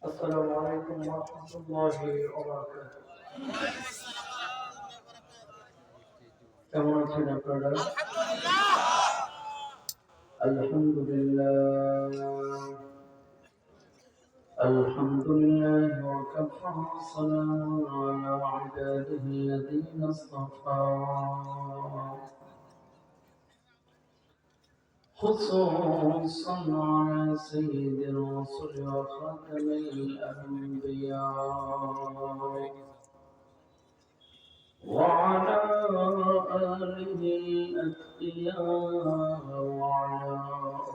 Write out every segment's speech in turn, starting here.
السلام عليكم ورحمة الله وبركاته. কেমন আছেন আপনারা? আলহামদুলিল্লাহ। আলহামদুলিল্লাহ ওয়াকাফা সালামুন আলা ইবাদিহিল্লাযীনা ইসতাফা। خصوصا على سيد الرسل وخاتم الأنبياء وعلى آله الأتقياء وعلى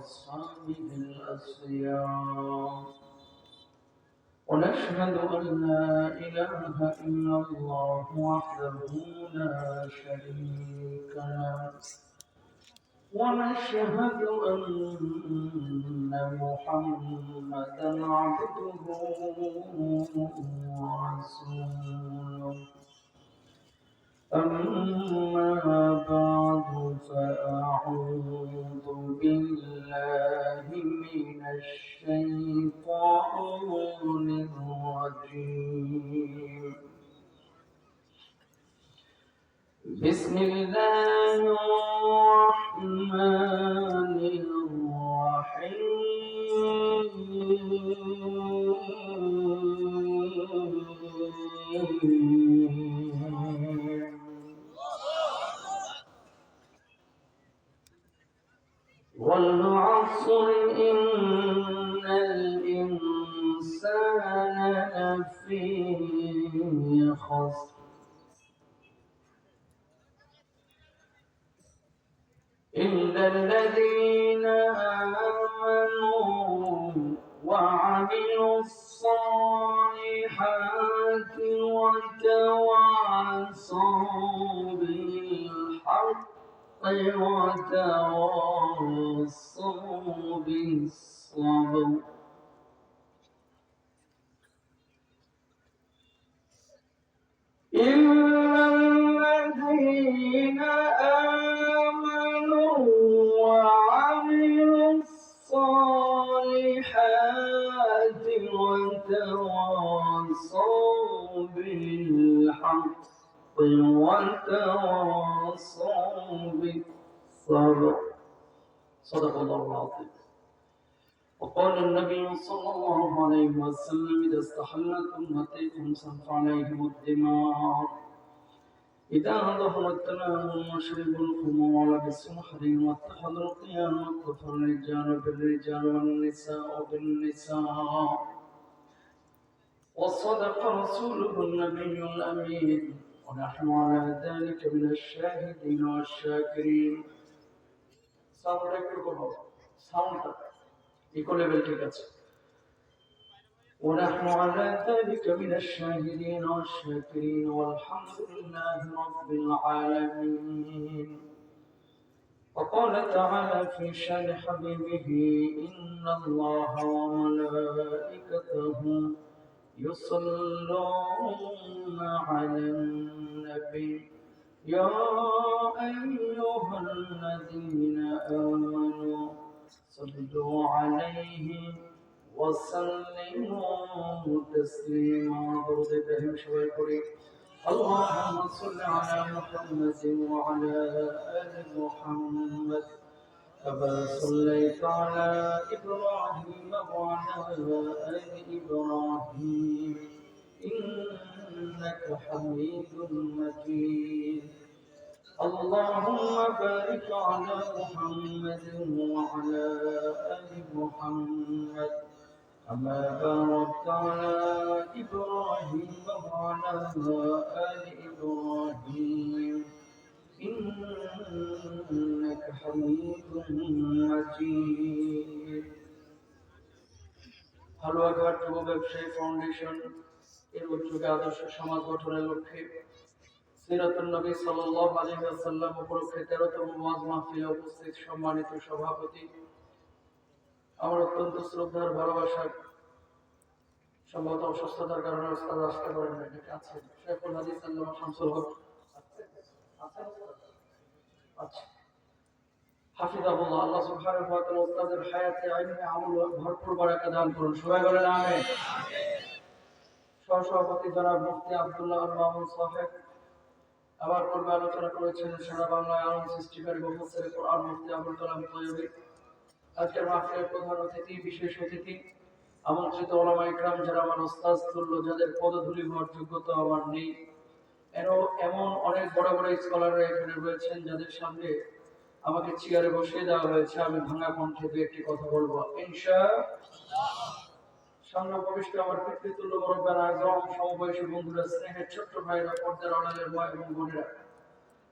أصحابه الأصفياء ونشهد أن لا إله إلا الله وحده لا شريك له ونشهد أن محمدا عبده ورسوله. أما بعد فأعوذ بالله من الشيطان الرجيم. بسم الله الرحمن الرحيم. والعصر إن الإنسان لفي خسر إلا الذين آمنوا وعملوا الصالحات وتواصوا بالحق وتواصوا بالصبر. إلا الذين آمنوا وعملوا الصالحات وتواصوا بالحق وتواصوا بالصبر. صدق الله العظيم. وقال النبي صلى الله عليه وسلم إذا استحلت أمتكم سفك عليهم الدماء إذا ظهر التناول وشرب الخمر ولبس الحرير واتخذ القيام وكفر الرجال بالرجال والنساء بالنساء وصدق رسوله النبي الأمين ونحن على ذلك من الشاهدين والشاكرين. ونحن على ذلك من الشاهدين والشاكرين والحمد لله رب العالمين. وقال تعالى في شان حبيبه إن الله وملائكته يصلون على النبي يا أيها الذين آمنوا صلوا عليه وسلموا تسليما. درود بهم شوي. اللهم صل على محمد وعلى آل محمد كما صليت على إبراهيم وعلى آل إبراهيم إنك حميد مجيد. اللهم بارك على محمد وعلى آل محمد كما باركت على إبراهيم وعلى آل إبراهيم إنك حميد مجيد. হালুয়াঘাট যুব ব্যবসায়ী ফাউন্ডেশন এর উদ্যোগে আদর্শ সমাজ গঠনের লক্ষ্যে সিরাতুন নবী সাল্লাল্লাহু আলাইহি ওয়াসাল্লাম উপলক্ষে 13তম ওয়াজ মাহফিলে উপস্থিত সম্মানিত সভাপতি, আমার অত্যন্ত শ্রদ্ধার ভালোবাসার, সম্ভবত অসুস্থতার কারণে ওস্তাদ আসতে পারেন না, এটা আছে শেখুল হাদিস আল্লামা শামসুল হক। আচ্ছা, হাফিজাহুল্লাহ। আল্লাহ সুবহানাহু ওয়া তাআলা উস্তাদের হায়াতে ইলমে আমল ভরপুর বারাকা দান করুন। সবাই বলেন আমিন। সহসভাপতি জনাব মুফতি আব্দুল্লাহ আল মামুন সাহেব আবার পূর্বে আলোচনা করেছেন সারা বাংলায় আলম সৃষ্টিকারী মুফাসসির কোরআন মুফতি আবুল কালাম তৈয়বী। আজকের মাহফিলের প্রধান অতিথি, বিশেষ অতিথি, আমন্ত্রিত ওলামা ইকরাম যারা আমার ওস্তাদ তুল্য, যাদের পদধূলি হওয়ার যোগ্যতা আমার নেই, এমন অনেক বড় বড় স্কলাররা এখানে রয়েছেন যাদের সামনে আমাকে চেয়ারে বসিয়ে দেওয়া হয়েছে। আমি ভাঙা কণ্ঠে দু একটি কথা বলবো ইনশাআল্লাহ। সামনে উপবিষ্ট আমার পিতৃতুল্য মুরব্বিয়ানা আযম, সমবয়সী বন্ধুরা, স্নেহের ছোট্ট ভাইরা, পর্দার আড়ালের মা এবং বোনেরা,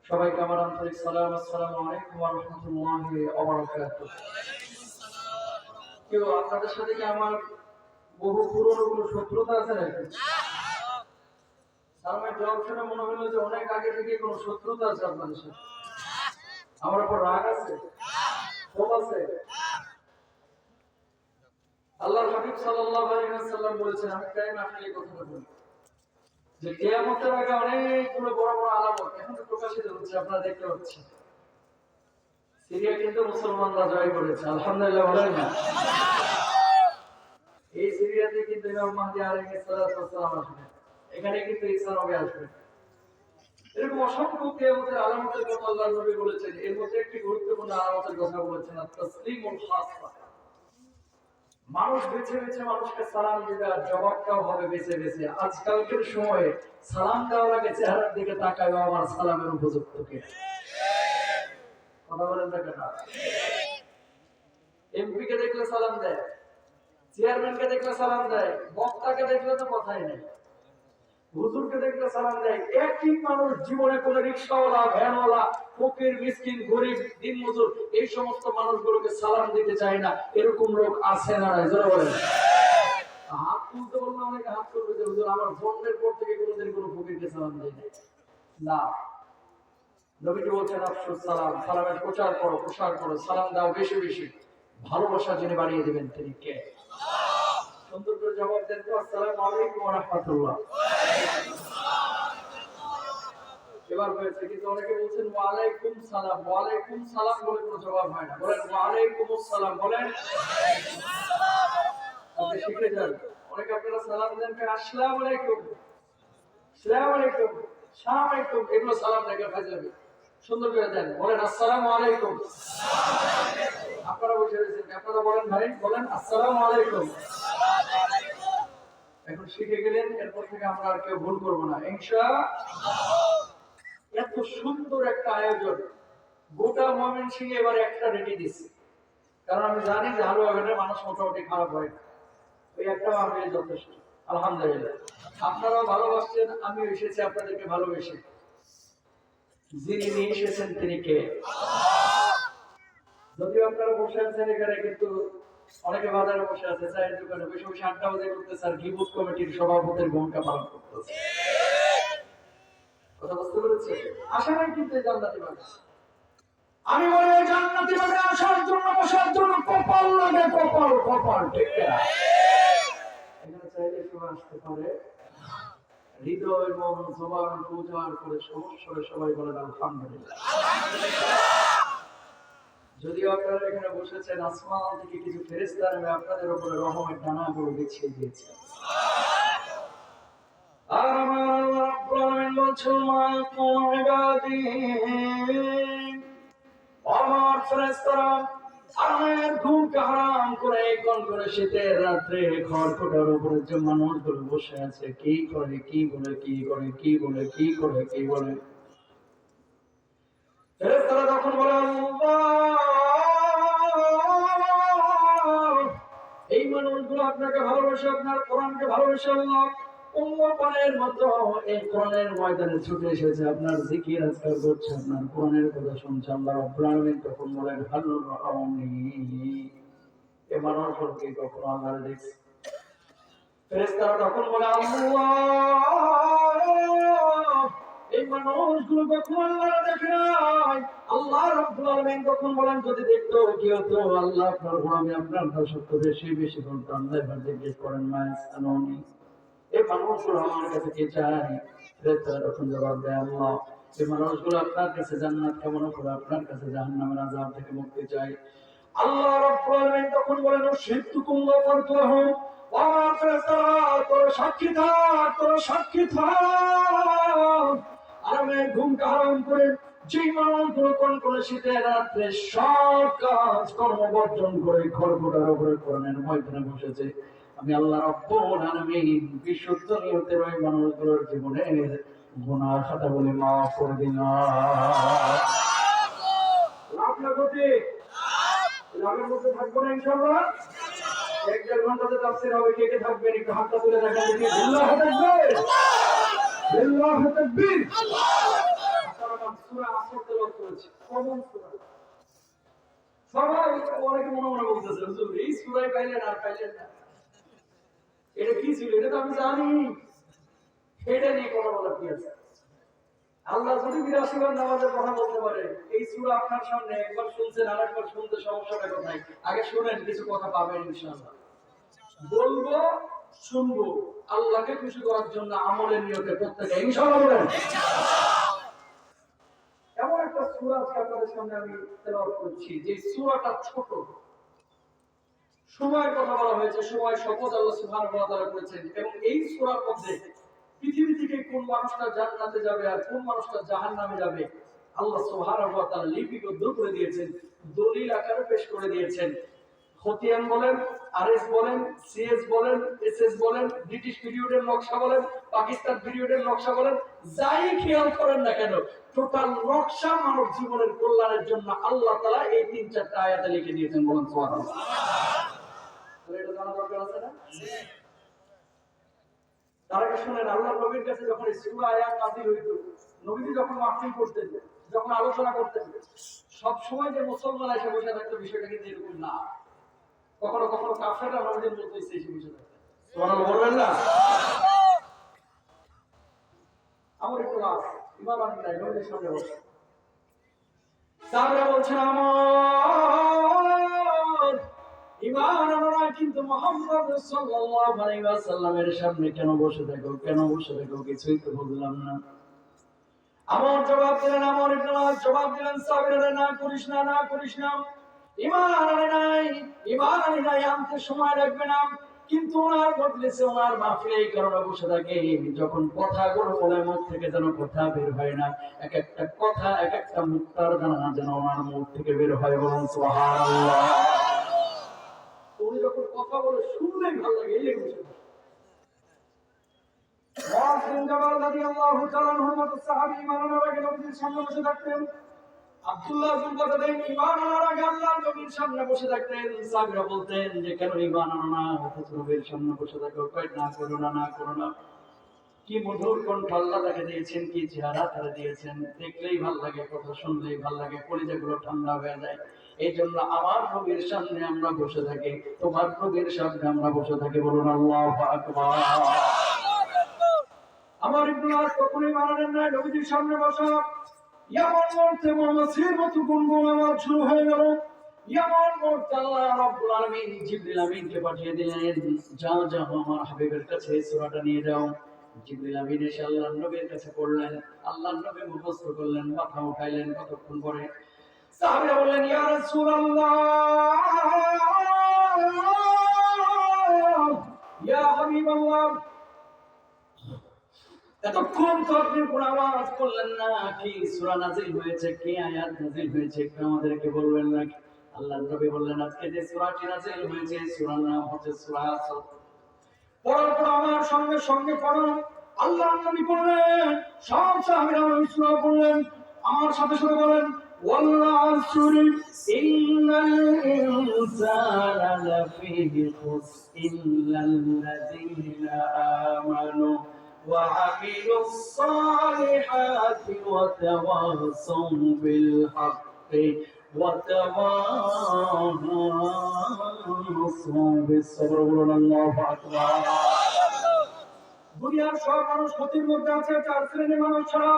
সবাইকে আমার আন্তরিক সালাম। আসসালামু আলাইকুম ওয়া রাহমাতুল্লাহি ওয়া বারাকাতুহু। কেউ আপনাদের সাথে কি আমার বহু পুরনো কোনো শত্রুতা আছে নাকি? সালামের জবাব শুনে মনে হলো যে অনেক আগে থেকে কোনো শত্রুতা আছে আপনাদের সাথে। আমার উপর রাগ আছে, ক্ষোভ আছে? আল্লাহর হাবিব সাল্লাল্লাহু আলাইহি ওয়াসাল্লাম বলেছেন, আমি প্রায় মাহফিলে কথাটা বলি, যে কিয়ামতের আগে অনেকগুলো বড় বড় আলামত এখন প্রকাশিত হচ্ছে, আপনারা দেখতে পাচ্ছেন। সিরিয়া কিন্তু মুসলমানরা জয় করেছে, আলহামদুলিল্লাহ বলেন না? এই সিরিয়াতে কিন্তু ইমাম মাহদী আলাইহিস সালাম আসবে, এখানে কিন্তু ঈসা নবী আসবে। এরকম অসংখ্য কিয়ামতের আলামতের কথা আল্লাহর নবী বলেছেন। এর মধ্যে একটি গুরুত্বপূর্ণ আলামতের কথা বলেছেন, তাসলিমুল খাসসা। মানুষ বেছে বেছে মানুষকে সালাম দিবে, আর জবাবটাও হবে বেছে বেছে। আজকালকের সময়ে সালাম দেওয়ার আগে চেহারার দিকে তাকায়, আমার সালামের উপযুক্ত কে? কথা বলেন না কেন? এমপি কে দেখলে সালাম দেয়, চেয়ারম্যান কে দেখলে সালাম দেয়, বক্তাকে দেখলে তো কথাই নেই, হুজুরকে দেখলে সালাম দেয়। একই মানুষ জীবনে কোন রিকশাওয়ালা, ভ্যানওয়ালা, ফকির, মিসকিন, গরিব, দিনমজুর, এই সমস্ত মানুষগুলোকে সালাম দিতে চায় না। এরকম লোক আছে না? যারা বলেন হাত তুলতে বললে অনেকে হাত তুলবে যে হুজুর আমার জন্মের পর থেকে কোনোদিন কোনো ফকিরকে সালাম দেয় না। নবীজি বলছেন, আফসুস সালাম, সালামের প্রচার করো, প্রসার করো, সালাম দাও বেশি বেশি। ভালোবাসা যিনি বাড়িয়ে দিবেন তিনি কে? সুন্দর করে জবাব দেন তো, আসসালামু আলাইকুম ওয়া রাহমাতুল্লাহ। এবার হয়েছে, কিন্তু অনেকে বলছেন ওয়া আলাইকুম সালাম। ওয়া আলাইকুম সালাম বলে কোনো জবাব হয় না, বলেন ওয়া আলাইকুমুস সালাম। বলেন আপনি শিখে যান। অনেকে আপনারা সালাম দেন আসসালামু আলাইকুম, আসসালামু আলাইকুম, আসসালামু আলাইকুম, এগুলো সালাম লেখা ফাজলামি। সুন্দর করে দেন, বলেন আসসালামু আলাইকুম। আপনারা বসে রয়েছেন, আপনারা বলেন ভাই, বলেন আসসালামু আলাইকুম। এখন শিখে গেলেন, এরপর থেকে আমরা আর কেউ ভুল করবো না ইনশাআল্লাহ। এত সুন্দর একটা আয়োজন, গোটা ময়মনসিংহে এবার একটা রেডি দিচ্ছে। কারণ আমি জানি যে হালুয়া ঘাটের মানুষ মোটামুটি খারাপ হয় না, ওই একটা আমি যথেষ্ট। আলহামদুলিল্লাহ আপনারাও ভালোবাসছেন, আমিও এসেছি আপনাদেরকে ভালোবেসে। যিনি নিয়ে এসেছেন তিনি কে? যদিও আপনারা বসে আছেন এখানে, কিন্তু অনেকে বাজারে বসে আছে, চায়ের দোকানে বসে বসে আড্ডা বাজি করতেছে, আর গিবত কমিটির সভাপতির ভূমিকা পালন করতেছে। কথা বুঝতে পেরেছে? আশা নাই কিন্তু এই জান্নাতি বাড়ি। আমি বলি এই জান্নাতি বাড়ি আসার জন্য, বসার জন্য কপাল লাগে, কপাল, কপাল, ঠিক না? এখানে চাইলে সবাই আসতে পারে, হৃদয়, মন, জবান উজাড় করে সমস্যারে সবাই বলেন আলহামদুলিল্লাহ। যদিও আপনারা এখানে বসেছেন, আসমান থেকে কিছু ফেরেশতা নেমে আপনাদের উপরে রহমের ডানাগুলো বিছিয়ে দিয়েছে। আর আমার আল্লাহ রাব্বুল আলামিন বলছেন, মা কুনু ইবাদি, আমার ফেরেশতারা আরামের ঘুমকে হারাম করে কোন করে শীতের রাত্রে খড়কুটার উপরে যে মানুষগুলো বসে আছে, কি করে, কি বলে, কি করে, কি বলে, কি করে, কি বলে, ফেরেশতারা তখন বলে, এই মানুষগুলো আপনাকে ভালোবাসে, আপনার কোরআনকে ভালোবাসে। আল্লাহ উম্মতের মতো এই কোরআনের ময়দানে ছুটে এসেছে, আপনার জিকির আজকার করছে, আপনার কোরআনের কথা শুনছে। আল্লাহ রাব্বুল আলামিন তখন বলেন, হাল্লু রাউনি, এই মানুষকে কখনো আল্লাহর দেখছে? ফেরেশতারা তখন বলে, আল্লাহ এই মানুষগুলো কখনো আল্লাহর দেখে নাই। আল্লাহ রাব্বুল আলামিন তখন বলেন, যদি দেখতো কি হতো? আল্লাহ আপনার গোলামি, আপনার দাসত্ব বেশি বেশি করতো। আল্লাহ এবার জিজ্ঞেস করেন, মায়াসানুনি, এই মানুষগুলো আমার কাছে কে চায়? ফেরেশতারা তখন জবাব দেয়, আল্লাহ যে মানুষগুলো আপনার কাছে জান্নাত কামনা করে, আপনার কাছে জাহান্নামের আযাব থেকে মুক্তি চায়। আল্লাহ রাব্বুল আলামিন তখন বলেন, শিরকুকুম গাফারতুহুম, ওয়া মা ফেরেশতারা তোরা সাক্ষী থাক, তোরা সাক্ষী থাক। আরামের ঘুমটা হারাম করে যে মানুষগুলো কোন শীতের রাত্রে সব কাজ কর্ম বর্জন করে খড়কুটার উপরে কোরআনের ময়দানে বসেছে, আমি আল্লাহ রাব্বুল আলামিন বিশুদ্ধ নিয়তের ওই মানুষগুলোর জীবনের গুনাহ খাতাগুলি মাফ করে দিলাম। লাভ না করতে লাভের মধ্যে থাকবো না ইনশাআল্লাহ। এক দেড় ঘন্টাতে তাফসীর হবে, কে কে থাকবেন একটু হাতটা তুলে দেখা দেখি। আল্লাহু তাকবীর, আল্লাহু তাকবীর। আপনারা সূরা আসর তেলাওয়াত করেছেন, কমন সূরা। সবাই অনেকে মনে মনে বলতেছে, হুজুর এই সূরায় পাইলেন আর পাইলেন না, এটা কি ছিল? এটা তো আমি জানি, এটা নিয়ে কথা বলার কি আছে? আল্লাহ যদি ৮২ বার নামাজের কথা বলতে পারে, এই সূরা আপনার সামনে একবার শুনছেন আর একবার শুনতে সমস্যাটা কোথায়? আগে শুনেন, কিছু কথা পাবেন ইনশাআল্লাহ। বলবো, শুনবো, আল্লাহকে খুশি করার জন্য আমলের নিয়তে প্রত্যেকে ইনশাআল্লাহ বলেন। এমন একটা সূরা আজকে আপনাদের সামনে আমি তেলাওয়াত করছি, যে সূরাটা ছোট, সময়ের কথা বলা হয়েছে, সময় শপথ আল্লাহ সুবহানাহু ওয়া তাআলা করেছেন, এবং এই সূরার মধ্যে পৃথিবী থেকে কোন মানুষটা জান্নাতে যাবে আর কোন মানুষটা জাহান্নামে যাবে আল্লাহ সুবহানাহু ওয়া তাআলা লিপিবদ্ধ করে দিয়েছেন, দলিল আকারে পেশ করে দিয়েছেন। খতিয়ান বলেন, আরএস বলেন, সিএস বলেন, এসএস বলেন, ব্রিটিশ পিরিয়ডের নকশা বলেন, পাকিস্তান পিরিয়ডের নকশা বলেন, যাই খেয়াল করেন না কেন, টোটাল নকশা মানব জীবনের কল্যাণের জন্য আল্লাহ তাআলা এই ৩-৪টা আয়াতে লিখে দিয়েছেন। বলেন সুবহানাল্লাহ। এটা জানা দরকার আছে না? তার আগে শুনেন, আল্লাহর নবীর কাছে যখন এই সূরা আয়াত নাযিল হইতো, নবীজি যখন মাহফিল করতেন, যখন আলোচনা করতেন, সব সময় যে মুসলমান এসে বসে থাকতো বিষয়টা কিন্তু এরকম না। কখনো কখনো কাফেররা নবীদের মধ্যে এসে বসে থাকতো। সুবহানাল্লাহ বলবেন না? আমার একটু লাভ ইমাম আনি নাই, নবীদের সামনে বসে সাহাবারা বলছেন, আমার ঈমান আমরা কিন্তু মুহাম্মদ সাল্লাল্লাহু আলাইহি ওয়াসাল্লামের সামনে কেন বসে থাকো, কেন বসে থাকো, কিছুই তো বুঝলাম না। আমার জবাব দিলেন, আমার জবাব দিলেন, সাহাবারা না করিস না, না করিস না, ঈমান আনি নাই, আনতে সময় লাগবে না। কিন্তু ওনার বদলেছে, ওনার মাহফিলে এই কারণে বসে থাকে, যখন কথাগুলো বলে মুখ থেকে যেন কথা বের হয় না, এক একটা কথা, এক একটা মুক্তার দানা যেন ওনার মুখ থেকে বের হয়। বলুন সুবহানাল্লাহ। উনি যখন কথা বলে শুনলেই ভালো লাগে, এই লেগে বসে থাকে। মুআয বিন জাবাল রাদিয়াল্লাহু তাআলা আনহু মত সাহাবী ঈমান আনার আগে নবীর সামনে বসে থাকতেন। আব্দুল্লাহ বিন বাদাদাইন ঈমান আনার আগে আল্লাহর নবীর সামনে বসে থাকতেন। সাহাবীরা বলতেন যে কেন ঈমান আনো না, অথচ নবীর সামনে বসে থাকো? কয় না করো না, না করো না। কি মধুর কণ্ঠ আল্লাহ তাকে দিয়েছেন, কি চেহারা তারা দিয়েছেন, দেখলেই ভাল লাগে, কথা শুনলেই ভাল লাগে, কলিজাগুলো ঠান্ডা হয়ে যায়। এই জন্য আমার নবীর সামনে আমরা বসে থাকি, তোমার নবীর সামনে আমরা বসে থাকি। বলুন আল্লাহু আকবার। আমার ইবনে আস কখনোই মানেন না নবীর সামনে বসা। এমন মুহূর্তে মৌমাছির মতো গুনগুন আওয়াজ শুরু হয়ে গেল। এমন মুহূর্তে আল্লাহ রাব্বুল আলামিন জিবরিল আমিনকে পাঠিয়ে দিলেন, যাও যাও আমার হাবিবের কাছে সূরাটা নিয়ে যাও। জিবরিল আমিন এসে আল্লাহর নবীর কাছে পড়লেন, আল্লাহর নবী মুখস্থ করলেন, মাথা উঠাইলেন। কতক্ষণ পরে সাহাবীরা বললেন, ইয়া রাসূলুল্লাহ, ইয়া হাবিবাল্লাহ, এতক্ষণ তো আপনি কোন আওয়াজ করলেন না, কি সূরা নাযিল হয়েছে, কি আয়াত নাযিল হয়েছে, একটু আমাদেরকে বলবেন না? আল্লাহর নবী বললেন, আজকে যে সূরাটি নাযিল হয়েছে সূরার নাম হচ্ছে সূরা আসর। পড়ার পর আমার সঙ্গে সঙ্গে পড়ুন। আল্লাহর নবী বললেন, সব সাহাবীরা ওই সূরা পড়লেন, আমার সাথে সাথে বলেন, ওয়াল আসরি ইন্নাল ইনসানা লাফি খুসর ইল্লাল্লাযীনা আমানু وعملوا الصالحات وتواصوا بالحق وتواصوا بالصبر. الله أكبر. দুনিয়ার সব মানুষ ক্ষতির মধ্যে আছে, 4 শ্রেণীর মানুষ ছাড়া।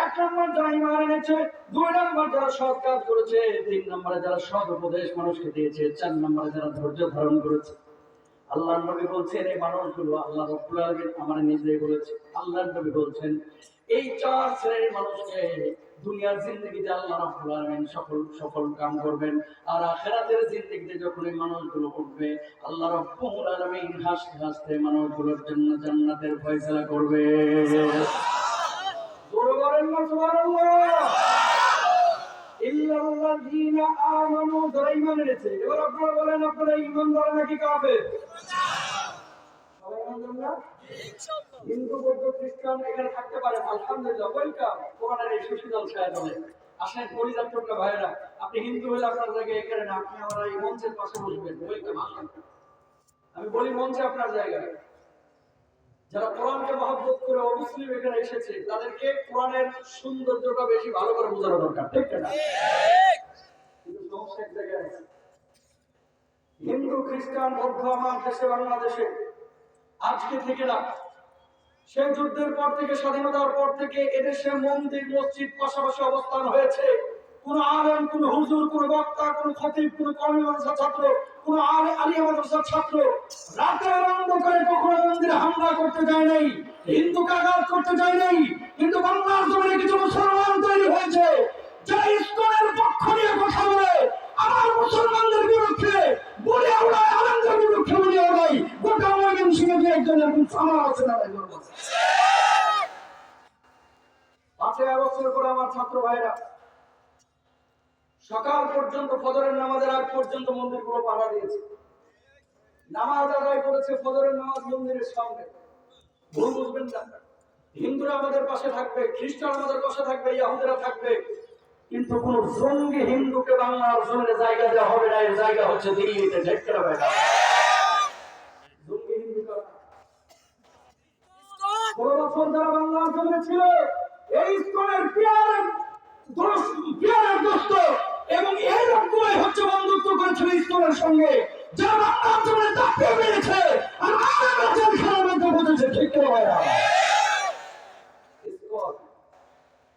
1 নম্বর যারা ঈমান এনেছে, 2 নম্বর যারা সৎ কাজ করেছে, 3 নম্বরে যারা সৎ উপদেশ মানুষকে দিয়েছে, 4 নম্বরে যারা ধৈর্য ধারণ করেছে। আল্লাহর নবী বলছেন এই মানুষগুলো, আল্লাহ রাব্বুল আলামিন আমার নিজেই বলেছে, আল্লাহর নবী বলছেন এই চার শ্রেণীর মানুষকে দুনিয়ার জিন্দেগিতে আল্লাহ রাব্বুল আলামিন সফল কাম করবেন, আর আখিরাতের জিন্দেগিতে যখন এই মানুষগুলো উঠবে আল্লাহ রাব্বুল আলামিন হাসতে হাসতে মানুষগুলোর জন্য জান্নাতের ফয়সালা করবে। জোরে বলেন না সুবহানাল্লাহ। ইল্লাল্লাযীনা আমানু, যারা ঈমান এনেছে। এবার আপনারা বলেন, আপনারা ঈমানদার নাকি কাফের? সবাই ঈমানদার না? হিন্দু, বৌদ্ধ, খ্রিস্টান এখানে থাকতে পারেন, আলহামদুলিল্লাহ, ওয়েলকাম। কোরআনের এই সুশীতল ছায়াতলে আসেন পরিজাত ছোট্ট ভাইরা। আপনি হিন্দু হলে আপনার জায়গায় এখানে না, আপনি আমার এই মঞ্চের পাশে বসবেন, ওয়েলকাম, আসেন। আমি বলি মঞ্চে আপনার জায়গায়। যারা কোরআনকে মহব্বত করে অমুসলিম এখানে এসেছে, তাদেরকে কোরআনের সৌন্দর্যটা বেশি ভালো করে বোঝানো দরকার, ঠিক না? কিন্তু সমস্যা এক জায়গায় আছে। হিন্দু, খ্রিস্টান, বৌদ্ধ আমার দেশে, বাংলাদেশে আজকে থেকে না, সেই যুদ্ধের পর থেকে, স্বাধীনতার পর থেকে এদেশে মন্দির মসজিদ পাশাপাশি অবস্থান হয়েছে। কোন আলেম, কোন হুজুর, কোন বক্তা, কোন খতিব, কোন কওমি মাদ্রাসার ছাত্র, কোন আলিয়া মাদ্রাসার ছাত্র রাতের অন্ধকারে কখনো মন্দিরে হামলা করতে যায় নাই, হিন্দুকে আঘাত করতে যায় নাই। কিন্তু বাংলার জমিনে কিছু মুসলমান তৈরি হয়েছে যারা ইসকনের পক্ষ নিয়ে কথা বলে, আমার মুসলমানদের বিরুদ্ধে বলে ওড়ায়, আলেমদের বিরুদ্ধে বলে ওড়ায়। গোটা ময়মনসিংহে একজন এরকম আমার আছে না? 5 আগস্টের পরে আমার ছাত্র ভাইরা সকাল পর্যন্ত, ফজরের নামাজের আগ পর্যন্ত মন্দিরগুলো পাহারা দিয়েছে, নামাজ আদায় করেছে, ফজরের নামাজ মন্দিরের সামনে। ভুল বুঝবেন না, হিন্দুরা আমাদের পাশে থাকবে, খ্রিস্টান আমাদের পাশে থাকবে, ইহুদিরা থাকবে, কিন্তু কোন জঙ্গি হিন্দুকে বাংলার জমিনে জায়গা দেওয়া হবে না। এর জায়গা হচ্ছে দিল্লিতে, ঢেকে রাখবে না। জঙ্গি হিন্দু কারা? 16 বছর যারা বাংলার জমিনে ছিল, এই ইসকনের পিয়ারের দোস্ত এবং এই লোকগুলোই হচ্ছে বন্ধুত্ব করেছিল ইসকনের সঙ্গে, যারা বাংলার জমিনে দাপিয়ে মেরেছে আর আমরা জেলখানার মধ্যে বসেছে, ঠিক করে ভাইরা।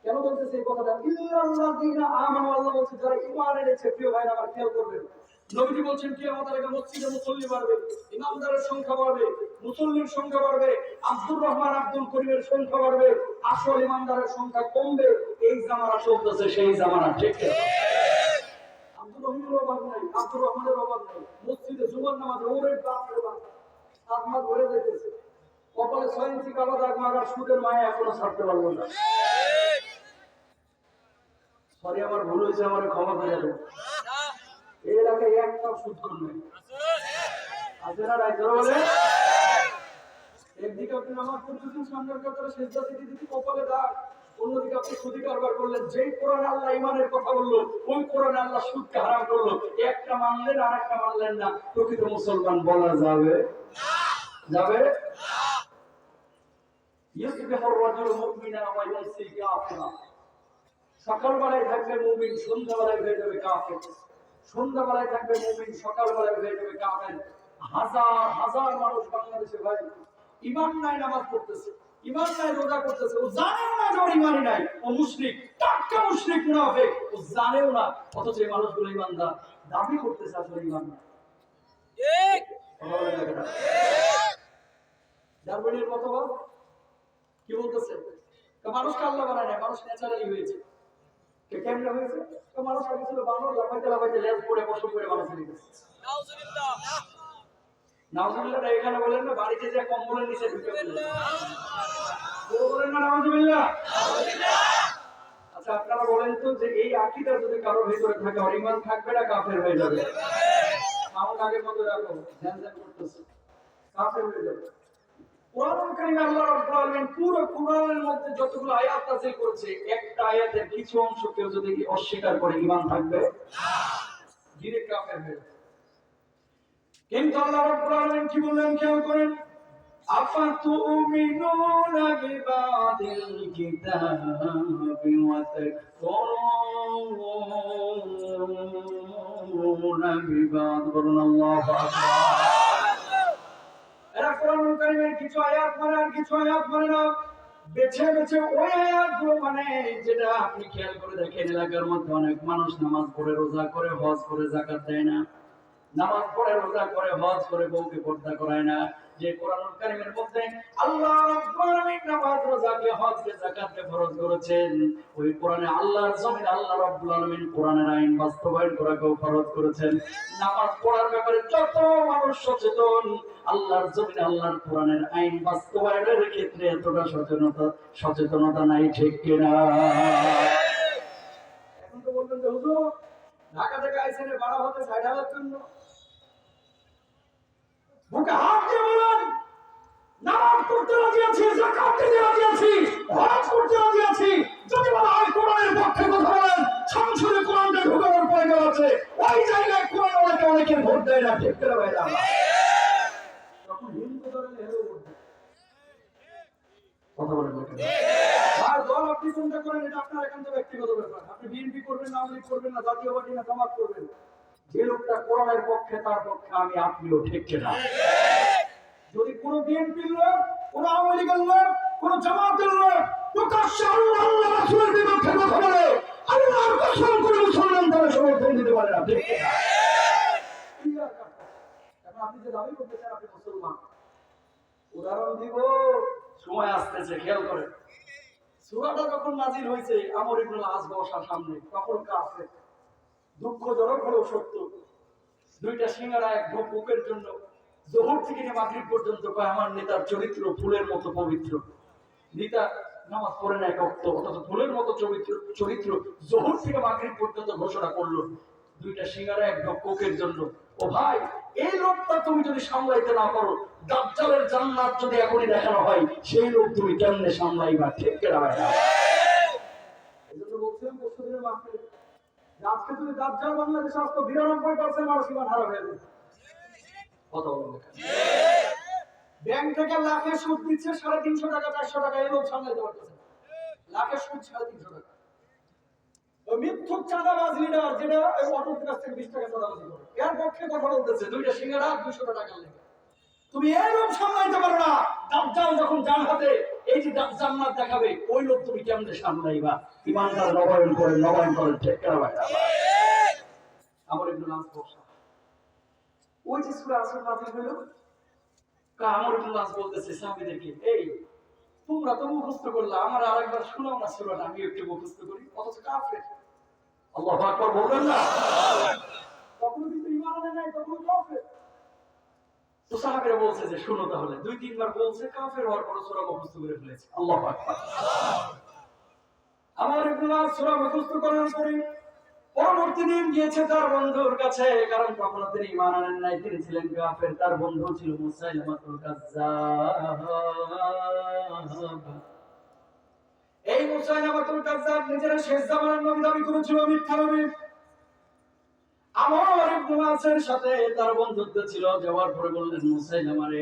কেন বলতেছে এই কথাটা? ইল্লাল্লাযীনা আমানু, আল্লাহ বলছে যারা ঈমান এনেছে। প্রিয় ভাইরা আমার, খেয়াল করবেন, নবীজি বলছেন কিয়ামতের আগে মসজিদে মুসল্লি বাড়বে, ইমামদারের সংখ্যা বাড়বে, মুসল্লির সংখ্যা বাড়বে, আব্দুর রহমান, আব্দুল করিমের সংখ্যা বাড়বে, আসল ইমানদারের সংখ্যা কমবে। এই জামানা চলতেছে, সেই জামানা, ঠিক না? আব্দুর রহিমের অভাব নাই, আব্দুর রহমানের অভাব নাই। মসজিদে জুমার নামাজে ওরে বাপ রে বাপ, আত্মা ধরে যেতেছে, কপালে 6 ইঞ্চি কালো দাগ মারার সুদের মায়া এখনো ছাড়তে পারবো না। সরি, আমার ভুল হয়েছে, আমার ক্ষমা করে দেবেন। এই এলাকায় একটা সুদ করবে আছে না? রাইজর বলে একদিকে আপনি নামাজ পড়তেছেন, সামনের কাতারে সেজদা দিতে দিতে কপালে দাগ, অন্যদিকে আপনি সুদি কারবার করলেন। যেই কোরআনে আল্লাহ ইমানের কথা বললো, ওই কোরআনে আল্লাহ সুদকে হারাম করলো। একটা মানলেন আর একটা মানলেন না, প্রকৃত মুসলমান বলা যাবে? যাবে? ইউসবিহুর রাজুলু মুমিনা ওয়া ইউমসি কাফিরা। সকালবেলায় থাকবে মুমিন, সন্ধ্যাবেলায় হয়ে যাবে কাফের। সন্ধ্যাবেলায় থাকবে মুমিন, সকালবেলায় হয়ে যাবে কাফের। হাজার হাজার মানুষ বাংলাদেশে ভাই ঈমান নাই, নামাজ পড়তেছে, ঈমান নাই, রোজা করতেছে, ও জানেও না যে ওর ঈমান নাই, ও মুশরিক, টাটকা মুশরিক, মুনাফিক, ও জানেও না। অথচ এই মানুষগুলো ঈমানদার, দাবি করতেছে আসলে ঈমান না। ঠিক কথা বলেন না? ডারউইনের মতবাদ কি বলতেছে? মানুষকে আল্লাহ বানায় না, মানুষ ন্যাচারালি হয়েছে। কেমনে হয়েছে? মানুষ আগে ছিল বানর, লাফাইতে লাফাইতে লেজ পড়ে পশু করে মানুষ হয়ে গেছে। নাউজুবিল্লাহ। নাউজুবিল্লাহ এখানে বলেন না, বাড়িতে যে কম্বলের নিচে ঢুকে বলেন না নাউজুবিল্লাহ। আচ্ছা, আপনারা বলেন তো যে এই আকীদা যদি কারোর ভিতরে থাকে, আর ঈমান থাকবে না কাফের হয়ে যাবে? আমার আগের মতো রাখো, ধ্যান ধ্যান করতেছে, কাফের হয়ে যাবে। কোরআনুল কারীমে আল্লাহ রাব্বুল আলামিন পুরো কোরআনের মধ্যে যতগুলো আয়াত নাযিল করেছে, একটা আয়াতের কিছু অংশ কেউ যদি অস্বীকার করে, ঈমান থাকবে না, ডিরেক্ট কাফের হয়ে যাবে। কিন্তু আল্লাহ রাব্বুল আলামিন কি বললেন খেয়াল করেন, আফাতুমিনুনা বিবাদিল কিতাবি ওয়া তাকফুরুনা বিবাদ। বলুন আল্লাহু আকবার। এরা কোরআনুল কারীমের কিছু আয়াত মানে আর কিছু আয়াত মানে না, বেছে বেছে ওই আয়াতগুলো মানে, যেটা আপনি খেয়াল করে দেখেন এলাকার মধ্যে অনেক মানুষ নামাজ পড়ে, রোজা করে, হজ করে, যাকাত দেয় না, নামাজ পড়ে, রোজা করে, হজ করে, বউকে পর্দা করায় না, যে কোরআনুল কারীমের মধ্যে আল্লাহ রাব্বুল আলামিন নামাজ রোজাকে হজকে যাকাতকে ফরজ করেছেন, ওই কোরআনে আল্লাহর জমিনে আল্লাহ রাব্বুল আলামিন কোরআনের আইন বাস্তবায়ন করাকেও ফরজ করেছেন। নামাজ পড়ার ব্যাপারে যত মানুষ সচেতন, আল্লাহর জমিনে আল্লাহর কোরআনের আইন বাস্তবায়নের ক্ষেত্রে এতটা সচেতনতা নাই, ঠিক কিনা? এখন তো বলবেন যে হুজুর ঢাকা থেকে আইছেন ভাড়া হতে ৬০,০০০ জন্য, বুকে হাত দিয়ে বলেন নামাজ পড়তে রাজি আছি, যাকাত দিতে রাজি আছি, হজ করতে রাজি আছি। যদি বলা হয় কোরআনের পক্ষে কথা বলেন, সংসদে কোরআনটা ঢোকানোর প্রয়োজন আছে, ওই জায়গায় কোরআন অনেকের ভোট দেয় না, ঠিক করে ভাইরা। তখন হিন্দু ধরে হেরে উঠবে, কথা বলেন না কেন? আর দল আপনি কোনটা করেন এটা আপনার একান্ত ব্যক্তিগত ব্যাপার। আপনি বিএনপি করবেন না, আওয়ামী লীগ করবেন না, জাতীয় পার্টি না, জামাত করবেন, যে লোকটা কোরআনের পক্ষে তার পক্ষে আমি আপনিও, ঠিক কিনা? যদি কোন বিএনপির লোক, কোন আওয়ামী লীগের লোক, কোন জামাতের লোক প্রকাশ্যে আল্লাহ আল্লাহ রাসূলের বিপক্ষে কথা বলে, আল্লাহর কসম করে মুসলমান তারা সমর্থন দিতে পারে না, ঠিক কিনা? এখন আপনি যে দাবি করতেছেন আপনি মুসলমান, উদাহরণ দিব, সময় আসতেছে, খেয়াল করেন। সূরাটা যখন নাযিল হয়েছে আমর ইবনুল আস বসার সামনে, তখন কাফের, দুঃখজনক হলেও সত্য, দুইটা সিঙ্গারা এক ঢোক বুকের জন্য যোহর থেকে মাগরিব পর্যন্ত কয় আমার নেতার চরিত্র ফুলের মতো পবিত্র। নেতা নামাজ পড়ে না এক ওয়াক্ত, অথচ ফুলের মতো চরিত্র যোহর থেকে মাগরিব পর্যন্ত ঘোষণা করলো, দুইটা সিঙ্গারা এক ঢোক কোকের জন্য। ও ভাই, এই লোকটা তুমি যদি সামলাইতে না পারো, দাজ্জালের জান্নাত যদি এখনই দেখানো হয়, সেই লোক তুমি কেমনে সামলাইবা, ঠিক কিনা ভাইরা? এজন্য বলছিলাম পরশুদিনের মাহফিলে, আজকে যদি দাজ্জাল বাংলাদেশে আসতো ৯২% মানুষ ইমান হারা হয়ে যেত। কথা বলেন না? ব্যাংক থেকে লাখে সুদ দিচ্ছে ৩৫০ টাকা ৪০০ টাকা, এই লোক সামলাইতে পারতেছে। লাখে সুদ ৩৫০ টাকা। ওই মিথ্যুক চাঁদাবাজ লিডার, যেটা ওই অটোর কাছ থেকে ২০ টাকা চাঁদাবাজি করে, এর পক্ষে কথা বলতেছে দুইটা সিঙ্গারা ২০০ টাকা লেগে। তুমি এই লোক সামলাইতে পারো না, দাজ্জাল যখন জান হাতে এই যে জান্নাত দেখাবে, ওই লোক তুমি কেমনে সামলাইবা? ইমানদার নবায়ন করেন, ঠিক কিনা ভাই? আমর ইবনুল আস বসা, ওই যে সূরা আসর নাযিল হলো, আমর ইবনুল আস বলতেছে সাহাবীদেরকে, এই তোমরা তো মুখস্থ করলা, আমার আরেকবার শোনাও না সূরাটা, আমি একটু মুখস্থ করি। অথচ কাফের, আল্লাহু আকবার বলবেন না? তখন কিন্তু ঈমান আনে নাই, তখন কাফের। তো সাহাবীরা বলছে যে শুনো তাহলে, ২-৩ বার বলছে, কাফের হওয়ার পর সূরা মুখস্থ করে ফেলেছে। আল্লাহু আকবার। আমর ইবনুল আস সূরা মুখস্থ করার পরে পরবর্তী দিন গিয়েছে তার বন্ধুর কাছে, কারণ তখনও তিনি ঈমান আনেন নাই, তিনি ছিলেন কাফের। তার বন্ধু ছিল মুসাইলামাতুল কাজ্জাব। এই মুসাইলামাতুল কাজ্জাব নিজের শেষ জামানার নবী দাবি করেছিল, মিথ্যা নবী। আমর ইবনুল আসের সাথে তার বন্ধুত্ব ছিল, যাওয়ার পরে বললেন মুসাইলামারে,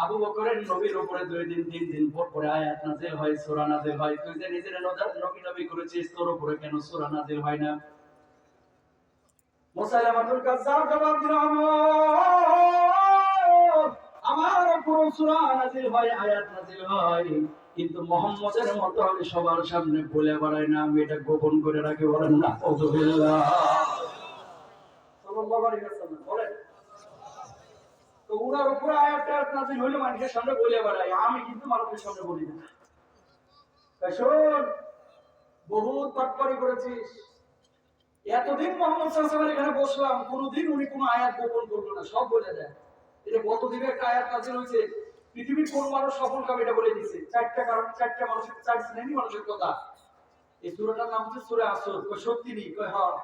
আবু বকরের নবীর উপরে ২ দিন ৩ দিন পর পরে আয়াত নাযিল হয়, সূরা নাযিল হয়, তুই যে নিজের নবী দাবি করেছিস, তোর উপরে কেন সূরা নাযিল হয় না? মুসাইলামাতুল কাজ্জাব জবাব দিল, আমার উপর সূরা নাযিল হয়, আয়াত নাযিল হয়, কিন্তু মুহাম্মদের মতো আমি সবার সামনে বলে বেড়াই না, আমি এটা গোপন করে রাখি। বলেন না আউযুবিল্লাহ, সাল্লাল্লাহু আলাইহি ওয়াসাল্লাম বলেন। তো ওনার উপর আয়াত নাযিল হইলো, মানুষের সামনে বলে বেড়াই, আমি কিন্তু মানুষের সামনে বলি না। তাই শোন, বহুত পাটপাড়ি করেছিস, এতদিন মুহাম্মদ সাল্লাল্লাহু আলাইহি ওয়াসাল্লাম এখানে বসলাম, কোনদিন উনি কোনো আয়াত গোপন করলো না, সব বলে দেয়। এটা কত দিনে একটা আয়াত নাযিল হয়েছে, পৃথিবীর কোন মানুষ সফল কাম এটা বলে দিয়েছে। 4টা কারণ, 4টা মানুষের 4 শ্রেণী মানুষের কথা। এই সূরাটার নাম হচ্ছে সূরা আসর। কই সত্যি নি? কই হ্যাঁ,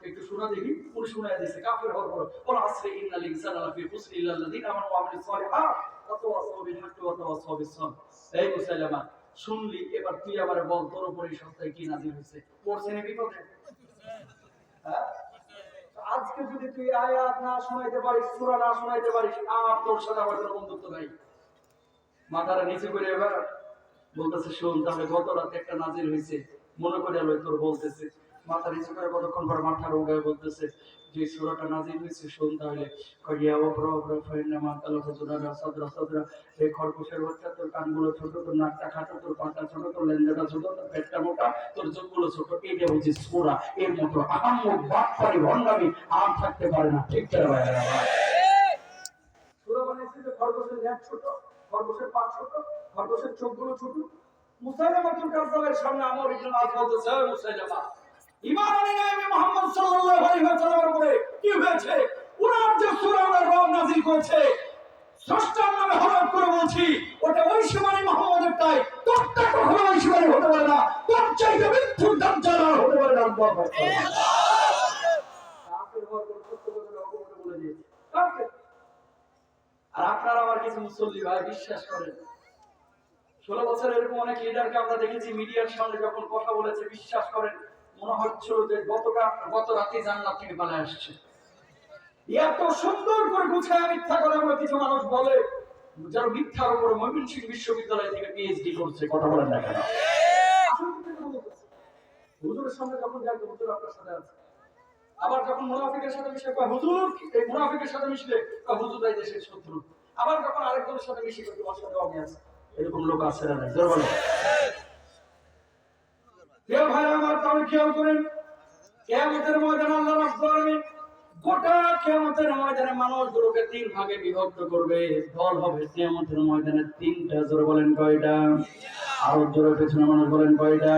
একটু শোনা দেখি। উনি শোনায় দিয়েছে, কাফের হওয়ার পর ওয়াল আসরি ইন্নাল ইনসানা লাফি খুসর ইল্লা আল্লাযিনা আমানু ওয়া আমিলুস সালিহাত ওয়া তাওয়াসাউ বিল হাক্কি ওয়া তাওয়াসাউ বিস সাবর। এই মুসাইলামা, শুনলি, এবার তুই আমারে বল, তোর উপর এই সপ্তাহে কি নাযিল হয়েছে? পড়ছে নি বিপদে? হ্যাঁ, আজকে যদি তুই আয়াত না শোনাইতে পারিস, সূরা না শোনাইতে পারিস, আর তোর সাথে আমার কোনো বন্ধুত্ব নাই। মাথাটা নিচে করে এবার বলতেছে, শোন তাহলে গত রাতে একটা নাযিল হয়েছে, মনে করে আলো তোর বলতেছে। মাথা নিচু করে কতক্ষণ পর মাথার উগায় বলতেছে যে সূরাটা নাযিল হয়েছে, শোন তাহলে। কইয়া ওবরা ফাইনা মা তালা হুজুরা সাদরা সাদরা, এই খরগোশের বাচ্চা, তোর কানগুলো ছোট, তোর নাকটা খাটো, তোর পাটা ছোট, তোর লেন্দাটা ছোট, তোর পেটটা মোটা, তোর চোখগুলো ছোট, এইটা হচ্ছে সূরা। এর মতো আহাম্মক বাটপারি ভণ্ডামি আর থাকতে পারে না, ঠিক করে ভাইরা। সূরা বানাইছে যে খরগোশের ঠ্যাং ছোট, খরগোশের পা ছোট, খরগোশের চোখগুলো ছোট। মুসাইলামাতুল কাযযাবের সামনে আমর ইবনে আস বলতেছে, হে মুসাইলামা, ঈমান আনি নাই আমি মুহাম্মদ সাল্লাল্লাহু আলাইহি ওয়াসাল্লামের উপরে, কি হয়েছে? উনার যে সূরা রব নাযিল করেছে, স্রষ্টার নামে হরফ করে বলছি, ওটা ওই সীমানি মুহাম্মদের তাই, তোরটা কখনো ওই সীমানি হতে পারে না, তোর চাইতে মৃত্যু দাজ্জাল হতে পারে না। আল্লাহু আকবার। কাফের হওয়ার কোনো সত্য কথা অবগত বলে দিয়েছে, কাফের। আর আপনারা আমার কিছু মুসল্লি ভাই বিশ্বাস করেন, 16 বছর এরকম অনেক লিডারকে আমরা দেখেছি মিডিয়ার সামনে যখন কথা বলেছে, বিশ্বাস করেন মনে হচ্ছিল যে গত রাতে জান্নাত থেকে পালিয়ে আসছে। এত সুন্দর করে গুছায় মিথ্যা করে আমরা কিছু মানুষ বলে, যারা মিথ্যার উপরে ময়মনসিংহ বিশ্ববিদ্যালয় থেকে পিএইচডি করছে, কথা বলেন না কেন? হুজুরের সামনে যখন যায় হুজুর আপনার সাথে আছে, আবার যখন মুনাফিকের সাথে মিশে কয় হুজুর, এই মুনাফিকের সাথে মিশলে কয় হুজুর এই দেশের শত্রু, আবার যখন আরেকজনের সাথে মিশে কয় তোমার সাথে আমি আছি। এরকম লোক আছে না? জোর বলো। কেউ ভাই আমার তাহলে খেয়াল করেন, কিয়ামতের ময়দানে আল্লাহ রাব্বুল আলামিন গোটা কিয়ামতের ময়দানে মানুষগুলোকে 3 ভাগে বিভক্ত করবে, দল হবে কিয়ামতের ময়দানে 3টা। জোরে বলেন কয়টা? আর জোরে পেছনে মানুষ বলেন কয়টা?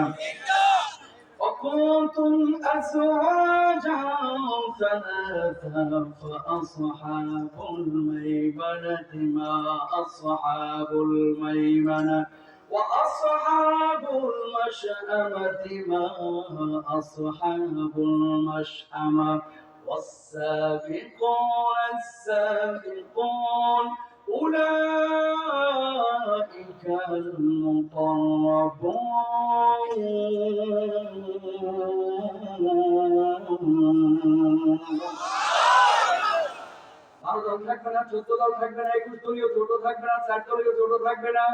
وكنتم أزواجا ثلاثا فأصحاب الميمنة ما أصحاب الميمنة وأصحاب المشأمة ما أصحاب المشأمة والسابقون السابقون أولئك المقربون দল থাকবে না, 14 দল থাকবে না, 21 দলীয় জোট থাকবে না, 4 দলীয় জোট থাকবে না।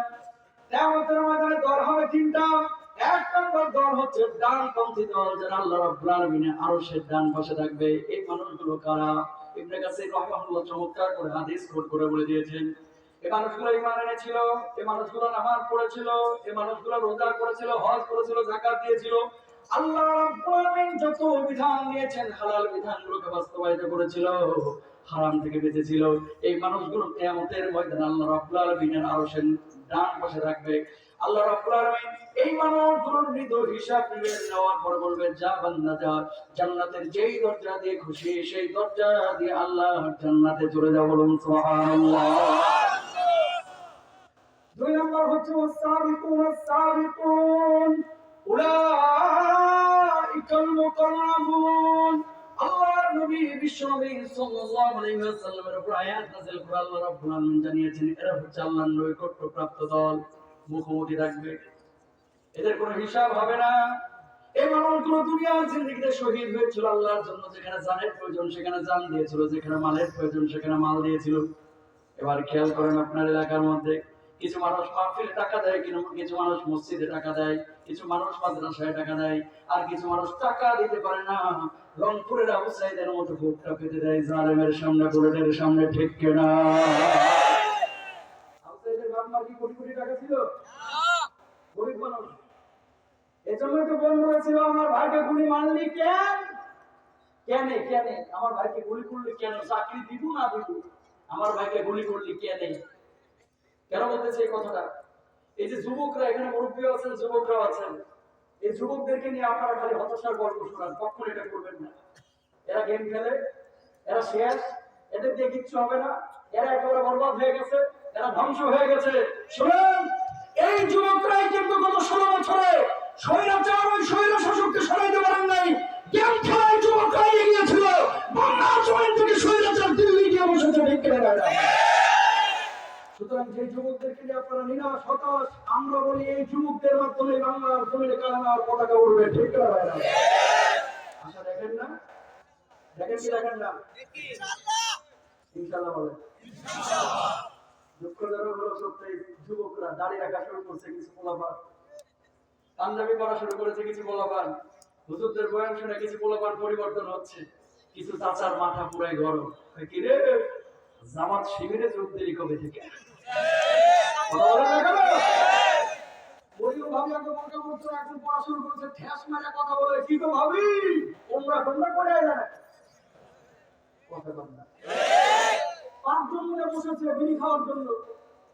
কিয়ামতের ময়দানে দল হবে 3টা। 1 নম্বর দল হচ্ছে ডানপন্থী দল, যারা আল্লাহ রাব্বুল আলামিনের আরশের ডান পাশে থাকবে। এই মানুষগুলো কারা? ইবনে কাসির রাহিমাহুল্লাহ চমৎকার করে হাদিস কোট করে বলে দিয়েছেন। এই মানুষগুলো ঈমান এনেছিল, এই মানুষগুলো নামাজ পড়েছিল, এই মানুষগুলো রোজা করেছিল, হজ করেছিল, যাকাত দিয়েছিল। আল্লাহ রাব্বুল আলামিন যত বিধান দিয়েছেন হালাল বিধানগুলোকে বাস্তবায়িত করেছিল, হারাম থেকে বেঁচেছিল। এই মানুষগুলো কিয়ামতের ময়দানে আল্লাহ রাব্বুল আলামিনের আরশের ডান পাশে থাকবে। আল্লাহ রাব্বুল আলামিন এই মানুষগুলোর হৃদয় হিসাব নেওয়ার পর বলবে, যা বান্দা যা, জান্নাতের যেই দরজা দিয়ে খুশি সেই দরজা দিয়ে আল্লাহর জান্নাতে চলে যাও। বলুন সুবহানাল্লাহ। 2 নম্বর হচ্ছে ওয়াসাবিকুন সাবিকুন উলাইকাল মুকাররাবুন। আল্লাহর নবী বিশ্বনবী সাল্লাল্লাহু আলাইহি ওয়াসাল্লামের উপর আয়াত নাযিল করে আল্লাহ রাব্বুল আলামিন জানিয়েছেন, এরা হচ্ছে আল্লাহর নৈকট্যপ্রাপ্ত দল, মুখোমুখি থাকবে, এদের কোনো হিসাব হবে না। এই মানুষগুলো দুনিয়ার জিন্দেগিতে শহীদ হয়েছিল আল্লাহর জন্য, যেখানে জানের প্রয়োজন সেখানে জান দিয়েছিল, যেখানে মালের প্রয়োজন সেখানে মাল দিয়েছিল। এবার খেয়াল করেন আপনার এলাকার মধ্যে কিছু মানুষ মাহফিলে টাকা দেয়, কিছু মানুষ মসজিদে টাকা দেয়, কিছু মানুষ মাদ্রাসায় টাকা দেয়, আর কিছু মানুষ টাকা দিতে পারে না, রংপুরের আবু সাইদের মতো ভোটটা পেতে দেয় জালেমের সামনে, বুলেটের সামনে। ঠিক কিনা? আবু সাইদের বাপ মা কি কোটি কোটি টাকা ছিল? গরিব মানুষ। এজন্যই তো বন্ধ হয়েছিল, আমার ভাইকে গুলি মারলি কেন? কেন কেন আমার ভাইকে গুলি করলি কেন? চাকরি দিব না দিব? আমার ভাইকে গুলি করলি কেন? কেন বলতেছে এই কথাটা? এই যে যুবকরা এখানে মুরব্বী আছেন, যুবকরাও আছেন, এই যুবকদেরকে নিয়ে আপনারা খালি হতাশার গল্প শোনান, কখনো এটা করবেন না। এরা গেম খেলে, এরা শেষ, এদের দিয়ে কিচ্ছু হবে না, এরা একেবারে বরবাদ হয়ে গেছে, এরা ধ্বংস হয়ে গেছে। শুনেন, এই যুবকরাই কিন্তু গত 16 বছরে স্বৈরাচার ওই স্বৈর শাসককে সরাইতে পারেন নাই। গেম খেলায় যুবকরাই এগিয়েছিল, বাংলার জমিন থেকে স্বৈরাচার দিল্লি গিয়ে বসেছে। ঠিক কিনা? সুতরাং যে যুবকদেরকে নিয়ে আপনারা নিরাশ হতাশ, আমরা বলি এই যুবকদের মাধ্যমে বাংলার জমিনে কালেমার পতাকা উড়বে। ঠিক কিনা? আশা দেখেন না? দেখেন কি দেখেন না? ইনশাআল্লাহ বলেন। দুঃখজনক হলো সত্যি, যুবকরা দাড়ি রাখা শুরু করছে, কিছু পোলাপান পাঞ্জাবি পরা শুরু করেছে, কিছু পোলাপান হুজুরদের বয়ান শুনে কিছু পোলাপান পরিবর্তন হচ্ছে, কিছু চাচার মাথা পুরাই গরম। কি রে, জামাত শিবিরে যোগ দিলি কবে থেকে? কথা বলে কি তো ভাবি তোমরা করে কথা বল না। 5 জন মিলে বসেছে বিড়ি খাওয়ার জন্য,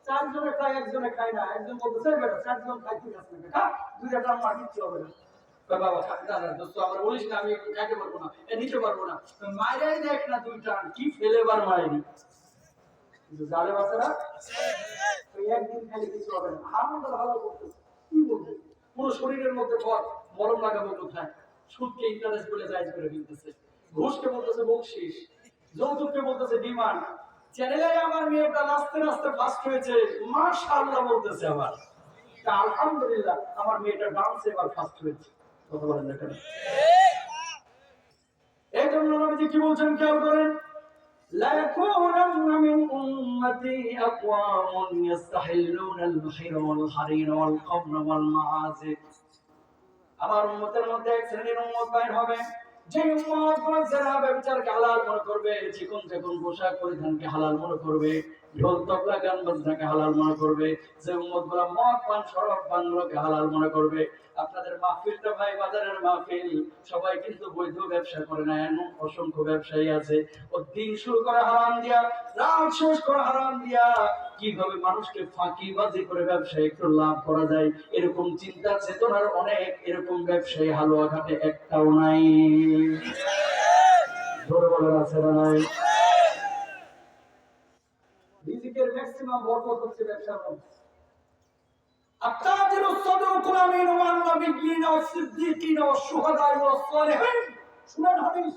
চারজনে খায় একজনে খায় না, একজন বলতেছে বেটা চারজন খাই ঠিক আছে খা, দুইটা টান মার কিচ্ছু হবে না। বাবা দাদা দোস্ত আমার বলিস না, আমি একটু খাইতে পারবো না, নিতে পারবো না, মায়েরাই দেখ না দুই টান কি ফেলে বার মায়েরই, কিন্তু জালে বাচ্চারা একদিন খাইলে কিছু হবে না। আমরা ভালো করতেছি কি বলবো, পুরো শরীরের মধ্যে মরম লাগাবো কোথায়, সুদকে ইন্টারেস্ট বলে জায়েজ করে ফেলতেছে, ঘুষকে বলতেছে বকশিস, যৌতুককে বলতেছে ডিমান্ড। চ্যানেলে আমার মেয়েটা নাচতে নাচতে ফার্স্ট হয়েছে, মাশাআল্লাহ বলতেছে আবার, আলহামদুলিল্লাহ আমার মেয়েটা ডান্সে এবার ফার্স্ট হয়েছে। কথা বলেন না কেন? এই জন্য নবীজি কি বলছেন খেয়াল করেন, لا يكونن من أمتي أقوام يستحلون المحر والحرير والقمر والمعازف। আমার উম্মতের মধ্যে এক শ্রেণীর উম্মত বাইর হবে, যে উম্মত যারা ব্যভিচারকে হালাল মনে করবে, চিকন চিকন পোশাক পরিধানকে হালাল মনে করবে, ঢোল তবলা গান বাজনাকে হালাল মনে করবে, যে উম্মতগুলো মদ পান শরাব পানগুলোকে হালাল মনে করবে। আপনাদের মাহফিলটা ভাই বাজারের মাহফিল, সবাই কিন্তু বৈধ ব্যবসা করে না, এমন অসংখ্য ব্যবসায়ী আছে ও দিন শুরু করে হারাম দিয়া, রাত শেষ করে হারাম দিয়া, কিভাবে মানুষকে ফাঁকিবাজি করে ব্যবসায় একটু লাভ করা যায় এরকম চিন্তা চেতনার অনেক এরকম ব্যবসায়ী হালুয়া ঘাটে একটাও নাই। ধরে বলে আছে না নাই? রিজিকের ম্যাক্সিমাম বরকত হচ্ছে ব্যবসার মধ্যে। التاجر الصدوق الأمين مع النبيين والصديقين والشهداء والصالحين। শুনেন হাদিস,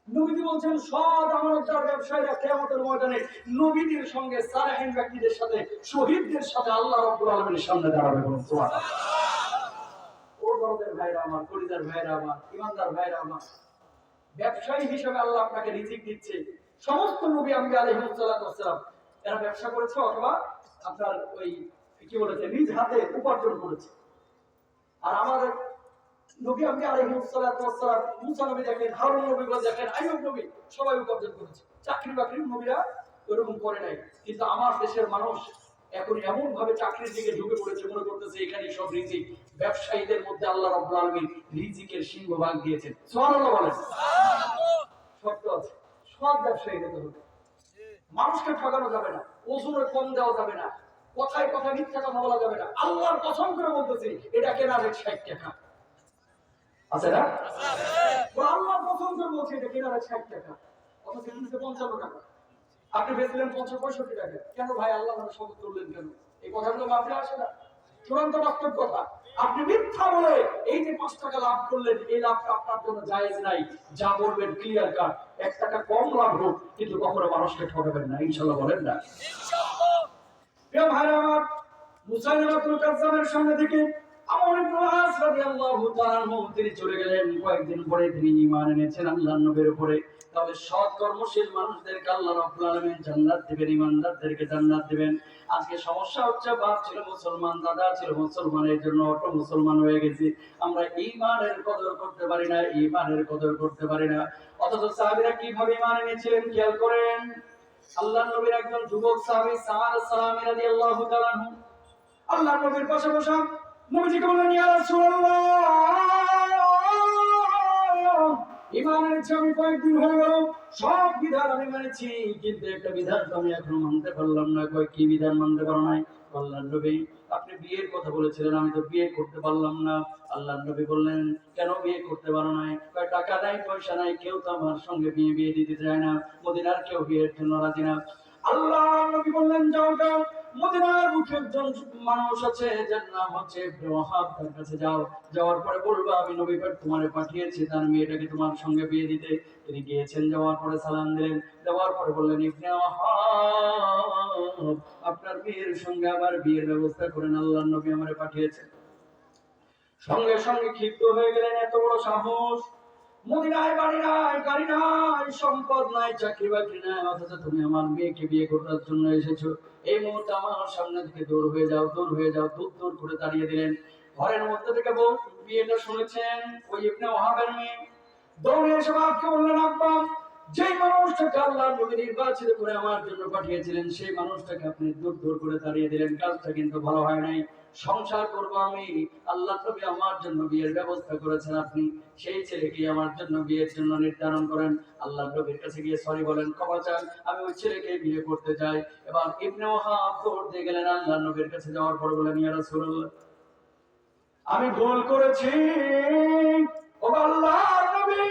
নবীজি বলছেন সৎ আমানতদার ব্যবসায়ীরা কিয়ামতের ময়দানে নবীদের সঙ্গে সালেহিন ব্যক্তিদের সাথে শহীদদের সাথে আল্লাহ রাব্বুল আলামিনের সামনে দাঁড়াবে। বলুন সুবহানাল্লাহ। ও বড়দের ভাইরা আমার, কলিজার ভাইরা আমার, ইমানদার ভাইরা আমার, ব্যবসায়ী হিসেবে আল্লাহ আপনাকে রিজিক দিচ্ছে। সমস্ত নবী আম্বিয়া আলাইহিস সালাতু ওয়াস সালাম এরা ব্যবসা করেছে অথবা আপনার ওই কি বলেছে নিজ হাতে উপার্জন করেছে। আর আমাদের নবী আম্বিয়া আলাইহিস সালাতু ওয়াস সালাম, মুসা নবী দেখেন, হারুন নবী দেখেন, আইয়ুব নবী সবাই উপার্জন করেছে। চাকরি বাকরির নবীরা এরকম করে নাই। কিন্তু আমার দেশের মানুষ এখন এমন ভাবে চাকরির দিকে ঢুকে পড়েছে, মনে করতেছে এখানেই সব রিজিক। ব্যবসায়ীদের মধ্যে আল্লাহ রাব্বুল আলামিন রিজিকের সিংহভাগ দিয়েছেন। সুবহানাল্লাহ বলেন। শর্ত আছে, সব ব্যবসায়ী হতে হবে, মানুষকে ঠকানো যাবে না, ওজনে কম দেওয়া যাবে না, কথায় কথা মিথ্যা কথা বলা যাবে না। আল্লাহর কসম করে বলতেছি এটা কেনা রেট 60 টাকা আছে না? আল্লাহর কসম করে বলছি এটা কেনা রেট 60 টাকা, অথচ কিনছে 55 টাকা। আপনি বেচলেন 65 টাকা, কেন ভাই আল্লাহ নামে শপথ করলেন কেন? এই কথাগুলো মাথায় আসে না? চূড়ান্ত বাস্তব কথা। আপনি মিথ্যা বলে এই যে 5 টাকা লাভ করলেন, এই লাভটা আপনার জন্য জায়েজ নাই। যা বলবেন ক্লিয়ার কাট, 1 টাকা কম লাভ হোক, কিন্তু কখনো মানুষকে ঠকাবেন না, ইনশাআল্লাহ বলেন না? ইনশাআল্লাহ। প্রিয় ভাইরা আমার, মুসাইলামাতুল কাজ্জাবের সামনে থেকে আমর ইবনে আস রাদিয়াল্লাহু তাআলা আনহু তিনি চলে গেলেন। কয়েকদিন পরে তিনি ঈমান এনেছেন আল্লাহর নবীর উপরে। তবে সৎ কর্মশীল মানুষদেরকে আল্লাহ রাব্বুল আলামিন জান্নাত দিবেন, ঈমানদারদেরকে জান্নাত দিবেন। আজকে সমস্যা হচ্ছে বাপ ছিল মুসলমান, দাদা ছিল মুসলমানের জন্য অটো মুসলমান হয়ে গেছি, আমরা ঈমানের কদর করতে পারি না, ঈমানের কদর করতে পারি না। অথচ সাহাবীরা কিভাবে ঈমান এনেছিলেন খেয়াল করেন। আল্লাহর নবীর একজন যুবক সাহাবী সাদ সালামী রাদিয়াল্লাহু তাআলা আনহু আল্লাহর নবীর পাশে বসা নবীজিকে বললেন, ইয়া রাসূলুল্লাহ, ঈমান এনেছি আমি কয়েকদিন হয়ে গেল, সব বিধান আমি মেনেছি, কিন্তু একটা বিধান তো আমি এখনো মানতে পারলাম না। কয় কি বিধান মানতে পারো নাই? আল্লাহর নবী আপনি বিয়ের কথা বলেছিলেন, আমি তো বিয়ে করতে পারলাম না। আল্লাহর নবী বললেন, কেন বিয়ে করতে পারো নাই? কয় টাকা নাই, পয়সা নাই, কেউ তো আমার সঙ্গে বিয়ে দিতে চায় না, মদিনার কেউ বিয়ের জন্য রাজি না। আল্লাহর নবী বললেন, যাও যাও, মদিনার মুখে একজন মানুষ আছে যার নাম হচ্ছে ইবনে ওয়াহাব, তার কাছে যাও, যাওয়ার পরে বলবা আমি নবী তোমারে পাঠিয়েছি তার মেয়েটাকে তোমার সঙ্গে বিয়ে দিতে। তিনি গিয়েছেন, যাওয়ার পরে সালাম দিলেন, দেওয়ার পরে বললেন, ইবনে ওয়াহাব আপনার মেয়ের সঙ্গে আবার বিয়ের ব্যবস্থা করেন, আল্লাহর নবী আমারে পাঠিয়েছেন। সঙ্গে সঙ্গে ক্ষিপ্ত হয়ে গেলেন, এত বড় সাহস! মদিনায় বাড়ি নাই, গাড়ি নাই, সম্পদ নাই, চাকরি বাকরি নাই, অথচ তুমি আমার মেয়েকে বিয়ে করার জন্য এসেছো। এই মুহূর্তে আমার সামনে থেকে দূর হয়ে যাও, দূর হয়ে যাও। দূর দূর করে দাঁড়িয়ে দিলেন। ঘরের মধ্যে থেকে বিয়েটা শুনেছেন ওই ইবনে ওয়াহাবের মেয়ে, দৌড়ে এসে বাপকে বললেন, আব্বা যে মানুষটাকে আল্লাহ নবী নির্বাচিত করে আমার জন্য পাঠিয়েছিলেন সেই মানুষটাকে আপনি দূর দূর করে তাড়িয়ে দিলেন। কাজটা কিন্তু ভালো হয় নাই। সংসার করব আমি, আল্লাহ নবী আমার জন্য বিয়ের ব্যবস্থা করেছেন, আপনি সেই ছেলেকে আমার জন্য বিয়ের জন্য নির্ধারণ করেন। আল্লাহ নবীর কাছে গিয়ে সরি বলেন, ক্ষমা চান, আমি ওই ছেলেকে বিয়ে করতে চাই। এবার ইবনে ওয়াহাব দৌড় দিয়ে গেলেন আল্লাহ নবীর কাছে, যাওয়ার পর বলেন, ইয়া রাসূলুল্লাহ, আমি ভুল করেছি। ও আল্লাহর নবী,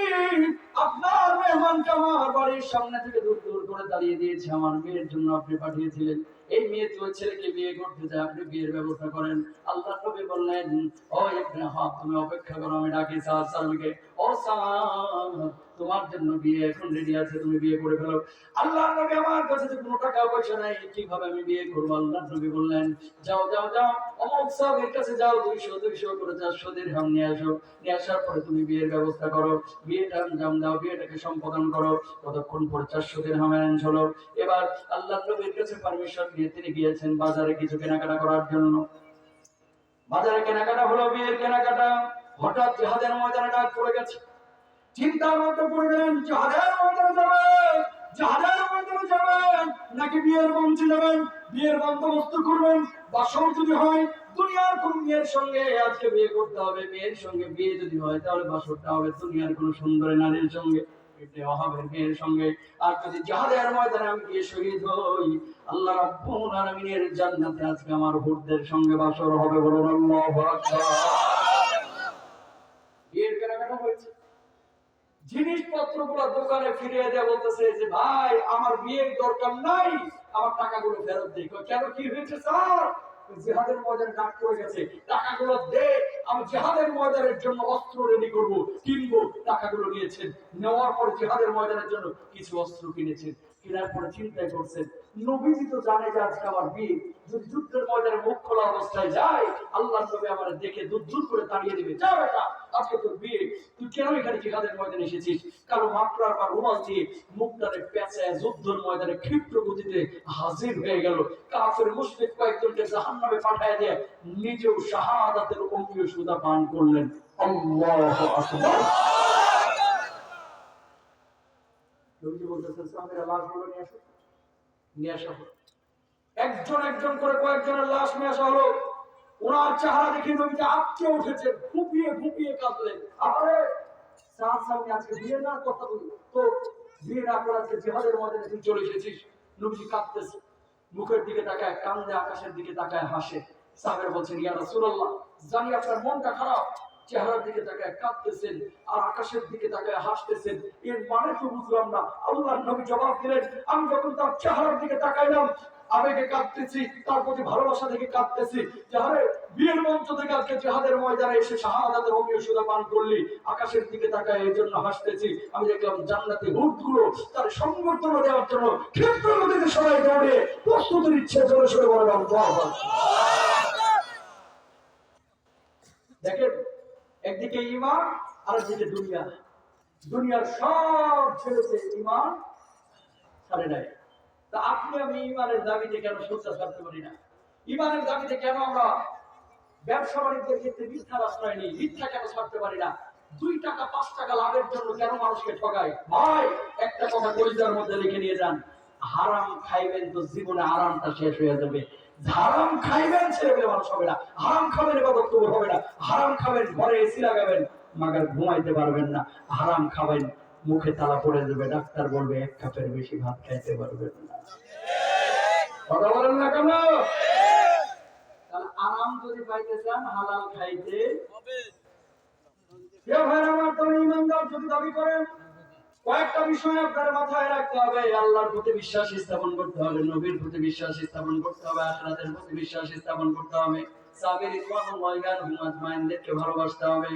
আপনার মেহমানকে আমার বাড়ির সামনে থেকে দূর দূর করে তাড়িয়ে দিয়েছে, আমার মেয়ের জন্য আপনি পাঠিয়েছিলেন। এই মেয়ে তো ছেলেকে বিয়ে করতে চায়, আপনি বিয়ের ব্যবস্থা করেন। আল্লাহ নবী বললেন, ও ইবনে ওয়াহাব, তুমি অপেক্ষা করো, আমি ডাকি সাদ সালামকে। ও সাদ, তোমার জন্য বিয়ে এখন রেডি আছে, তুমি বিয়ে করে ফেলো। আল্লাহ নবী, আমার কাছে তো কোনো টাকা পয়সা নাই, কিভাবে আমি বিয়ে করবো? আল্লাহ নবী বললেন, যাও যাও যাও, অমুক সাহাবীর কাছে যাও, 200 করে 400 দিরহাম নিয়ে আসো। নিয়ে আসার পরে তুমি বিয়ের ব্যবস্থা করো, বিয়েটা আঞ্জাম দাও, বিয়েটাকে সম্পাদন করো। ততক্ষণ পর 400 দিরহাম এরেঞ্জ হলো। এবার আল্লাহ নবীর কাছে পারমিশন নিয়ে তিনি গিয়েছেন বাজারে কিছু কেনাকাটা করার জন্য। বাজারে কেনাকাটা হলো, বিয়ের কেনাকাটা। হঠাৎ জিহাদের ময়দানে ডাক পড়ে গেছে। চিন্তার মধ্যে পড়ে গেলেন, জিহাদের ময়দানে যাবেন, জিহাদের ময়দানে যাবেন নাকি বিয়ের মঞ্চে যাবেন, বিয়ের বন্দোবস্ত করবেন। বাসর যদি হয় দুনিয়ার কোন মেয়ের সঙ্গে আজকে বিয়ে করতে হবে, মেয়ের সঙ্গে বিয়ে যদি হয় তাহলে বাসরটা হবে দুনিয়ার কোন সুন্দরী নারীর সঙ্গে, ইবনে ওয়াহাবের মেয়ের সঙ্গে। আর যদি জিহাদের ময়দানে আমি গিয়ে শহীদ হই, আল্লাহ রাব্বুল আলামিনের জান্নাতে আজকে আমার হুরদের সঙ্গে বাসর হবে। বলুন আল্লাহু আকবার। বিয়ের কেনাকাটা হয়েছে, জিনিসপত্রগুলো দোকানে ফিরিয়ে দেয়া, বলতেছে যে ভাই আমার বিয়ের দরকার নাই, আমার টাকাগুলো ফেরত দিই। কেন, কি হয়েছে স্যার? জিহাদের ময়দানে ডাক পড়ে গেছে, টাকাগুলো দে, আমি জিহাদের ময়দানের জন্য অস্ত্র রেডি করব, কিনবো। টাকাগুলো নিয়েছেন, নেওয়ার পরে জিহাদের ময়দানের জন্য কিছু অস্ত্র কিনেছেন। কেনার পরে চিন্তায় করছেন, নবীজি তো জানে যে আজকে আমার বিয়ে, যদি যুদ্ধের ময়দানে মুখ খোলা অবস্থায় যায়, আল্লাহ নবী আমার দেখে দূর করে তাড়িয়ে দিবে। যা বেটা, আজকে তোর বিয়ে, তুই কেন এখানে জিহাদের ময়দানে এসেছিস? কারো মাত্রার বা রুমাল দিয়ে মুখটারে পেঁচায় যুদ্ধের ময়দানে ক্ষিপ্র গতিতে হাজির হয়ে গেল। কাফের মুশরিক কয়েকজনকে জাহান্নামে পাঠায় দিয়ে নিজেও শাহাদাতের অমৃত সুধা পান করলেন। আল্লাহু আকবার। নবীজি বলতেছেন, সাহাবীরা লাশগুলো নিয়ে আসো। নিয়ে আসা হলো, একজন একজন করে কয়েকজনের লাশ নিয়ে আসা হলো। ওনার চেহারা দেখে নবীজি আঁতকে উঠেছেন, ফুপিয়ে ফুপিয়ে কাঁদলেন। আরে সাহাব সামনে আজকে বিয়ে না কথা বলি তো, বিয়ে না করে আজকে জিহাদের ময়দানে তুই চলে এসেছিস। নবীজি কাঁদতেছে, মুখের দিকে তাকায় কান্দে, আকাশের দিকে তাকায় হাসে। সাহাবীরা বলছেন, ইয়া রাসূলুল্লাহ, জানি আপনার মনটা খারাপ, চেহারার দিকে তাকায় কাঁদতেছেন আর আকাশের দিকে তাকায় হাসতেছেন, এর মানে তো বুঝলাম না। আল্লাহর নবী জবাব দিলেন, আমি যখন তার চেহারার দিকে তাকাইলাম আবেগে কাঁদতেছি, তার প্রতি ভালোবাসা থেকে কাঁদতেছি। যাহারে বিয়ের মঞ্চ থেকে আজকে জিহাদের ময়দানে এসে শাহাদাতের অমৃত সুধা পান করলি, আকাশের দিকে তাকায় এই জন্য হাসতেছি। আমি দেখলাম জান্নাতে হুটগুলো তার সংবর্ধনা দেওয়ার জন্য ক্ষিপ্র গতিতে সবাই দৌড়ে প্রস্তুতি নিচ্ছে। জোরে সোরে বলে আল্লাহু আকবার। দেখেন, একদিকে ঈমান আর একদিকে দুনিয়া। দুনিয়ার সব ছেড়েছে, ঈমান ছাড়ে নাই। তা আপনি আমি ঈমানের দাবিতে কেন সোচ্চার থাকতে পারি না? ঈমানের দাবিতে কেন আমরা ব্যবসা বাণিজ্যের ক্ষেত্রে মিথ্যার আশ্রয় নিই? মিথ্যা কেন ছাড়তে পারি না? 2 টাকা 5 টাকা লাভের জন্য কেন মানুষকে ঠকাই? ভাই, একটা কথা কলিজার মধ্যে লিখে নিয়ে যান, হারাম খাইবেন তো জীবনে আরামটা শেষ হয়ে যাবে। হারাম খাইবেন ছেড়ে পেলে মানুষ হবে না। হারাম খাবেন ইবাদত কবুল হবে না। হারাম খাবেন ঘরে এসি লাগাবেন মাগার ঘুমাইতে পারবেন না। হারাম খাবেন মুখে তালা পড়ে যাবে, ডাক্তার বলবে 1 কাপের বেশি ভাত খাইতে পারবেন না। কথা বলেন না কেন? তাহলে আরাম যদি পাইতে চান হালাল খাইতে হবে। প্রিয় ভাইরা আমার, তো ঈমানদার যদি দাবি করেন, কয়েকটা বিষয় আপনার মাথায় রাখতে হবে। আল্লাহর প্রতি বিশ্বাস স্থাপন করতে হবে, নবীর প্রতি বিশ্বাস স্থাপন করতে হবে, আখিরাতের প্রতি বিশ্বাস স্থাপন করতে হবে, সাহাবীর রিদওয়ানুল্লাহি আলাইহিম আজমাইনদেরকে ভালোবাসতে হবে,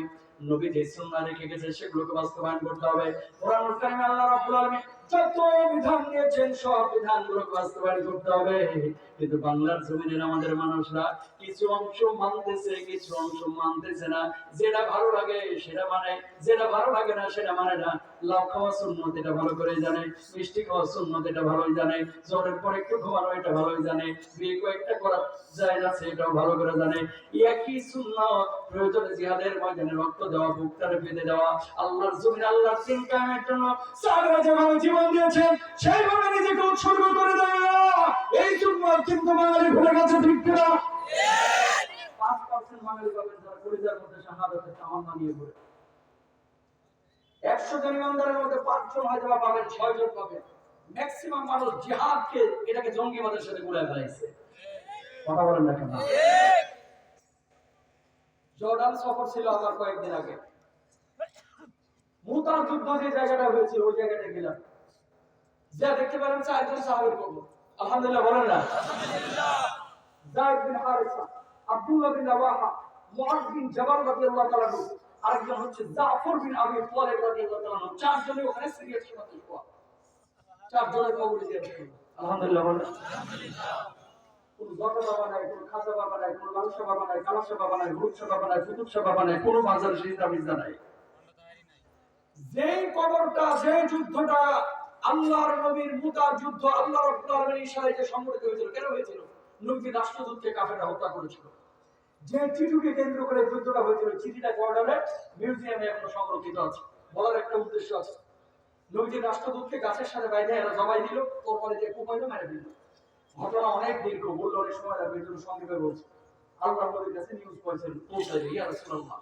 নবী যে সুন্নাহ রেখে গেছে সেগুলোকে বাস্তবায়ন করতে হবে। কোরআনুল কারীমে আল্লাহ রাব্বুল আলামিন যত বিধান দিয়েছেন সব বিধানগুলোকে বাস্তবায়ন করতে হবে। কিন্তু বাংলার জমিনের আমাদের মানুষরা কিছু অংশ মানতেছে, কিছু অংশ মানতেছে না। যেটা ভালো লাগে সেটা মানে, যেটা ভালো লাগে না সেটা মানে না। লাউ খাওয়া সুন্নত এটা ভালো করে জানে, মিষ্টি খাওয়া সুন্নত এটা ভালোই জানে, জ্বরের পর একটু ঘুমানো এটা ভালোই জানে, বিয়ে কয়েকটা করা যায় না সেটাও ভালো করে জানে। একই সুন্নত প্রয়োজনে জিহাদের ময়দানে রক্ত দেওয়া, বুকটারে বেঁধে দেওয়া, আল্লাহর জমিনে আল্লাহর দিন কায়েমের জন্য সাহাবারা যেভাবে জীবন দিয়েছেন সেইভাবে নিজেকে উৎসর্গ করে দেওয়া, এই সুন্নত কিন্তু বাঙালি ভুলে গেছে, ঠিক কিনা? 5% বাঙালি পাবেন যারা কলিজার মধ্যে শাহাদাতের তামান্না নিয়ে ঘুরে। 100 জন ইমানদারের মধ্যে 5 জন হয়তো পাবেন, 6 জন পাবেন। ম্যাক্সিমাম মানুষ জিহাদকে এটাকে জঙ্গিবাদের সাথে গুলায় ফেলাইছে। কথা বলেন না কেন? জর্ডান সফর ছিল আমার কয়েকদিন আগে। মুতার যুদ্ধ যে জায়গাটা হয়েছিল ওই জায়গাটা গেলাম, যা দেখতে পেলাম 4 জন সাহাবীর কবর। আলহামদুলিল্লাহ বলেন না? আলহামদুলিল্লাহ। যায়েদ বিন হারিসা, আব্দুল্লাহ বিন রাওয়াহা, মুআয বিন জাবাল রাদিয়াল্লাহু তাআলা, আরেকজন হচ্ছে জাফর বিন আবি তালিব রাদিয়াল্লাহু তাআলা। 4 জনই ওখানে সিরিয়াস সমাধি হওয়া। 4 জনের কবরে জিয়ারত করলাম। আলহামদুলিল্লাহ বলেন? আলহামদুলিল্লাহ। কোন জটা বাবা নাই, কোন খাজা বাবা নাই, কোন লালসা বাবা নাই, কালাসা বাবা নাই, হুরসা বাবা নাই, ফুতুবসা বাবা নাই, কোন মাজার সিজদা মিজদা নাই। যেই কবরটা, যে যুদ্ধটা আল্লাহর নবীর মুতার যুদ্ধ, আল্লাহ রাব্বুল আলামিনের ইশারায় সংগঠিত হয়েছিল, কেন হয়েছিল? নবী রাষ্ট্রদূতকে কাফেররা হত্যা করেছিল। যে চিঠিকে কেন্দ্র করে যুদ্ধটা হয়েছিল, চিঠিটা জর্ডানের মিউজিয়ামে এখনো সংরক্ষিত আছে। বলার একটা উদ্দেশ্য আছে, নবীর রাষ্ট্রদূতকে গাছের সাথে বাইধে এরা জবাই দিল, তারপরে যে কুপাইলো, মেরে দিল। ঘটনা অনেক দীর্ঘ, বললো অনেক সময় লাগবে, এই জন্য সংক্ষেপে বলছি। আল্লাহ নবীর কাছে নিউজ পৌঁছাইল, ইয়া রাসূলুল্লাহ,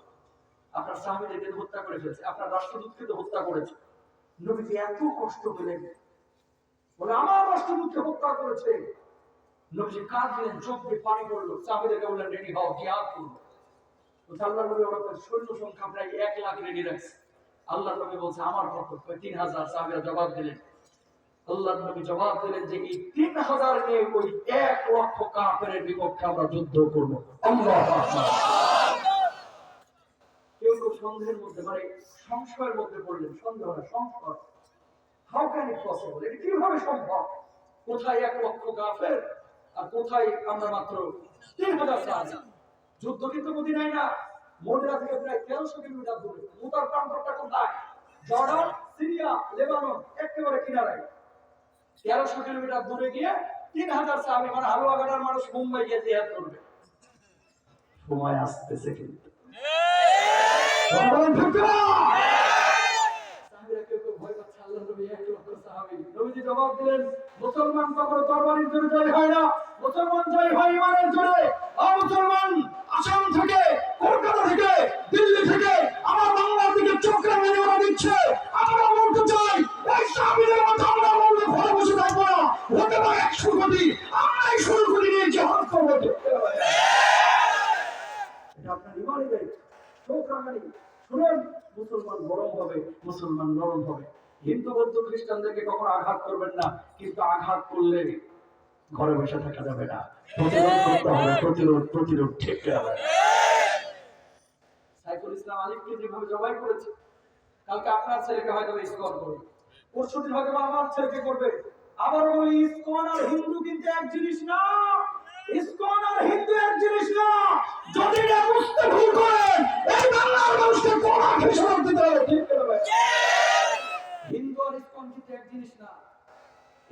আপনার সাহাবীদেরকে হত্যা করে ফেলেছে, আপনার রাষ্ট্রদূতকে তো হত্যা করেছে। নবীজি এত কষ্ট পেলেন, বলে আমার রাষ্ট্রদূতকে হত্যা করেছে। নবীজি কাঁদলেন, চোখ দিয়ে পানি পড়লো, সাহাবীদেরকে বললেন রেডি হও, জিহাদ করব। আল্লাহ নবী ওরকম সৈন্য সংখ্যা প্রায় 1 লাখ রেডি রাখছে। আল্লাহ নবী বলছে আমার কত? 3000। সাহাবীরা জবাব দিলেন, আল্লাহ নবী জবাব দিলেন যে এই 3000 নিয়ে ওই 1 লক্ষ কাফেরের বিপক্ষে আমরা যুদ্ধ করব। আল্লাহু আকবার। কেউ কেউ সন্দেহের মধ্যে, মানে সংশয়ের মধ্যে পড়লেন, সন্দেহ না, সংশয়। How can it possible? এটা কিভাবে সম্ভব? কোথায় 1 লক্ষ কাফের আর কোথায় আমরা মাত্র 3000 সাহাবী? যুদ্ধ কিন্তু মদিনায় না, মদিনা থেকে প্রায় 1300 কিলোমিটার দূরে। মুতার প্রান্তরটা কোথায়? জর্ডান, সিরিয়া, লেবানন, একেবারে কিনারায়। 1300 কিলোমিটার দূরে গিয়ে 3000 সাহাবী, মানে হালুয়াঘাটার মানুষ মুম্বাই গিয়ে জিহাদ করবে। সময় আসতেছে কিন্তু। জবাব দিলেন, মুসলমান কখনো তরবারির জোরে জয় হয় না, মুসলমান জয় হয় ইমানের জোরে। মুসলমান আসাম থেকে, কলকাতা থেকে, দিল্লি থেকে আমার বাংলার দিকে চোখ রাঙানি ওরা দিচ্ছে। আমরা বলতে চাই, এই সাহাবীদের মতো আমরা বললে ঘরে বসে থাকবো না। হতে পারে 100 কোটি, আমরাই শুরু করে নিয়ে জিহাদ করবো। এটা আপনার ইমানই দেয়, চোখ রাঙানি। শুনেন, মুসলমান গরম হবে, মুসলমান নরম হবে। হিন্দু বৌদ্ধ খ্রিস্টানদেরকে কখনো আঘাত করবেন না, কিন্তু আঘাত করলে ঘরে বসে থাকা যাবে না, প্রতিরোধ করতে হবে, প্রতিরোধ ঠিক হবে। সাইফুল ইসলাম আলিফকে যেভাবে জবাই করেছে, কালকে আপনার ছেলেকে হয়তো ইসকন করবে, পরশুদিন হয়তো আমার ছেলেকে করবে। আবার বলি, ইসকন আর হিন্দু কিন্তু এক জিনিস না। ইসকন আর হিন্দু এক জিনিস না। যদি এটা বুঝতে ভুল করেন, এই বাংলার মানুষকে কোন ঘোষণা দিতে হবে, ঠিক হবে। হিন্দু আর ইসকন কিন্তু এক জিনিস না।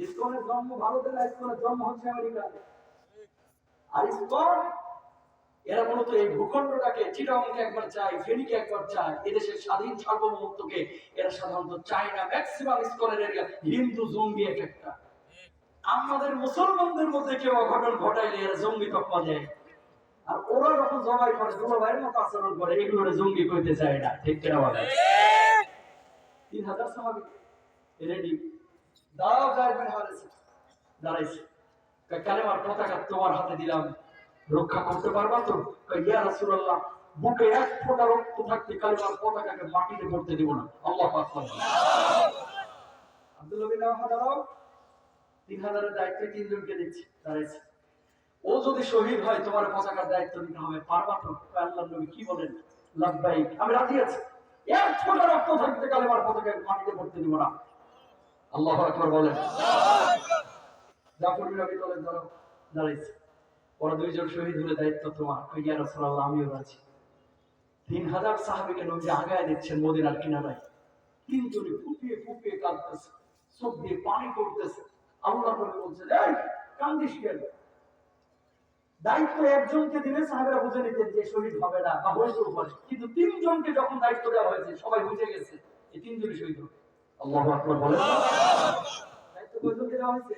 ইসকনের জন্ম ভারতে না, ইসকনের জন্ম হচ্ছে আমেরিকাতে। আর ইসকন এরা মূলত এই ভূখণ্ডটাকে, চিটাগংকে একবার চায়, ফেনীকে একবার চায়, এদেশের স্বাধীন সার্বভৌমত্বকে এরা সাধারণত চায় না। ম্যাক্সিমাম ইসকনের এরিয়া হিন্দু জঙ্গি একটা। আমাদের মুসলমানদের মধ্যে কেউ অঘটন ঘটাইলে এরা জঙ্গি তকমা দেয়, আর ওরা যখন জবাই করে দুলাভাইয়ের মতো আচরণ করে, এগুলো জঙ্গি কইতে চায় না, ঠিক কিনা বলেন? 3000 সাহাবী রেডি, দাঁড়াও, যায়েদ বিন হারিসা দাঁড়াইছে। কালেমার পতাকা তোমার হাতে দিলাম, রক্ষা করতে পারবা তো? ইয়া রাসূলুল্লাহ, বুকে 1 ফোঁটা রক্ত থাকতে কালেমার পতাকাকে মাটিতে পড়তে দিব না। আল্লাহু আকবার। আব্দুল্লাহ বিন রাওয়াহা দাঁড়াও, 3000 এর দায়িত্ব 3 জনকে দিচ্ছি, দাঁড়াইছে। ও যদি শহীদ হয় তোমার পতাকার দায়িত্ব নিতে হবে, পারবা তো? আল্লাহর নবী কি বলেন? লাব্বাইক, আমি রাজি আছি। 1 ফোঁটা রক্ত থাকতে কালেমার পতাকাকে মাটিতে পড়তে দিব না। আল্লাহু আকবার বলেন। জাফর বিন আবি তালিব দাঁড়াইছে। ওরা 2 জন শহীদ হলে দায়িত্ব তোমার। ইয়া রাসূলুল্লাহ, আমিও আছি। 3000 সাহাবীকে নবী আগায় দিচ্ছেন মদিনার কিনারায়। তিনজনে ফুপিয়ে ফুপিয়ে কাঁদতেছে, চোখ দিয়ে পানি পড়তেছে। আল্লাহ নবী বলছেন, এই কান্দিস কেন? দায়িত্ব একজনকে দিলে সাহাবেরা বুঝে নিতেন যে শহীদ হবে না বা হইতেও পারে, কিন্তু তিনজনকে যখন দায়িত্ব দেওয়া হয়েছে সবাই বুঝে গেছে এই তিনজনই শহীদ হবে। আল্লাহু আকবার বলেন। দায়িত্ব কয়জনকে দেওয়া হয়েছে?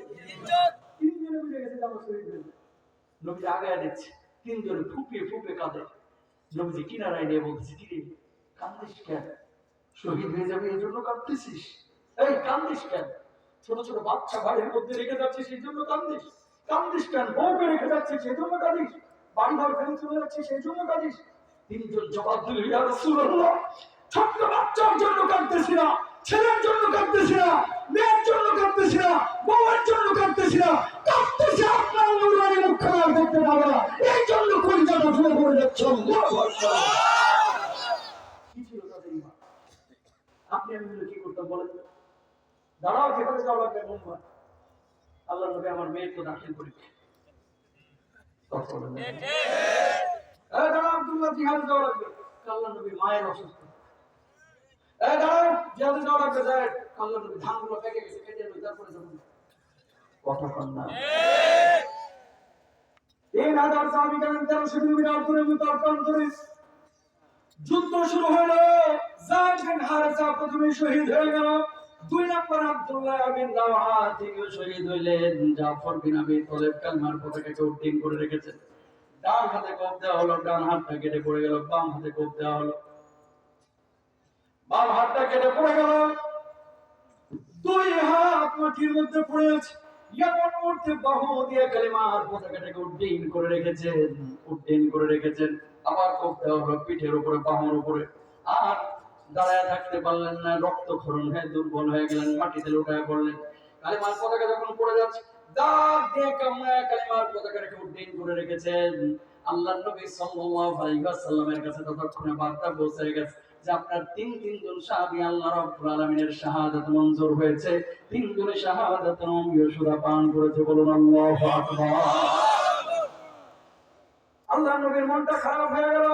তিনজনে বুঝে গেছে যে আমরা শহীদ হয়েছে। নবী আগায় দিচ্ছে, তিনজনে ফুপিয়ে ফুপিয়ে কাঁদে। নবীজি কিনারায় নিয়ে বলছে, কি রে কান্দিস কেন? শহীদ হয়ে যাবে এই জন্য কাঁদতেছিস? এই কান্দিস কেন? ছোট ছোট বাচ্চা বাড়ির মধ্যে রেখে যাচ্ছিস সেই জন্য কান্দিস? কান্দিস কেন? বউকে রেখে যাচ্ছিস সেই জন্য কাঁদিস? বাড়ি ঘর ফেলে চলে যাচ্ছিস সেই জন্য কাঁদিস? তিনজন জবাব দিল, ইয়া রাসূলুল্লাহ, ছোট্ট বাচ্চার জন্য কাঁদতেছি না, ছেলের জন্য কাঁদতেছি না, মেয়ের জন্য কাঁদতেছি না, বউয়ের জন্য কাঁদতেছি না, কাঁদতেছি আপনার নুরানি মুখখানা দেখতে পাবো না, এই জন্য কলিজাটা ফুলে পড়ে যাচ্ছে। আল্লাহু আকবার। কি ছিল তাদের ঈমান? আপনি আমি কি করতাম বলেন? দাঁড়াও, যেখানে যাওয়া লাগবে মন হয়। আল্লাহ নবী, আমার মেয়ে তো দাখিল করি। দাঁড়াও আব্দুল্লাহ, জিহাদে যাওয়া লাগবে। আল্লাহ নবী মায়ের অসুস্থ। দাঁড়াও জিহাদে যাওয়া লাগবে, যায়। আল্লাহ নবী ধানগুলো পেকে গেছে, কেটে লই, তারপরে যাবেন। কথা কন না। 3000 সাহাবী কেন 1300 কিলোমিটার দূরে মুতাওয়াফান করে যুদ্ধ শুরু হলো। যায়েদ বিন হারেসা প্রথমে শহীদ হয়ে গেল। 2 নম্বর আব্দুল্লাহ বিন রাওয়াহা তিনিও শহীদ হইলেন। জাফর বিন আবি তালেব কালমার পতাকাকে উড্ডীন করে রেখেছেন। ডান হাতে কোপ দেওয়া হলো, ডান হাতটা কেটে পড়ে গেল। বাম হাতে কোপ দেওয়া হলো, বাম হাতটা কেটে পড়ে গেল। 2 হাত মাটির মধ্যে পড়ে আছে। এমন মুহূর্তে বাহু দিয়ে কালিমার পতাকাটাকে উড্ডীন করে রেখেছেন, উড্ডীন করে রেখেছেন। আবার কোপ দেওয়া হলো পিঠের উপরে, বাহুর উপরে। আর দাঁড়ায় থাকতে পারলেন না, রক্তক্ষরণ হয়ে দুর্বল হয়ে গেলেন, মাটিতে লুটায় পড়লেন। কালিমার পতাকা যখন পড়ে যাচ্ছে, দাঁত দিয়ে কামড়ায় কালিমার পতাকাটাকে উড্ডীন করে রেখেছেন। আল্লাহর নবী সাল্লাল্লাহু আলাইহি ওয়াসাল্লামের কাছে ততক্ষণে বার্তা পৌঁছে গেছে যে আপনার তিনজন সাহাবী আল্লাহ রাব্বুল আলামিনের শাহাদাত মঞ্জুর হয়েছে। তিনজনে শাহাদাতের অমৃত সুরা পান করেছে। বলুন আল্লাহু আকবার। আল্লাহর নবীর মনটা খারাপ হয়ে গেল।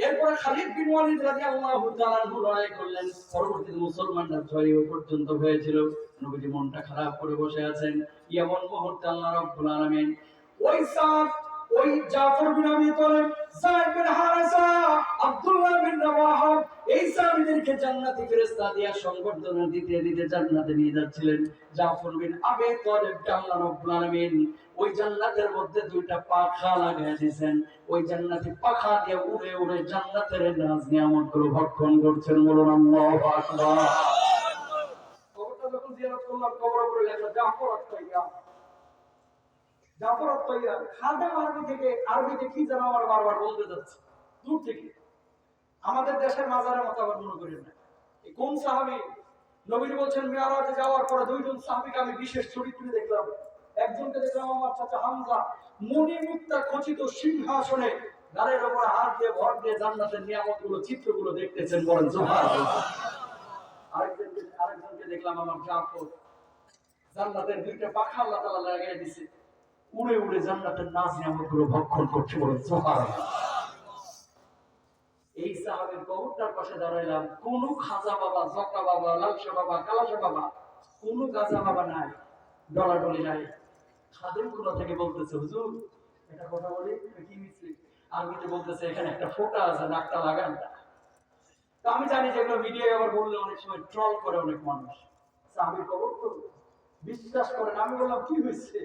এরপরে খালিদ বিন ওয়ালিদ রাদিয়াল্লাহু তাআলা লড়াই করলেন। পরবর্তীতে মুসলমানরা জয় পর্যন্ত হয়েছিল। নবীজি মনটা খারাপ করে বসে আছেন। এমন মুহূর্তে আল্লাহ রাব্বুল আলামিন ওই জাফর বিন আবি তালেব, যায়েদ বিন হারেসা, আব্দুল্লাহ বিন রাওয়াহা, এই সাহাবীদেরকে জান্নাতি ফেরেশতা দিয়া সংবর্ধনা দিতে দিতে জান্নাতে নিয়ে যাচ্ছিলেন। জাফর বিন আবি তালেব আল্লাহ রাব্বুল আলামিন ওই জান্নাতের মধ্যে 2টা পাখা লাগায় দিয়েছেন। ওই জান্নাতি পাখা দিয়ে উড়ে উড়ে জান্নাতের নাজ নিয়ামতগুলো ভক্ষণ করছেন। বলুন আল্লাহু আকবার। কবরটা যখন জিয়ারত করলাম, কবরের উপরে লেখা জাফর আত-তাইয়ার। জাফর আত-তাইয়ার খাদেম আরবি থেকে, আরবিতে কি যেন আমার বারবার বলতে যাচ্ছে দূর থেকে। আমাদের দেশের মাজারের মতো আবার মনে করেন না। এই কোন সাহাবী? নবীজি বলছেন মিরাজে যাওয়ার পরে 2 জন সাহাবীকে আমি বিশেষ চরিত্রে দেখলাম। একজনকে দেখলাম আমার চাচা হামজা, মণিমুক্তা খচিত সিংহাসনে গালের উপরে হাত দিয়ে ভর দিয়ে জান্নাতের নিয়ামতগুলো, চিত্রগুলো দেখতেছেন। বলেন সুবহানাল্লাহ। আরেকজনকে দেখলাম আমার জাফর, জান্নাতের 2টা পাখা আল্লাহ তাআলা লাগিয়ে দিয়েছে, উড়ে উড়ে জান্নাতের নাজ নিয়ামতগুলো ভক্ষণ করছে। বলেন সুবহানাল্লাহ। এই সাহাবীর কবরটার পাশে দাঁড়াইলাম। কোন খাজা বাবা, জকা বাবা, লালসা বাবা, কালাসা বাবা, কোন গাজা বাবা নাই, ডলাডলি নাই। খাদেমগুলো থেকে বলতেছে, হুজুর একটা কথা বলি, কি মিছিল? আরবিতে বলতেছে এখানে একটা ফোঁটা আছে, নাকটা লাগান না। তো আমি জানি যে এগুলো মিডিয়ায় আবার বললে অনেক সময় ট্রল করে অনেক মানুষ। সাহাবীর কবর তো বিশ্বাস করেন। আমি বললাম কি হয়েছে?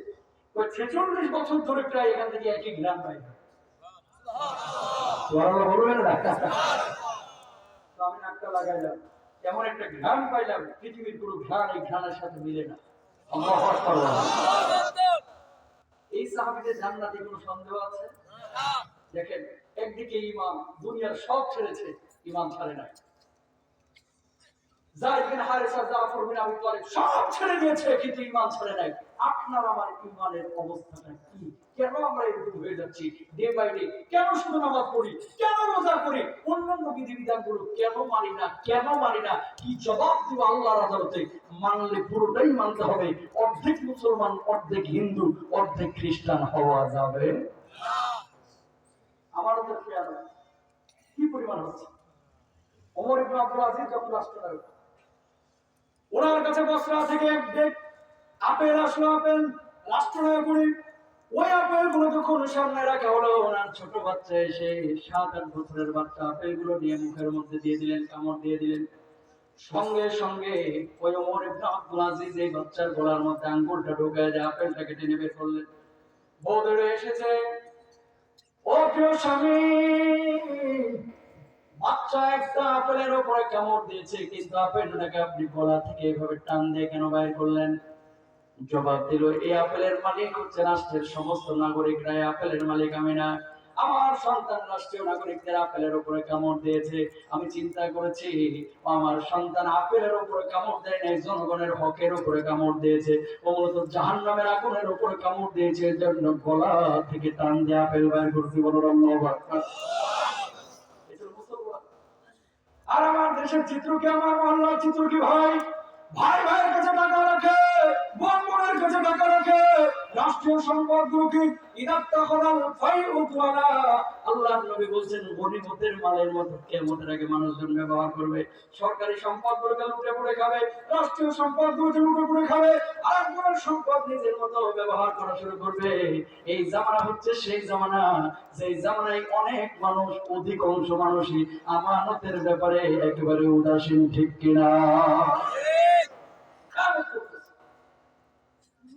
46 বছর ধরে প্রায় এখান থেকে একই গ্রাম পাই। আমি নাকটা লাগাইলাম, এমন একটা ঘ্রাণ পাইলাম, পৃথিবীর কোনো ঘ্রাণ এই ঘ্রাণের সাথে মিলে না। এই সাহাবীদের জান্নাতে কোনো সন্দেহ আছে? দেখেন, একদিকে ঈমান, দুনিয়ার সব ছেড়েছে, ঈমান ছাড়ে নাই। যায়েদ বিন হারেসা, জাফর বিন আবি তালেব সব ছেড়ে দিয়েছে, কিন্তু ঈমান ছাড়ে নাই। আপনার আমার ঈমানের অবস্থাটা কি? কেন আমরা এরকম হয়ে যাচ্ছি ডে বাই ডে? কেন শুধু নামাজ পড়ি, কেন রোজা করি, অন্যান্য বিধিবিধানগুলো কেন মানি না? কি জবাব দিব আল্লাহর আদালতে? মানলে পুরোটাই মানতে হবে। অর্ধেক মুসলমান, অর্ধেক হিন্দু, অর্ধেক খ্রিস্টান হওয়া যাবে না। আমারও তো খেয়াল কি পরিমাণ হচ্ছে। ওমর ইবনে আব্দুল আজিজ যখন রাষ্ট্রনায়ক, ওনার কাছে বসরা থেকে এক ডেক আপেল আসলো, আপেল রাষ্ট্রনায়ক। ওই আপেল গুলো যখন সামনে রাখা হলো, ওনার ছোট বাচ্চা এসে 7-8 বছরের বাচ্চা আপেল গুলো নিয়ে মুখের মধ্যে দিয়ে দিলেন, কামড় দিয়ে দিলেন। সঙ্গে সঙ্গে ওই ওমর ইবনে আব্দুল আজিজ এই বাচ্চার গলার মধ্যে আঙ্গুলটা ঢুকায় দিয়ে আপেলটাকে টেনে বের করলেন। বদরে এসেছে, ও প্রিয় স্বামী, বাচ্চা একটা আপেলের উপরে কামড় দিয়েছে, কিন্তু আপেলটাকে আপনি গলা থেকে এভাবে টান দিয়ে কেন বাইর করলেন? জবাব দিল, এই আপেলের মালিক হচ্ছে রাষ্ট্রের সমস্ত নাগরিকরা, এই আপেলের মালিক আমি না। আমার সন্তান রাষ্ট্রীয় নাগরিকদের আপেলের উপরে কামড় দিয়েছে। আমি চিন্তা করেছি আমার সন্তান আপেলের উপরে কামড় দেয় নাই, জনগণের হকের উপরে কামড় দিয়েছে। ও মূলত জাহান্নামের আগুনের উপরে কামড় দিয়েছে, এর জন্য গলা থেকে টান দিয়ে আপেল বাইর করছি। বলো আল্লাহু আকবার। আর আমার দেশের চিত্র কি, আমার মহল্লার চিত্র কি? ভাই ভাই ভাইয়ের কাছে টাকা রাখে, বোন বোনের কাছে টাকা রাখে, রাষ্ট্রীয় সম্পদগুলোকে আল্লাহর নবী বলছেন গনিমতের মালের মতো কিয়ামতের আগে মানুষজন ব্যবহার করবে। সরকারি সম্পদগুলোকে লুটে পুড়ে খাবে, রাষ্ট্রীয় সম্পদগুলোকে লুটে পুড়ে খাবে, আর একজনের সম্পদ নিজের মতো ব্যবহার করা শুরু করবে। এই জামানা হচ্ছে সেই জামানা, যেই জামানায় অনেক মানুষ, অধিকাংশ মানুষই আমানতের ব্যাপারে একেবারে উদাসীন, ঠিক কিনা?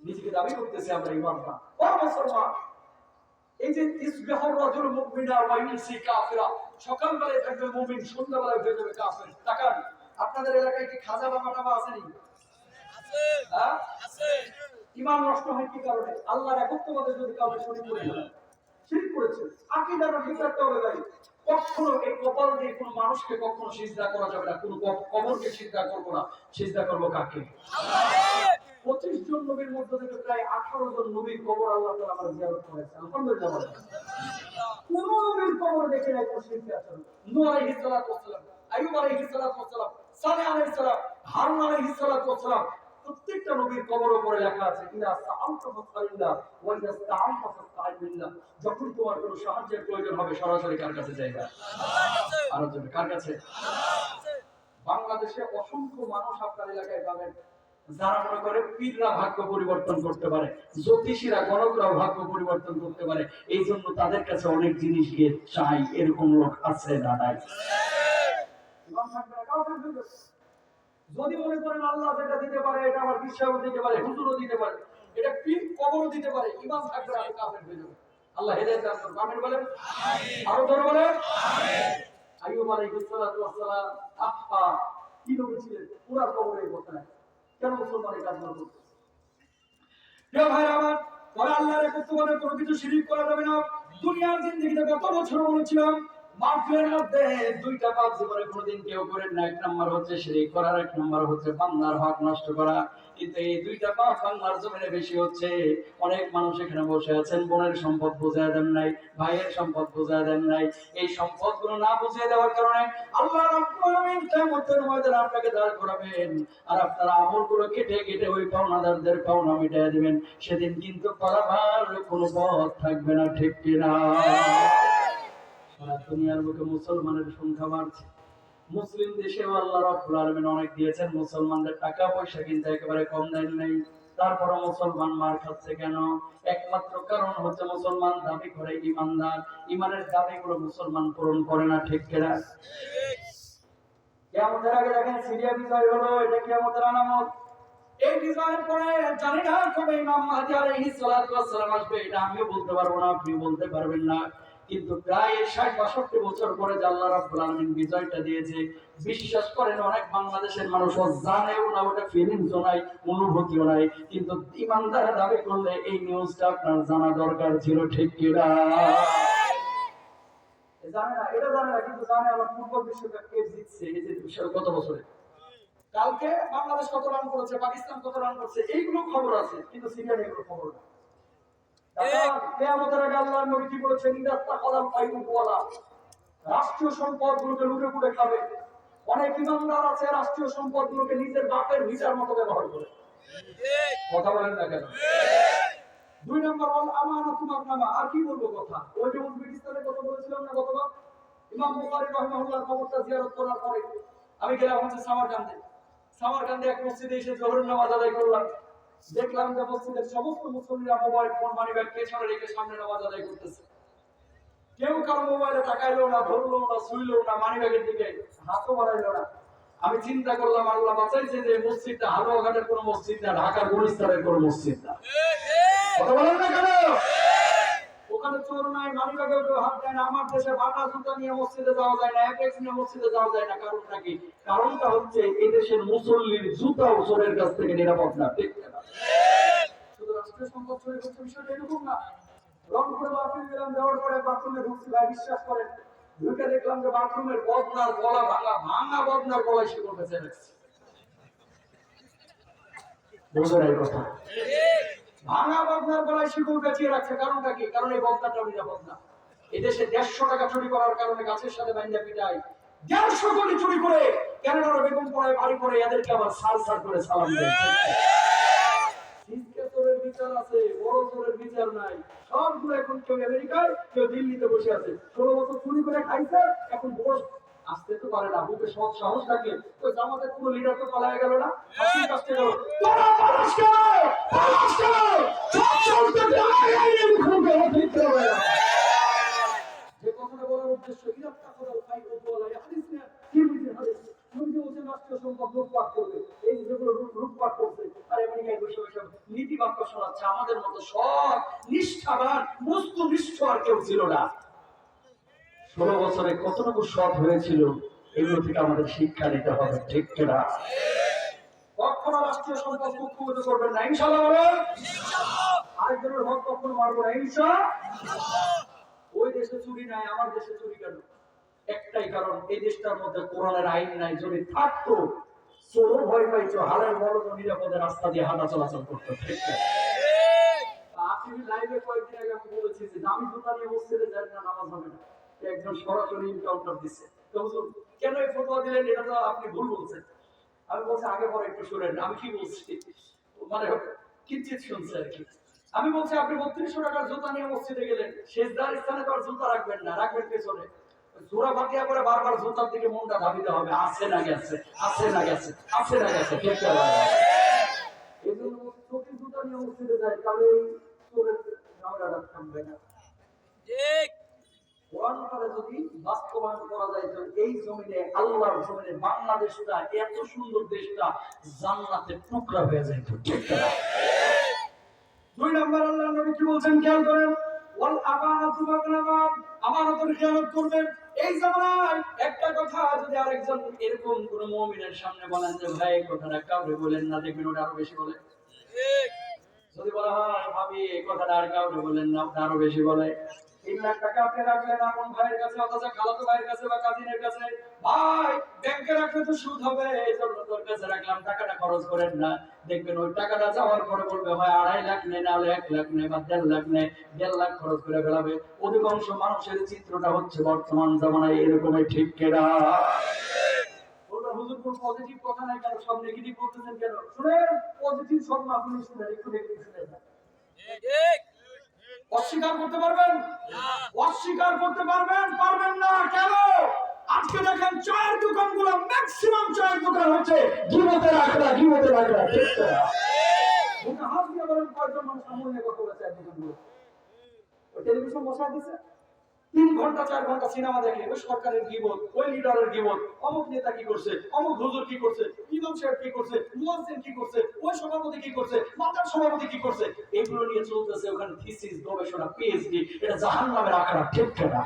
নিজেকে দাবি করতেছে আমরা ইমানদার, ও মুসলমান। এই যে ইসবিহুর রাজুল মুমিনা ওয়া ইউমসি কাফিরা, সকালবেলায় থাকবে মুমিন, সন্ধ্যাবেলায় হয়ে যাবে কাফের। তাকান, আপনাদের এলাকায় কি খাজা বাবা টাবা আছে নাকি? আছে, হ্যাঁ আছে। ঈমান নষ্ট হয় কি কারণে? আল্লাহর একত্ববাদে যদি কাউকে শরীক করে ফেলে, শিরক করেছে। আকীদাটা ঠিক রাখতে হবে ভাই। কখনো এই কপাল দিয়ে কোনো মানুষকে কখনো সিজদা করা যাবে না, কোনো কবরকে সিজদা করব না। সিজদা করব কাকে? আল্লাহকে। 25 জন নবীর মধ্যে থেকে প্রায় 18 জন নবীর কবর আল্লাহ তাআলা আমরা জিয়ারত করেছি, আলহামদুলিল্লাহ। কোন নবীর কবর দেখে নাই কোনো শিরক আছে? নূহ আলাইহিস সালাতু ওয়াস সালাম, আইয়ুব আলাইহিস সালাতু ওয়াস সালাম, সালেহ আলাইহিস সালাম, হারুন আলাইহিস সালাতু ওয়াস সালাম, প্রত্যেকটা নবীর কবর উপরে লেখা আছে ইয়া সাআলতু ফাসআলিল্লাহ ওয়া ইয়া ইসতাআনতু ফাসতাঈন বিল্লাহ। যখন তোমার কোনো সাহায্যের প্রয়োজন হবে সরাসরি কার কাছে যাইবা? আল্লাহর কাছে। আর জন্য কার কাছে? আল্লাহর কাছে। বাংলাদেশে অসংখ্য মানুষ আপনার এলাকায় পাবেন যারা মনে করে পীররা ভাগ্য পরিবর্তন করতে পারে, জ্যোতিষীরা গণকরাও ভাগ্য পরিবর্তন করতে পারে, এই জন্য তাদের কাছে অনেক জিনিস গিয়ে চাই। এরকম লোক আছে না নাই? যদি মনে করেন আল্লাহ যেটা দিতে পারে এটা আমার বিশ্বাসও দিতে পারে, হুজুরও দিতে পারে, এটা পীর কবরও দিতে পারে, ইমান থাকবে আমি কাফের হয়ে যাব। আল্লাহ হেদায়েত দান করুন, আমিন বলেন। আরো জোরে বলেন আমিন। আইয়ুব আলাইহিস সালাতু ওয়াস সালাম আহা কি নবী ছিলেন, পুরা কবরে বসে কেন মুসলমান এই কাজগুলো করতে? প্রিয় ভাইরা আমার, পরে আল্লাহর একত্ববাদে কোনো কিছু শিরিক করা যাবে না। দুনিয়ার জিন্দেগিতে গত বছর বলেছিলাম মাহফিলের মধ্যে দুইটা পাপ জীবনে কোনোদিন কেউ করেন না। এক নাম্বার হচ্ছে শিরিক করা, এক নাম্বার হচ্ছে বান্দার হক নষ্ট করা। কিন্তু এই দুইটা পাপ বাংলার জমিনে বেশি হচ্ছে। অনেক মানুষ এখানে বসে আছেন, বোনের সম্পদ বুঝায় দেন নাই, ভাইয়ের সম্পদ বুঝায় দেন নাই। এই সম্পদগুলো না বুঝিয়ে দেওয়ার কারণে আল্লাহ রাব্বুল আলামিন কিয়ামতের ময়দানে আপনাকে দাঁড় করাবেন, আর আপনার আমলগুলো কেটে কেটে ওই পাওনাদারদের পাওনা মিটিয়ে দিবেন। সেদিন কিন্তু পালাবার কোনো পথ থাকবে না, ঠিক কিনা? সারা দুনিয়ার বুকে মুসলমানের সংখ্যা বাড়ছে। মুসলিম দেশেও আল্লাহ রাব্বুল আলামিন অনেক দিয়েছেন, মুসলমানদের টাকা পয়সা কিন্তু একেবারে কম দেন নাই। তারপরে মুসলমান মার খাচ্ছে কেন? একমাত্র কারণ হচ্ছে মুসলমান দাবি করে ঈমানদার, ঈমানের দাবিগুলো মুসলমান পূরণ করে না, ঠিক কিনা? কিয়ামতের আগে দেখেন সিরিয়া বিজয় হলো, এটা কিয়ামতের আলামত। এই বিজয়ের পরে জানি না কবে ইমাম মাহদী আলাইহিস সালাতু ওয়াস সালাম আসবে, এটা আমিও বলতে পারবো না, আপনি বলতে পারবেন না। কিন্তু প্রায় ৬০-৬২ বছর পরে যে আল্লাহ রাব্বুল আলামিন বিজয়টা দিয়েছে, বিশ্বাস করেন অনেক বাংলাদেশের মানুষ জানেও না, ওটা ফিলিংসও নাই, অনুভূতিও নাই। কিন্তু ইমানদার দাবি করলে এই নিউজটা আপনার জানা দরকার ছিল, ঠিক কিনা? জানে না, এটা জানে না, কিন্তু জানে আমার ফুটবল বিশ্বকাপ কে জিতছে, এই যে গত বছরে কালকে বাংলাদেশ কত রান করেছে, পাকিস্তান কত রান করছে, এইগুলো খবর আছে, কিন্তু সিরিয়ার এগুলো খবর না। কিয়ামতের আগে আল্লাহর নবী কি বলেছেন? রাষ্ট্রীয় সম্পদগুলোকে লুটে পুটে খাবে। অনেক ইমানদার আছে রাষ্ট্রীয় সম্পদগুলোকে নিজের বাপের ভিটার মতো ব্যবহার করে। কথা বলেন না কেন? 2 নম্বর আমানাতু মাগনামা। আর কি বলবো কথা? ওই যে উজবেকিস্তানের কথা বলেছিলাম না গতবার, ইমাম বুখারী রাহিমাহুল্লাহর কবরটা জিয়ারত করার পরে আমি গেলাম হচ্ছে সামারকান্দে। সামারকান্দে এক মসজিদে এসে জোহরের নামাজ আদায় করলাম। দেখলাম যে মসজিদের সমস্ত মুসল্লিরা মোবাইল ফোন মানি ব্যাগ পেছনে রেখে সামনে নামাজ আদায় করতেছে। কেউ কারো মোবাইলে তাকাইলো না, ধরলো না, ছুইলো না, মানি ব্যাগের দিকে হাতও বাড়াইলো না। আমি চিন্তা করলাম আল্লাহ বাঁচাইছে যে মসজিদটা হালুয়াঘাটের কোনো মসজিদ না, ঢাকার গুলিস্তানের কোনো মসজিদ না। কথা বলেন না কেন? ওখানে চোর নাই, মানি ব্যাগে কেউ হাত দেয় না। আমার দেশে বাটা জুতা নিয়ে মসজিদে যাওয়া যায় না, অ্যাপেক্স নিয়ে মসজিদে যাওয়া যায় না। কারণটা কি? কারণটা হচ্ছে এই দেশের মুসল্লির জুতাও চোরের কাছ থেকে নিরাপদ না। ঠিক না? শুধু রাষ্ট্রীয় সম্পদ চুরি করছে বিষয়টা এরকম না। রংপুরে মাহফিল দিলাম, দেওয়ার পরে বাথরুমে ঢুকছি, ভাই বিশ্বাস করেন ঢুকে দেখলাম যে বাথরুমের বদনার গলা ভাঙা, ভাঙা বদনার গলায় শিকল বেঁচে রাখছে। বোঝেন এই কথা? ভাঙা বদনার গলায় শিকল বেঁচিয়ে রাখছে। কারণটা কি? কারণ এই বদনাটা নিরাপদ না। এদেশে 150 টাকা চুরি করার কারণে গাছের সাথে বাইন্দা পিটাই 150 কোটি চুরি করে কেননা বেগম পড়ায় বাড়ি করে এদেরকে আবার সাল সাল করে সালাম দেয়। চোরের বিচার আছে, বড় চোরের বিচার নাই। সবগুলো এখন কেউ আমেরিকায়, কেউ দিল্লিতে বসে আছে। 16 বছর চুরি করে খাইছে, এখন বস আসতে তো পারে না। বুকে সৎ সাহস থাকে। ওই জামাতের কোনো লিডার তো পালায় গেল না, হাসির কাছে গেল। তোরা পালাস কেন? পালাস কেন? সব চলতে দাঁড়িয়ে মুখে ঠিক করে না। যে কথাটা বলার উদ্দেশ্য ইরাকটা করার ফাইল বলা হাদিস না, কি বুঝে হাদিস নবী বলেছেন রাষ্ট্রীয় সম্পদ লুটপাট করবে। এই যেগুলো লুটপাট করছে আর আমেরিকায় বসে বসে নীতি বাক্য শোনাচ্ছে। আমাদের মতো সৎ নিষ্ঠাবান বস্তুনিষ্ঠ আর কেউ ছিল না। 16 বছরে কতটুকু সৎ হয়েছিল এগুলো থেকে আমাদের শিক্ষা নিতে হবে। ঠিক কিনা? কখনো রাষ্ট্রীয় সম্পদ কুক্ষিগত করবেন না, ইনশাআল্লাহ বলেন। আরেকজনের হক কখনো মারবো না, ইনশাআল্লাহ। ওই দেশে চুরি নাই, আমার দেশে চুরি কেন? একটাই কারণ, এই দেশটার মধ্যে কোরআনের আইন নাই। যদি থাকতো চোর ভয় পাইতো, হালের বড় নিরাপদে রাস্তা দিয়ে হাঁটা চলাচল করতো। ঠিক আছে? আপনি লাইভে কয়েকদিন আগে আমি বলেছি যে দামি জুতা নিয়ে মসজিদে যান না, নামাজ হবে না। একজন সরাসরি এনকাউন্টার দিচ্ছে। তো হুজুর কেন এই ফতোয়া দিলেন? এটা তো আপনি ভুল বলছেন। আমি বলছি আগে পরে একটু শুনেন আমি কি বলছি, মানে কিঞ্চিত শুনছে আর কি। আমি বলছি আপনি 3200 টাকার জুতা নিয়ে মসজিদে গেলেন, সেজদার স্থানে তো আর জুতা রাখবেন না, রাখবেন পেছনে। জোড়া ফাটিয়া করে বারবার জুতার দিকে মনটা ধাবিতে হবে, আছে না গেছে, আছে না গেছে, আছে না গেছে। ঠিক আছে? এই জন্য চোখের জুতা নিয়ে মসজিদে যায়, তাহলে চোরের ঝগড়াটা থামবে না। ঠিক কোরআনটা যদি বাস্তবায়ন করা যায় তো এই জমিনে, আল্লাহর জমিনে বাংলাদেশটা, এত সুন্দর দেশটা জান্নাতের টুকরা হয়ে যায়। ঠিক আছে? 2 নম্বর আল্লাহর নবী কি বলছেন খেয়াল করেন, ওয়াল আমানাতু মাগনামাত, আমানতের খেয়ালত করবেন। এই জামানায় একটা কথা যদি আরেকজন এরকম কোন মুমিনের সামনে বলেন যে ভাই এই কথাটা কাউকে বলেন না, দেখবেন ওটা আরো বেশি বলে। ঠিক। যদি বলা হয় ভাবি এই কথাটা আর কাউকে বলেন না, ওটা আরো বেশি বলে। 3 লাখ টাকা আপনি রাখলেন আপন ভাইয়ের কাছে অথবা খালাতো ভাইয়ের কাছে বা কাজিনের কাছে, ভাই ব্যাংকে রাখলে তো সুদ হবে, এজন্য তোর কাছে রাখলাম, টাকাটা খরচ করেন না। দেখবেন ওই টাকাটা যাওয়ার পরে বলবে হয় 2.5 লাখ নেই, না হলে 1 লাখ নেই বা 1.5 লাখ নেই, 1.5 লাখ খরচ করে ফেলাবে। অধিকাংশ মানুষের চিত্রটা হচ্ছে বর্তমান জামানায় এরকমই। ঠিক কিনা? বলবেন হুজুর কোন পজিটিভ কথা নাই কেন, সব নেগেটিভ বলতেছেন কেন? শুনেন, পজিটিভ সব না, আপনি শুনেন, একটু নেগেটিভ শুনেন না। ঠিক। অস্বীকার করতে পারবেন? অস্বীকার করতে পারবেন? পারবেন না। কেন? আজকে দেখেন চায়ের দোকানগুলো, ম্যাক্সিমাম চায়ের দোকান হচ্ছে গিবতের আখড়া, গিবতের আখড়া। ঠিক আছে? মুখে হাত দিয়ে বলেন কয়জন মানুষ সামনে কথা বলে চায়ের দোকানগুলো? ওই টেলিভিশন বসায় দিছে, 3 ঘন্টা 4 ঘন্টা সিনেমা দেখে ওই সরকারের গিবত, ওই লিডারের গিবত, অমুক নেতা কি করছে, অমুক হুজুর কি করছে, ইমাম সাহেব কি করছে, মুয়াজ্জিন কি করছে, ওই সভাপতি কি করছে, মাতার সভাপতি কি করছে, এগুলো নিয়ে চলতেছে ওখানে থিসিস, গবেষণা, পিএইচডি। এটা জাহান্নামের আখড়া। ঠিক কিনা?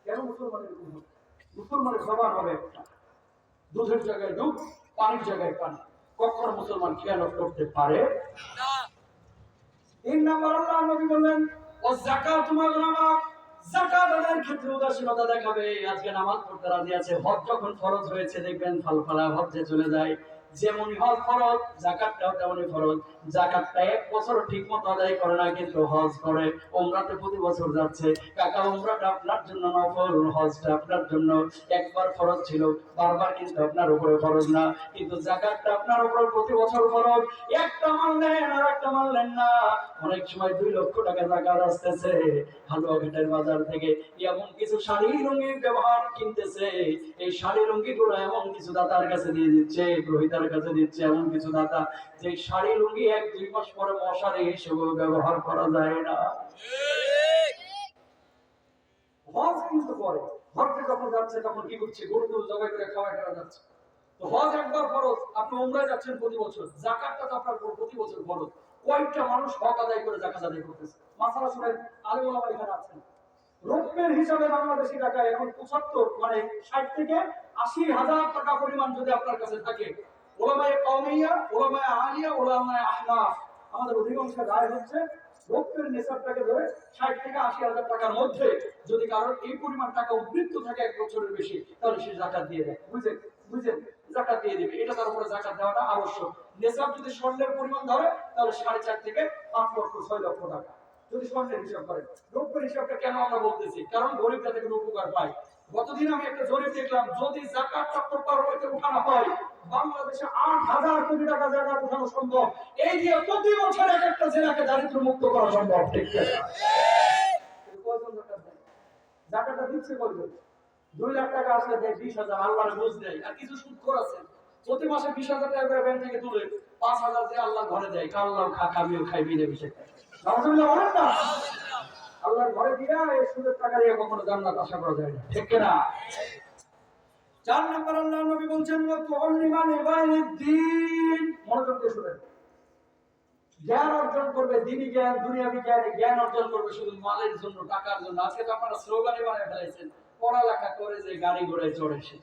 কেন মুসলমানের এরকম? মুসলমানের জবান হবে একটা, দুধের জায়গায় দুধ, পানির জায়গায় পানি। কখনো মুসলমান খেয়ানত করতে পারে না। 3 নম্বর আল্লাহর নবী বললেন ও যাকাতু মাগনামাত, যাকাত আদায়ের ক্ষেত্রে উদাসীনতা দেখাবে। আজকে নামাজ পড়তে রাজি আছে, হজ যখন ফরজ হয়েছে দেখবেন ফালফালা হজ্জে চলে যায়। যেমনই হজ ফরজ, যাকাতটাও তেমনই ফরজ। যাকাতটা এক বছর ঠিক মতো আদায় করে না, কিন্তু হজ করে, উমরাতে প্রতি বছর যাচ্ছে। কাকা উমরাটা আপনার জন্য নফল, হজটা আপনার জন্য একবার ফরজ ছিল, বারবার কিন্তু আপনার উপরে ফরজ না। কিন্তু যাকাতটা আপনার উপর প্রতি বছর ফরজ। একটা মানলেন আর একটা মানলেন না। অনেক সময় 2 লক্ষ টাকা যাকাত আসতেছে হালুয়াঘাটের বাজার থেকে, এমন কিছু শাড়ি লুঙ্গি ব্যবহার কিনতেছে, এই শাড়ি লুঙ্গি গুলো এমন কিছু দাতার কাছে দিয়ে দিচ্ছে, গ্রহিতার কাছে দিচ্ছে, এমন কিছু দাতা যে শাড়ি লুঙ্গি 1-2 মাস পরে মশারি হিসেবে ব্যবহার করা যায় না। হজ কিন্তু করে, হজে যখন যাচ্ছে তখন কি করছে, গরু জবাই করে খাওয়া খাওয়া যাচ্ছে। তো হজ একবার ফরজ, আপনি উমরায় যাচ্ছেন প্রতি বছর, যাকাতটা তো আপনার প্রতি বছর ফরজ। কয়েকটা মানুষ হক আদায় করে যাকাত আদায় করতেছে? মাসালা শুনেন, আলেম ওলামা এখানে আছেন। রৌপ্যের হিসাবে বাংলাদেশি টাকা এখন 75 মানে 60 থেকে 80,000 টাকা পরিমাণ যদি আপনার কাছে থাকে, ওলামায়ে কওমিয়া, ওলামায়ে আলিয়া, ওলামায়ে আহনাফ, আমাদের অধিকাংশ রায় হচ্ছে রৌপ্যের নিসাবটাকে ধরে 60 থেকে 80,000 টাকার মধ্যে যদি কারোর এই পরিমাণ টাকা উদ্বৃত্ত থাকে 1 বছরের বেশি, তাহলে সে যাকাত দিয়ে দেয়। বুঝেন বুঝেন, যাকাত দিয়ে দিবে, এটা তার উপরে যাকাত দেওয়াটা আবশ্যক। নিসাব যদি স্বর্ণের পরিমাণ ধরে তাহলে 4.5 থেকে 5 লক্ষ 6 লক্ষ টাকা যদি স্বর্ণের হিসাব করেন। রৌপ্যের হিসাবটা কেন আমরা বলতেছি, কারণ গরিব যাতে কোনো উপকার পায়। গতদিন আমি একটা জরিপ দেখলাম, যদি যাকাতটা প্রপার ওয়েতে উঠানো হয় বাংলাদেশে 8,000 কোটি টাকা যাকাত উঠানো সম্ভব। এই দিয়ে প্রতি বছর এক একটা জেলাকে দারিদ্র মুক্ত করা সম্ভব। ঠিক আছে, কয়জন যাকাত দেয়? যাকাতটা দিচ্ছে কয়জন? 2 লাখ টাকা আসলে দেয় 20,000, আল্লাহর বুঝ দেয়। আর কিছু সুদখোর আছে, প্রতি মাসে 20,000 টাকা করে ব্যাংক থেকে তুলে 5,000 দিয়ে আল্লাহ ঘরে দেয়, আল্লাহ খামিও খাই বিলে বিশে খায়। নাউজুবিল্লাহ বলেন না? আল্লাহর ঘরে দিয়া এই সুদের টাকা দিয়ে কখনো জান্নাত আশা করা যায় না। ঠিক না? 4 নম্বর আল্লাহর নবী বলছেন, ওয়াতুল্লিমান ইবাইদ্দিন, মনোযোগ দিয়ে শুনেন। জ্ঞান অর্জন করবে, দ্বীনি জ্ঞান, দুনিয়াবি জ্ঞান, জ্ঞান অর্জন করবে শুধু মালের জন্য, টাকার জন্য। আজকে তো আপনারা স্লোগানই বানায় ফেলেছেন, পড়ালেখা করে যে গাড়ি ঘোড়ায় চড়ে সে।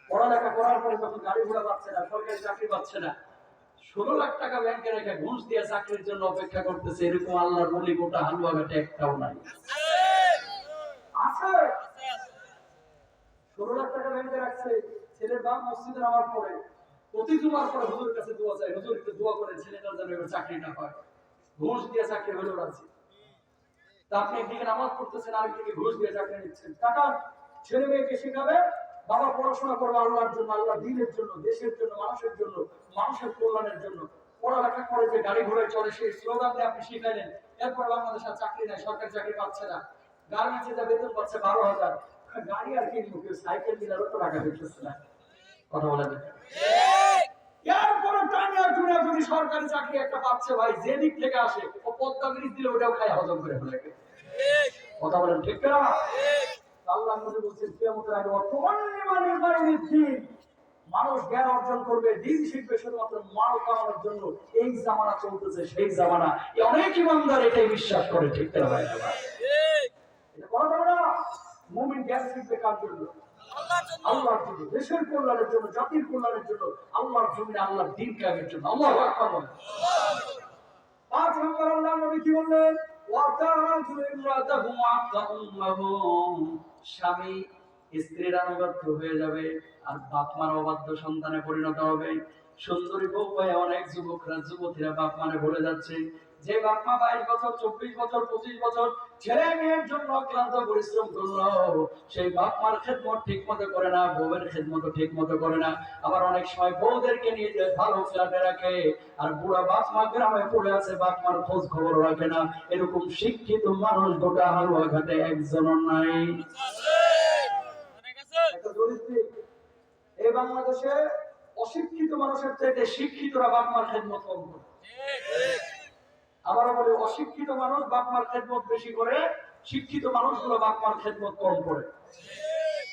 পড়ালেখা করার পরে যখন গাড়ি ঘোড়া পাচ্ছে না, সরকারি চাকরি পাচ্ছে না, 16 লাখ টাকা ব্যাংকে রেখে ঘুষ দিয়ে চাকরির জন্য অপেক্ষা করতেছে, এরকম আল্লাহর বলি গোটা হালুয়াঘাটে একটাও নাই। আছে 16 লাখ টাকা ব্যাংকে রাখছে, ছেলের বাপ মসজিদে নামাজ পড়ে, প্রতি জুমার পরে হুজুরের কাছে দোয়া চাই, হুজুর একটু দোয়া করে ছেলেটার যেন এবার চাকরিটা পায়। ঘুষ দিয়ে চাকরি হলেও রাজি। তা আপনি একদিকে নামাজ পড়তেছেন, আরেকদিকে ঘুষ দিয়ে চাকরি নিচ্ছেন। টাকা ছেলে মেয়েকে শেখাবে, বাবা পড়াশোনা করবে আল্লাহর জন্য, আল্লাহর দ্বীনের জন্য, দেশের জন্য, মানুষের জন্য, মানুষের কল্যাণের জন্য। পড়ালেখা করে যে গাড়ি ঘোড়ায় চলে সেই স্লোগান দিয়ে আপনি শিখাইলেন, এরপর বাংলাদেশে চাকরি নাই, সরকারি চাকরি পাচ্ছে না, গার্মেন্টসে যা বেতন পাচ্ছে 12,000, গাড়ি আর কিনবো, কেউ সাইকেল কিনারও তো টাকা দিতেছে না। কথা বলেন এরপরে টানিয়া টুনিয়া যদি সরকারি চাকরি একটা পাচ্ছে, ভাই যে দিক থেকে আসে, ও পদ্মা ব্রিজ দিলে ওটাও খায় হজম করে ফেলে। কথা বলেন ঠিক না? আল্লাহ নবী বলছেন কিয়ামতের আগে ওয়াতুল্লিমান ইবাইদ্দিন, মানুষ জ্ঞান অর্জন করবে, দিন শিখবে শুধুমাত্র মাল কামানোর জন্য। এই জামানা চলতেছে, সেই জামানা। অনেক ইমানদার এটাই বিশ্বাস করে। ঠিক না ভাই? এটা করা যাবে না। মুমিন জ্ঞান শিখবে কার জন্য? আল্লাহর জন্য, দেশের কল্যাণের জন্য, জাতির কল্যাণের জন্য, আল্লাহর জমিনে আল্লাহর দ্বীন কায়েমের জন্য। আল্লাহু আকবার। 5 নম্বর আল্লাহর নবী কি বললেন? স্বামী স্ত্রীর আনুগত্য হয়ে যাবে, আর বাপ মার অবাধ্য সন্তানে পরিণত হবে। সুন্দরী বউ পায় অনেক যুবকরা, যুবতীরা বাপ মানে ভুলে যাচ্ছে। যে বাপ মা 22 বছর, 24 বছর, 25 বছর ছেলে মেয়ের জন্য অক্লান্ত পরিশ্রম করলো, সেই বাপ মার খেদমত ঠিক মতো করে না, বউয়ের খেদমত ঠিক মতো করে না। আবার অনেক সময় বউদেরকে নিয়ে যে ভালো ফ্ল্যাটে রাখে, আর বুড়া বাপ মা গ্রামে পড়ে আছে, বাপ মার খোঁজ খবর রাখে না। এরকম শিক্ষিত মানুষ গোটা হালুয়াঘাটে একজনও নাই। এই বাংলাদেশে অশিক্ষিত মানুষের চাইতে শিক্ষিতরা বাপ মার খেদমত কম করে। আবারও বলি, অশিক্ষিত মানুষ বাপ মার খেদমত বেশি করে, শিক্ষিত মানুষগুলো বাপ মার খেদমত কম করে।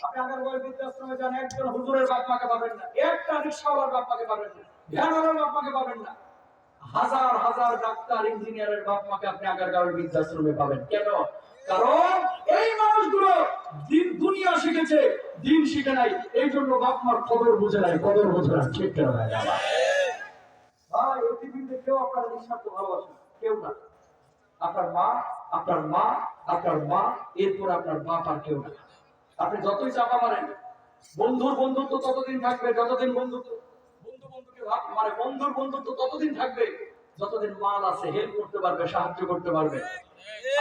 আপনি আগারগাঁও বৃদ্ধাশ্রমে যান, একজন হুজুরের বাপ মাকে পাবেন না, একটা রিকশাওয়ালার বাপ মাকে পাবেন না, ভ্যানওয়ালার বাপ মাকে পাবেন না। হাজার হাজার ডাক্তার, ইঞ্জিনিয়ারের বাপ মাকে আপনি আগারগাঁও বৃদ্ধাশ্রমে পাবেন। কেন? কারণ এই মানুষগুলো দুনিয়া শিখেছে, দিন শিখে নাই। এই জন্য বাপ মার কদর বুঝে নাই, কদর বুঝে না। ঠিক কেন ভাই? ভাই, এই পৃথিবীতে কেউ আপনার নিঃস্বার্থ ভালোবাসে কেউ না। আপনার মা, আপনার মা, আপনার মা, এরপর আপনার বাপ, আর কেউ না। আপনি যতই চাপা মারেন, বন্ধুর বন্ধুত্ব ততদিন থাকবে যতদিন বন্ধুত্ব বন্ধু বন্ধুকে মানে বন্ধুর বন্ধুত্ব ততদিন থাকবে যতদিন মাল আছে, হেল্প করতে পারবে, সাহায্য করতে পারবে।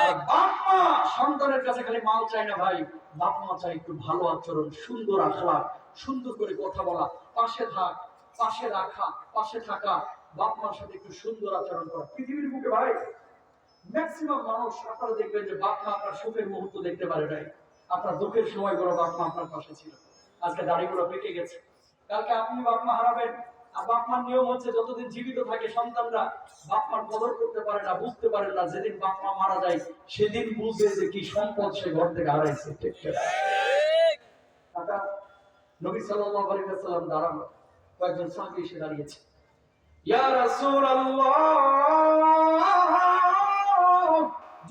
আর বাপ মা সন্তানের কাছে খালি মাল চায় না ভাই, বাপ মা চায় একটু ভালো আচরণ, সুন্দর আখলাক, সুন্দর করে কথা বলা, পাশে থাক, পাশে রাখা, পাশে থাকা, বাপ মার সাথে একটু সুন্দর আচরণ করা। পৃথিবীর বুকে ভাই ম্যাক্সিমাম মানুষ আপনারা দেখবেন যে বাপ মা আপনার সুখের মুহূর্ত দেখতে পারে নাই, আপনার দুঃখের সময়গুলো বাপ মা আপনার পাশে ছিল। আজকে দাড়িগুলো পেকে গেছে, কালকে আপনি বাপ মা হারাবেন। আর বাপ মার নিয়ম হচ্ছে যতদিন জীবিত থাকে সন্তানরা বাপ মার কদর করতে পারে না, বুঝতে পারে না। যেদিন বাপ মা মারা যায় সেদিন বুঝে যে কি সম্পদ সে ঘর থেকে হারাইছে। ঠিক নবী সাল্লাল্লাহু আলাইহি ওয়াসাল্লাম দাঁড়ানো, কয়েকজন সাহাবী এসে দাঁড়িয়েছে। ইয়া রাসূলুল্লাহ,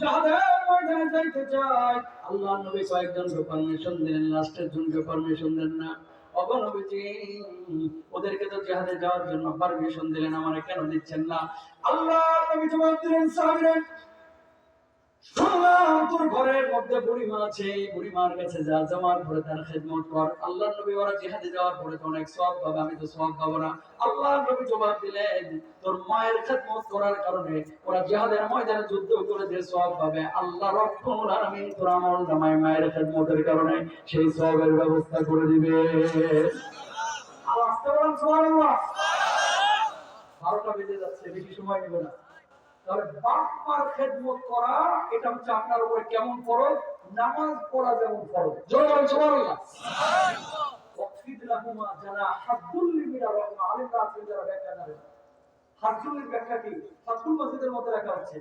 যাদের ময়দানে যাইতে চাই। আল্লাহর নবী কয়েকজনকে পারমিশন দিলেন, লাস্টের জনকে পারমিশন দেন না। ওগো নবীজি, ওদেরকে তো জিহাদে যাওয়ার জন্য পারমিশন দিলেন, আমারে কেন দিচ্ছেন না? আল্লাহর নবী জবাব দিলেন, সাহাবীরা শুনলাম তোর ঘরের মধ্যে বুড়িমা আছে, বুড়িমার কাছে যা, জামার পরে তার খেদমত কর। আল্লাহর নবী ওরা জিহাদে যাওয়ার পরে তো অনেক সওয়াব পাবে, আমি তো সওয়াব পাবো না। আল্লাহর নবী জবাব দিলেন, তোর মায়ের খেদমত করার কারণে ওরা জিহাদের ময়দানে যুদ্ধ করে যে সওয়াব পাবে, আল্লাহ রব্বুল আলামিন তোর আমল নামায় মায়ের খেদমতের কারণে সেই সওয়াবের ব্যবস্থা করে দিবে। আল্লাহ সুবহানাল্লাহ। 12টা বেজে যাচ্ছে, বেশি সময় নেব না। তাহলে বাপ মার খেদমত করা এটা হচ্ছে আপনার উপরে কেমন ফরজ? নামাজ পড়া যেমন ফরজ। জোরে বলেন সুবহানাল্লাহ। ওয়াকফিদ লাহুমা জানাহাদ্দুল মিনার রাহমা। আলেমরা আছেন যারা ব্যাখ্যা জানেন। হাদ্দুলের ব্যাখ্যা কি? ফাতহুল মসজিদের মধ্যে রাখা হচ্ছে।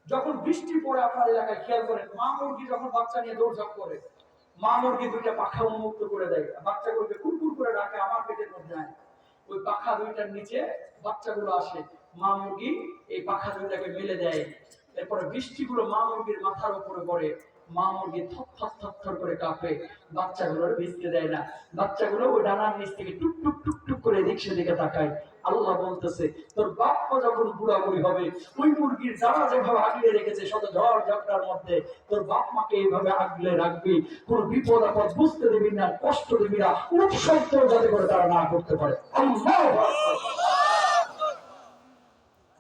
যখন বৃষ্টি পড়ে আপনার এলাকায় খেয়াল করেন, মা মুরগি যখন বাচ্চা নিয়ে দৌড়ঝাঁপ করে, মা মুরগি দুইটা পাখা উন্মুক্ত করে দেয়, বাচ্চাগুলোকে কুরকুর করে ডাকে, আমার পেটের মধ্যে আয়। ওই পাখা দুইটার নিচে বাচ্চাগুলো আসে, মা মুরগি এই পাখা দুইটাকে মেলে দেয়। এরপরে বৃষ্টিগুলো মা মুরগির মাথার উপরে পড়ে, মা মুরগি থর করে কাঁপে, বাচ্চাগুলোর ভিজতে দেয় না। বাচ্চাগুলো ওই ডানার নিচ থেকে টুক টুক টুক টুক করে এদিক সেদিকে তাকায়। আল্লাহ বলতেছে, তোর বাপ মা যখন বুড়াবুড়ি হবে, ওই মুরগির ডানা যেভাবে আগলে রেখেছে শত ঝড় ঝাপটার মধ্যে, তোর বাপ মাকে এইভাবে আগলে রাখবি। কোন বিপদ আপদ বুঝতে দিবি না, কষ্ট দিবি না, উৎসব যাতে করে তারা না করতে পারে। আল্লাহু আকবার।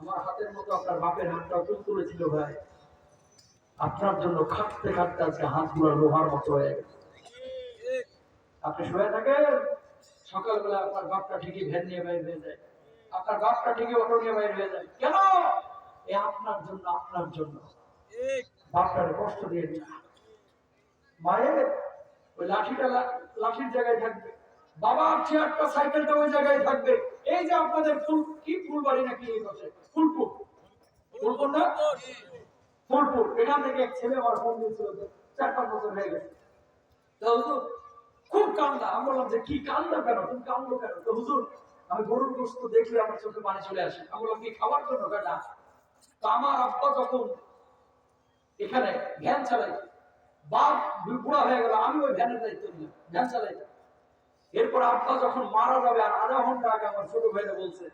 আমার হাতের মতো আপনার বাপের হাতটাও তুলতুলে ছিল ভাই। আপনার জন্য খাটতে খাটতে আজকে হাতগুলো লোহার মতো হয়ে গেছে। আপনি শুয়ে থাকেন, সকালবেলা আপনার বাপটা ঠিকই ভ্যান নিয়ে বাইরে হয়ে যায়, আপনার বাপটা ঠিকই অটো নিয়ে বাইরে হয়ে যায়। কেন? এ আপনার জন্য, আপনার জন্য। বাপটার কষ্ট দিয়ে দিন। মায়ের ওই লাঠিটা লাঠির জায়গায় থাকবে, বাবার চেয়ারটা সাইকেলটা ওই জায়গায় থাকবে। এই যে আপনাদের ফুল কি ফুলবাড়ি নাকি এই পাশে ফুলপুর, ফুলপুর না ফুলপুর, এখান থেকে এক ছেলে আমার ফোন দিয়েছিল, 4-5 বছর হয়ে গেছে। খুব কান্দা। আমি বললাম যে কি কান্দা কেন, তুমি কান্দো কেন? তো হুজুর আমি গরুর গোশত দেখলে আমার চোখে পানি চলে আসে। আমি বললাম কি খাওয়ার জন্য? না, তো আমার আব্বা যখন এখানে ভ্যান চালাই, বাপ বুড়া হয়ে গেল, আমি ওই ভ্যানের দায়িত্ব নিলাম, ভ্যান চালাই। এরপর আব্বা যখন মারা যাবে আর আধা ঘন্টা আগে আমার ছোট ভাইরা বলছে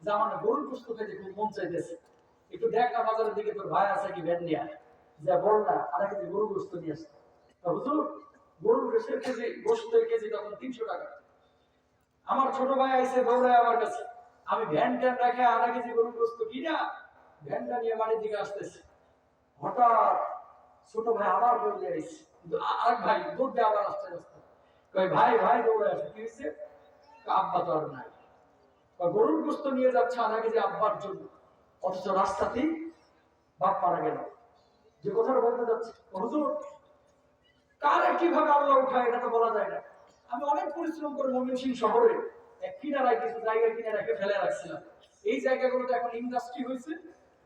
যে আমার গরুর গোশত খেতে খুব মন চাইতেছে, একটু দেখ না বাজারের দিকে তোর ভাই আছে কি ভ্যান নিয়ে, যা বল না আধা কেজি গরুর গোশত নিয়ে আসতে। হুজুর গরুর গোশতের কেজি, গোশতের কেজি তখন 300 টাকা। আমার ছোট ভাই আইসে দৌড়ায় আমার কাছে, আমি ভ্যান ট্যান রেখে আধা কেজি গরুর গোশত কিনা ভ্যানটা নিয়ে বাড়ির দিকে আসতেছে। হঠাৎ ছোট ভাই আবার দৌড়ে আইসে, আরেক ভাই দৌড়ে আবার আসতে আসতে ভাই ভাই দৌড়ে আসে, কি হয়েছে? আব্বা তো আর নাই। গরুর গোশত নিয়ে যাচ্ছে আধা কেজি আব্বার জন্য, অথচ রাস্তাতেই বাপ মারা গেল। যে কথাটা বলতে যাচ্ছে, হুজুর কারে কিভাবে আল্লাহ উঠায় এটা তো বলা যায় না। আমি অনেক পরিশ্রম করে ময়মনসিংহ শহরে এক কিনারায় কিছু জায়গা কিনে রেখে ফেলে রাখছিলাম। এই জায়গাগুলোতে এখন ইন্ডাস্ট্রি হয়েছে,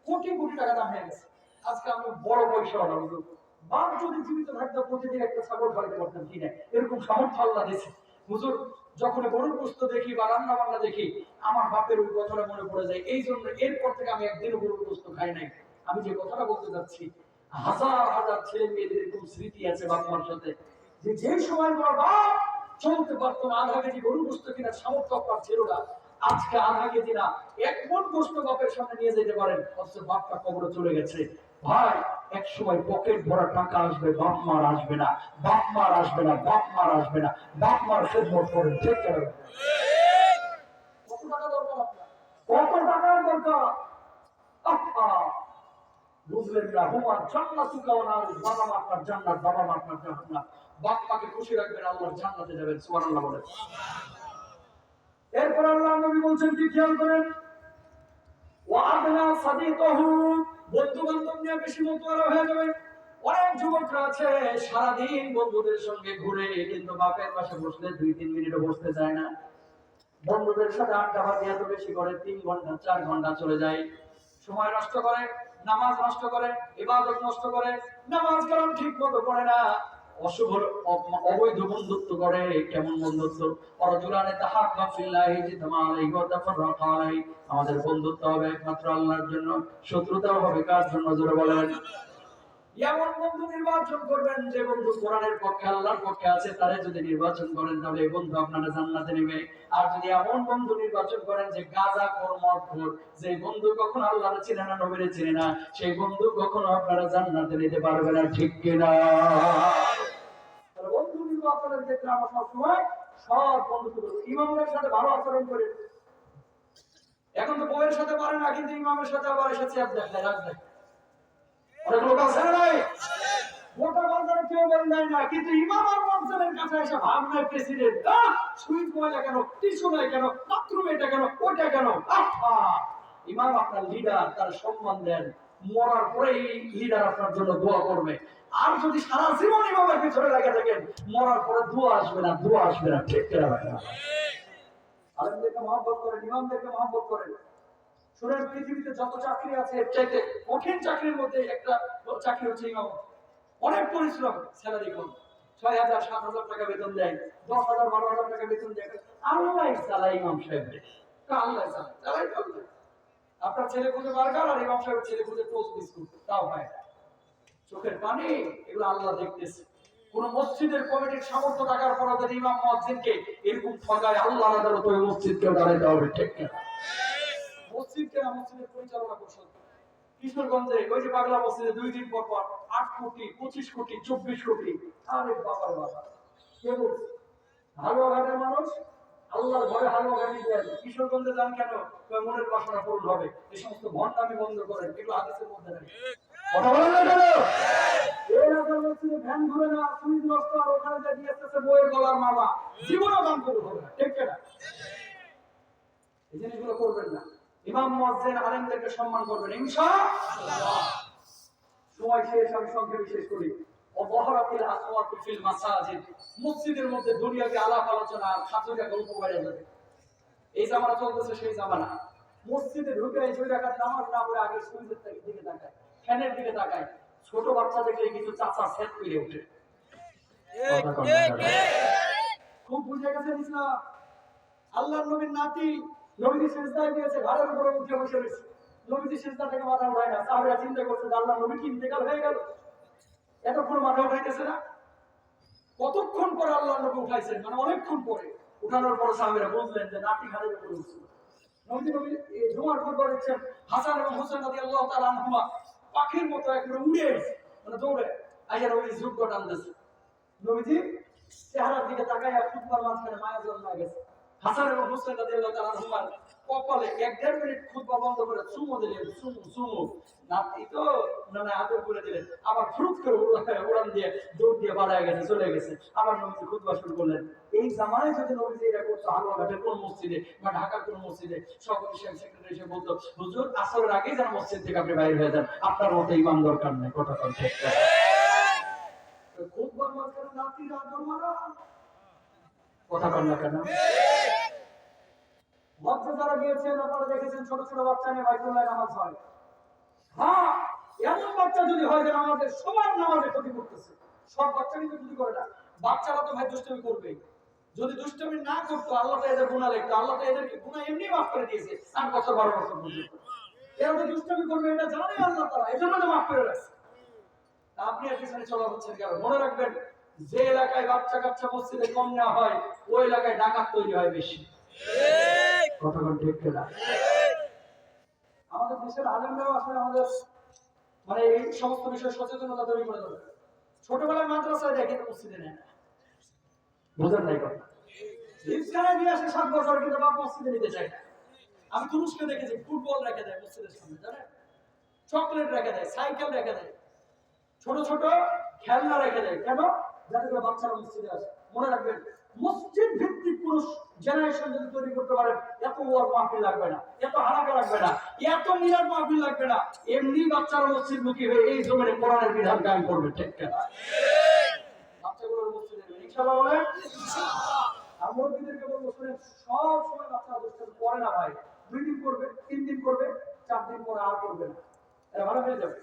কোটি কোটি টাকা দাম হয়ে গেছে। আজকে আমি বড় পয়সা হলাম। বাপ যদি জীবিত থাকতো প্রতিদিন একটা ছাগল খাওয়াতে পারতাম কিনে, এরকম সামর্থ্য আল্লাহ দিয়েছে। হুজুর যখন গরুর গোশত দেখি বা রান্না বান্না দেখি আমার বাপের ওই কথাটা মনে পড়ে যায়। এই জন্য এরপর থেকে আমি একদিনও গরুর গোশত খাই নাই। আমি যে কথাটা বলতে যাচ্ছি, হাজার হাজার ছেলে মেয়েদের এরকম স্মৃতি আছে বাপ মার সাথে, যে সময় বাপ চলতে পারতো না, আধা কেজি গরুর গোশত কিনার সামর্থ্য আপনার ছিল না, আজকে আধা কেজি না 1 মণ গোশত বাপের সামনে নিয়ে যেতে পারেন, অথচ বাপটা কবরে চলে গেছে। ভাই এক সময় পকেট ভরা টাকা আসবে, বাপ মার আসবে না, বাপ মার আসবে না, বাপ মার আসবে না। বাপ মার খেদমত করেন, ঠিক করেন। কতটা জান্নাতুকা আহা বুঝলেন না হুমা জান্নাতুকা ওয়া নারু বাবা মা আপনার জান্নাত বাবা মা আপনার জান্নাত বাপ মাকে খুশি রাখবেন আল্লাহর জান্নাতে যাবেন সুবহানাল্লাহ বলেন এরপর আল্লাহ নবী বলছেন কি খেয়াল করেন ওয়া আদনা সাদিকাহু বন্ধু বান্ধব নিয়ে বেশি মতওয়ারা হয়ে যাবে অনেক যুবকরা আছে সারাদিন বন্ধুদের সঙ্গে ঘুরে কিন্তু বাপের পাশে বসলে 2-3 মিনিটও বসতে চায় না বন্ধুদের সাথে আড্ডাবাজি এত বেশি করে 3 ঘন্টা 4 ঘন্টা চলে যায় সময় নষ্ট করে নামাজ নষ্ট করে ইবাদত নষ্ট করে নামাজ কারণ ঠিক মতো পড়ে না অশুভ অবৈধ বন্ধুত্ব করে কেমন বন্ধুত্ব অরজুলানে তাহাব্বা ফিল্লাহি জিতামা আলাইহি ওয়া তাফাররাকা আলাইহি আমাদের বন্ধুত্ব হবে একমাত্র আল্লাহর জন্য শত্রুতাও হবে কার জন্য জোরে বলেন এমন বন্ধু নির্বাচন করবেন যে বন্ধু কোরআনের পক্ষে আল্লাহর পক্ষে আছে তারে যদি নির্বাচন করেন তাহলে এই বন্ধু আপনারা জান্নাতে নেবে আর যদি এমন বন্ধু নির্বাচন করেন যে গাঁজাখোর মদখোর যে বন্ধু কখনো আল্লাহর চিনে না নবীর চিনে না সেই বন্ধু কখনো আপনারা জান্নাতে নিতে পারবে না ঠিক কিনা তাহলে বন্ধু নির্বাচনের ক্ষেত্রে আমরা সবসময় সৎ বন্ধুত্ব করব ইমামদের সাথে ভালো আচরণ করে এখন তো বউয়ের সাথে পারে না কিন্তু ইমামের সাথে আবার এসেছে এক দেখায় রাখ দেখ অনেক লোক আছে না নাই গোটা বাজারে কেউ বললেন না কিন্তু ইমাম আর মঞ্চের কাছে এসে ভাবনা প্রেসিডেন্ট সুইচ ময়লা কেন টিস্যু নাই কেন বাথরুম এটা কেন ওটা কেন ইমাম আপনার লিডার তার সম্মান দেন মরার পরে এই লিডার আপনার জন্য দোয়া করবে আর যদি সারা জীবন ইমামের পিছনে লেগে থাকেন মরার পরে দোয়া আসবে না ঠিক করে রাখবেন আলেমদেরকে মহব্বত করেন ইমামদেরকে মহব্বত করেন শুনেন পৃথিবীতে যত চাকরি আছে এর চাইতে কঠিন চাকরির মধ্যে একটা চাকরি হচ্ছে ইমাম অনেক পরিশ্রম স্যালারি কম 6,000-7,000 টাকা বেতন দেয় 10,000-12,000 টাকা বেতন দেয় আল্লাহ চালায় ইমাম সাহেবকে আল্লাহ চালায় আপনার ছেলে খুঁজে বার্গার আর ইমাম সাহেবের ছেলে খুঁজে টোস্ট বিস্কুট তাও হয় না চোখের পানি এগুলো আল্লাহ দেখতেছে কোন মসজিদের কমিটির সামর্থ্য থাকার পর যদি ইমাম মুয়াজ্জিনকে এরকম ঠকায় আল্লাহর আদালতে ওই মসজিদকে দাঁড়াইতে হবে ঠিক না মসজিদকে মসজিদের পরিচালনা পরিষদ কিশোরগঞ্জে ওই যে পাগলা মসজিদে 2 দিন পর 8 কোটি 25 কোটি 24 কোটি আরে বাবার বাবা কে বলছে হালুয়াঘাটের মানুষ আল্লাহর ঘরে হালুয়া ঘাটি দেন কিশোরগঞ্জে যান কেন মনের বাসনা পূরণ হবে এই সমস্ত ভণ্ডামি বন্ধ করেন এগুলো হাদিসের মধ্যে নেই কথা বলেন না কেন এই রাজার মসজিদে ভ্যান ঘুরে না সুইচ নষ্ট আর ওখানে যে দিয়েছে বইয়ের গলার মালা জীবনও দান করবে হবে না ঠিক না এই জিনিসগুলো করবেন না ইমাম মুয়াজ্জিন আলেমদেরকে সম্মান করবেন ইনশাআল্লাহ সময় শেষ আমি সংক্ষেপে শেষ করি ওয়াবহারাতিল আসওয়াতু ফিল মাসাজিদ মসজিদের মধ্যে দুনিয়াকে আলাপ আলোচনা খাতুরা গল্প বাইরে যাবে এই জামানা চলতেছে সেই জামানা মসজিদে ঢুকে এই 2 রাকাত নামাজ না পড়ে আগে সুইজের দিকে তাকায় ফ্যানের দিকে তাকায় ছোট বাচ্চা দেখলে কিছু চাচা সেট করে ওঠে খুব বুঝে গেছে ইসলাম আল্লাহর নবীর নাতি নবীজি সিজদায় দিয়েছে ঘরের উপরে উঠে বসে রয়েছে নবীজি সিজদা থেকে মাথা উঠায় না সাহাবীরা চিন্তা করছে যে আল্লাহর নবী কি ইন্তেকাল হয়ে গেল এতক্ষণ মাথা উঠাইতেছে না কতক্ষণ পরে আল্লাহর নবী উঠাইছেন মানে অনেকক্ষণ পরে উঠানোর পর সাহাবীরা বুঝলেন যে নাতি ঘরের উপরে উঠছে নবী জুমার খুতবা দিচ্ছেন হাসান এবং হোসেন রাদিয়াল্লাহু তাআলা আনহুমা পাখির মতো একবারে উড়ে এসে মানে দৌড়ে আইয়া নবী যুদ্ধ টানতেছে নবীজি চেহারার দিকে তাকায় খুতবার মাঝখানে মায়া জন্মায় গেছে হাসান এবং হোসেন রাদিয়াল্লাহু তাআলা আনহুমা কপালে 1-1.5 মিনিট খুতবা বন্ধ করে চুমু দিলেন চুমু নাতি তো না আদর করে দিলেন আবার ফুরুত করে উড়ান দিয়ে দৌড় দিয়ে বাড়ায় গেছে চলে গেছে আবার নবীজি খুতবা শুরু করলেন এই জামানায় যদি নবীজি এটা করতো হালুয়াঘাটের কোন মসজিদে বা ঢাকার কোন মসজিদে সকল সেক্রেটারি এসে বলতো হুজুর আসরের আগে যেন মসজিদ থেকে আপনি বাইরে হয়ে যান আপনার মতো ইমাম দরকার নেই কথা ঠিক খুতবার মাঝখানে নাতির আদর মারা কথা বল না কেন মধ্যে যারা গিয়েছেন আপনারা দেখেছেন ছোট ছোট বাচ্চা নিয়ে বাইতুল্লাহ নামাজ হয় হ্যাঁ এমন বাচ্চা যদি হয় যে আমাদের সবার নামাজে ক্ষতি করতেছে সব বাচ্চা কিন্তু ক্ষতি করে না বাচ্চারা তো ভাই দুষ্টামি করবে যদি দুষ্টামি না করতো আল্লাহ তো এদের গুনাহ লিখতো আল্লাহ তো এদেরকে গুনাহ এমনি মাফ করে দিয়েছে 8 বছর 12 বছর পর্যন্ত এরা তো দুষ্টামি করবে এটা জানে আল্লাহ তাআলা এজন্য তো মাফ করে রাখছে আপনি আর পিছনে চলা হচ্ছেন কেন মনে রাখবেন যে এলাকায় বাচ্চা কাচ্চা মসজিদে কম নেওয়া হয় ওই এলাকায় ডাকাত তৈরি হয় বেশি কতক্ষণ ঠিক কিনা আমাদের দেশের আলেমরাও আসলে আমাদের মানে এই সমস্ত বিষয়ে সচেতনতা তৈরি করে দেবে ছোটবেলায় মাদ্রাসায় দেখে তো মসজিদে নেয় না বুঝেন নাই কথা রিস্কায় নিয়ে আসে 7 বছর কিন্তু বাপ মসজিদে নিতে চায় না আমি তুরস্কে দেখেছি ফুটবল রেখে দেয় মসজিদের সামনে, জানেন, চকলেট রেখে দেয়, সাইকেল রেখে দেয়, ছোট ছোট খেলনা রেখে দেয়। কেন? যাতে করে বাচ্চারা মসজিদে আসে। মনে রাখবেন, মসজিদ ভিত্তিক পুরুষ জেনারেশন যদি তৈরি করতে পারেন, এত ওয়াজ মাহফিল লাগবে না, এত হারাকা লাগবে না, এত মিলাদ মাহফিল লাগবে না। এমনি বাচ্চারা মসজিদমুখী হয়ে এই জমিনে কোরআনের বিধান কায়েম করবে। ঠিক না? বাচ্চাগুলোর মসজিদে ইনশাআল্লাহ বলেন। আর মুরব্বীদেরকে বলবো, শুনেন, সব সময় বাচ্চারা দুষ্টামি করে না ভাই। 2 দিন করবে, 3 দিন করবে, 4 দিন পরে আর করবে না, এরা ভালো হয়ে যাবে।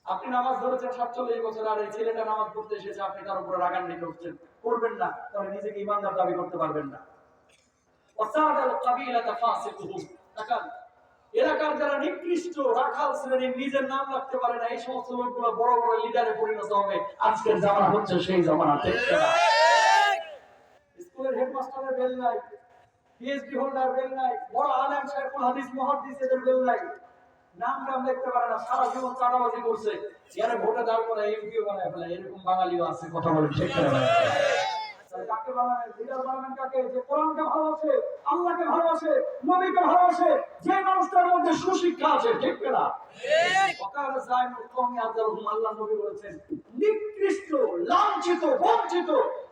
আপনি নামাজ ধরেছেন 47 বছর, আর এই ছেলেটা নামাজ পড়তে এসেছে, আপনি তার উপরে রাগান্বিত হচ্ছেন, করবেন না, তাহলে নিজেকে ইমানদার দাবি করতে পারবেন না। ওয়াসাদাল কাবিলাতা ফাসিকুহুম, তাকান, এলাকার যারা নিকৃষ্ট রাখাল শ্রেণীর, নিজের নাম রাখতে পারে না, এই সমস্ত লোকগুলো বড় বড় লিডারে পরিণত হবে। আজকের জামানা হচ্ছে সেই জামানা। ঠিক না? স্কুলের হেডমাস্টারের বেল নাই, পিএইচডি হোল্ডার বেল নাই, বড় আলেম শাইখুল হাদিস মুহাদ্দিস এদের বেল নাই, নাম লিখতে পারে না, সারা জীবন চাঁদাবাজি করছে, এর ভোটে দাঁড় করে এমপিও বানায় ফেলে। এরকম বাঙালিও আছে, কথা বলেন ঠিক না? কাকে বানাবেন? লিডার বানাবেন কাকে? যে কোরআনকে ভালোবাসে, আল্লাহকে ভালোবাসে, নবীকে ভালোবাসে, যে মানুষটার মধ্যে সুশিক্ষা আছে। ঠিক না? ওকারা জাইমুল কওমি আযরহুম, আল্লাহ নবী বলেছেন, নিকৃষ্ট, লাঞ্ছিত, বঞ্চিত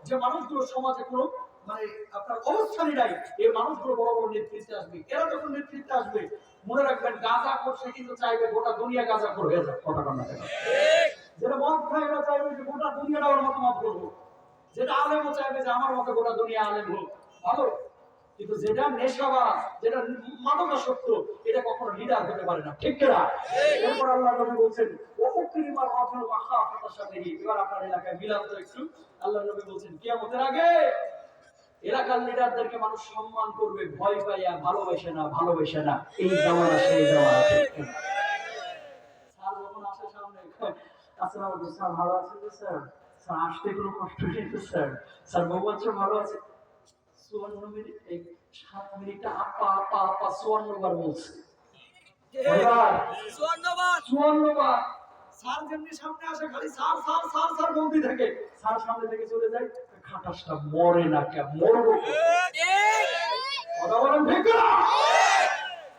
যে মানুষগুলো সমাজে কোনো মানে আপনার অবস্থানই নাই, এই মানুষগুলো বড় বড় নেতৃত্বে আসবে। এরা যখন নেতৃত্বে আসবে, মনে রাখবেন, গাঁজা করছে কিন্তু চাইবে গোটা দুনিয়া গাঁজা করে হয়ে যাক। কথা বলেন ঠিক? যেটা মদ খায় এরা চাইবে যে গোটা দুনিয়াটা ওর মতো মত করবো, যেটা আলেমও চাইবে যে আমার মতো গোটা দুনিয়া আলেম হোক। ভালো, কিন্তু যেটা নেশাবাজ, যেটা মাদকাসক্ত, এটা কখনো লিডার হতে পারে না। ঠিক না? এরপর আল্লাহ নবী বলছেন, ওয়াকুরিমাল রাজুল মাখাফাতাশ শাররিহি। এবার আপনার এলাকায় মিলাদ তো একটু। আল্লাহ নবী বলছেন, কিয়ামতের আগে এলাকার লিডারদেরকে মানুষ সম্মান করবে, ভয় পাইয়া, ভালোবাসে না, ভালোবাসে না। এই জামানা সেই জামানা। ঠিক না? স্যার যখন আসে সামনে, আসসালামু আলাইকুম স্যার, ভালো আছেন তো স্যার? স্যার আসতে কোনো কষ্ট নেই তো স্যার? স্যার বাবু আছে, ভালো আছে? 54 মিনিট, এই 7 মিনিটে আপা আপা আপা 54 বার বলছে। কয়বার? 54 বার। স্যার যেমনি সামনে আসে, খালি স্যার স্যার স্যার স্যার বলতে থাকে। স্যার সামনে থেকে চলে যায়, খাটাসটা মরে না, কে মরবো? কথা বলেন ঠিক না?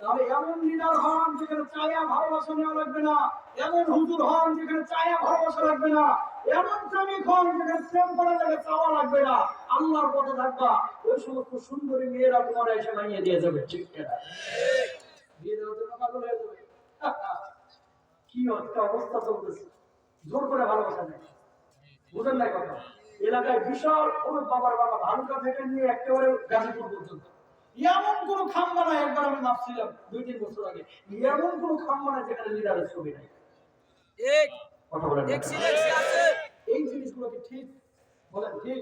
তাহলে এমন লিডার হন যেখানে চায়া ভালোবাসা নেওয়া লাগবে না, এমন হুজুর হন যেখানে চায়া ভালোবাসা লাগবে না, এমন প্রেমিক হন যেখানে প্রেম করা লাগে, চাওয়া লাগবে না, আল্লাহর পথে থাকবা। ওই সমস্ত সুন্দরী মেয়েরা তোমার এসে মাইয়ে দিয়ে যাবে। ঠিক না? বিয়ে দেওয়ার জন্য পাগল হয়ে যাবে। কি একটা অবস্থা চলতেছে, জোর করে ভালোবাসা নেই, বুঝেন না কথা? এলাকায় বিশাল কোনো বাবার বাবা, ভালুকা থেকে নিয়ে একেবারে গাজীপুর পর্যন্ত এমন কোন খাম্বা নাই। একবার আমি ভাবছিলাম 2-3 বছর আগে, এমন কোন খাম্বা নাই যেখানে লিডারের ছবি নাই। কথা বলেন এই জিনিসগুলো কি ঠিক? বলেন ঠিক?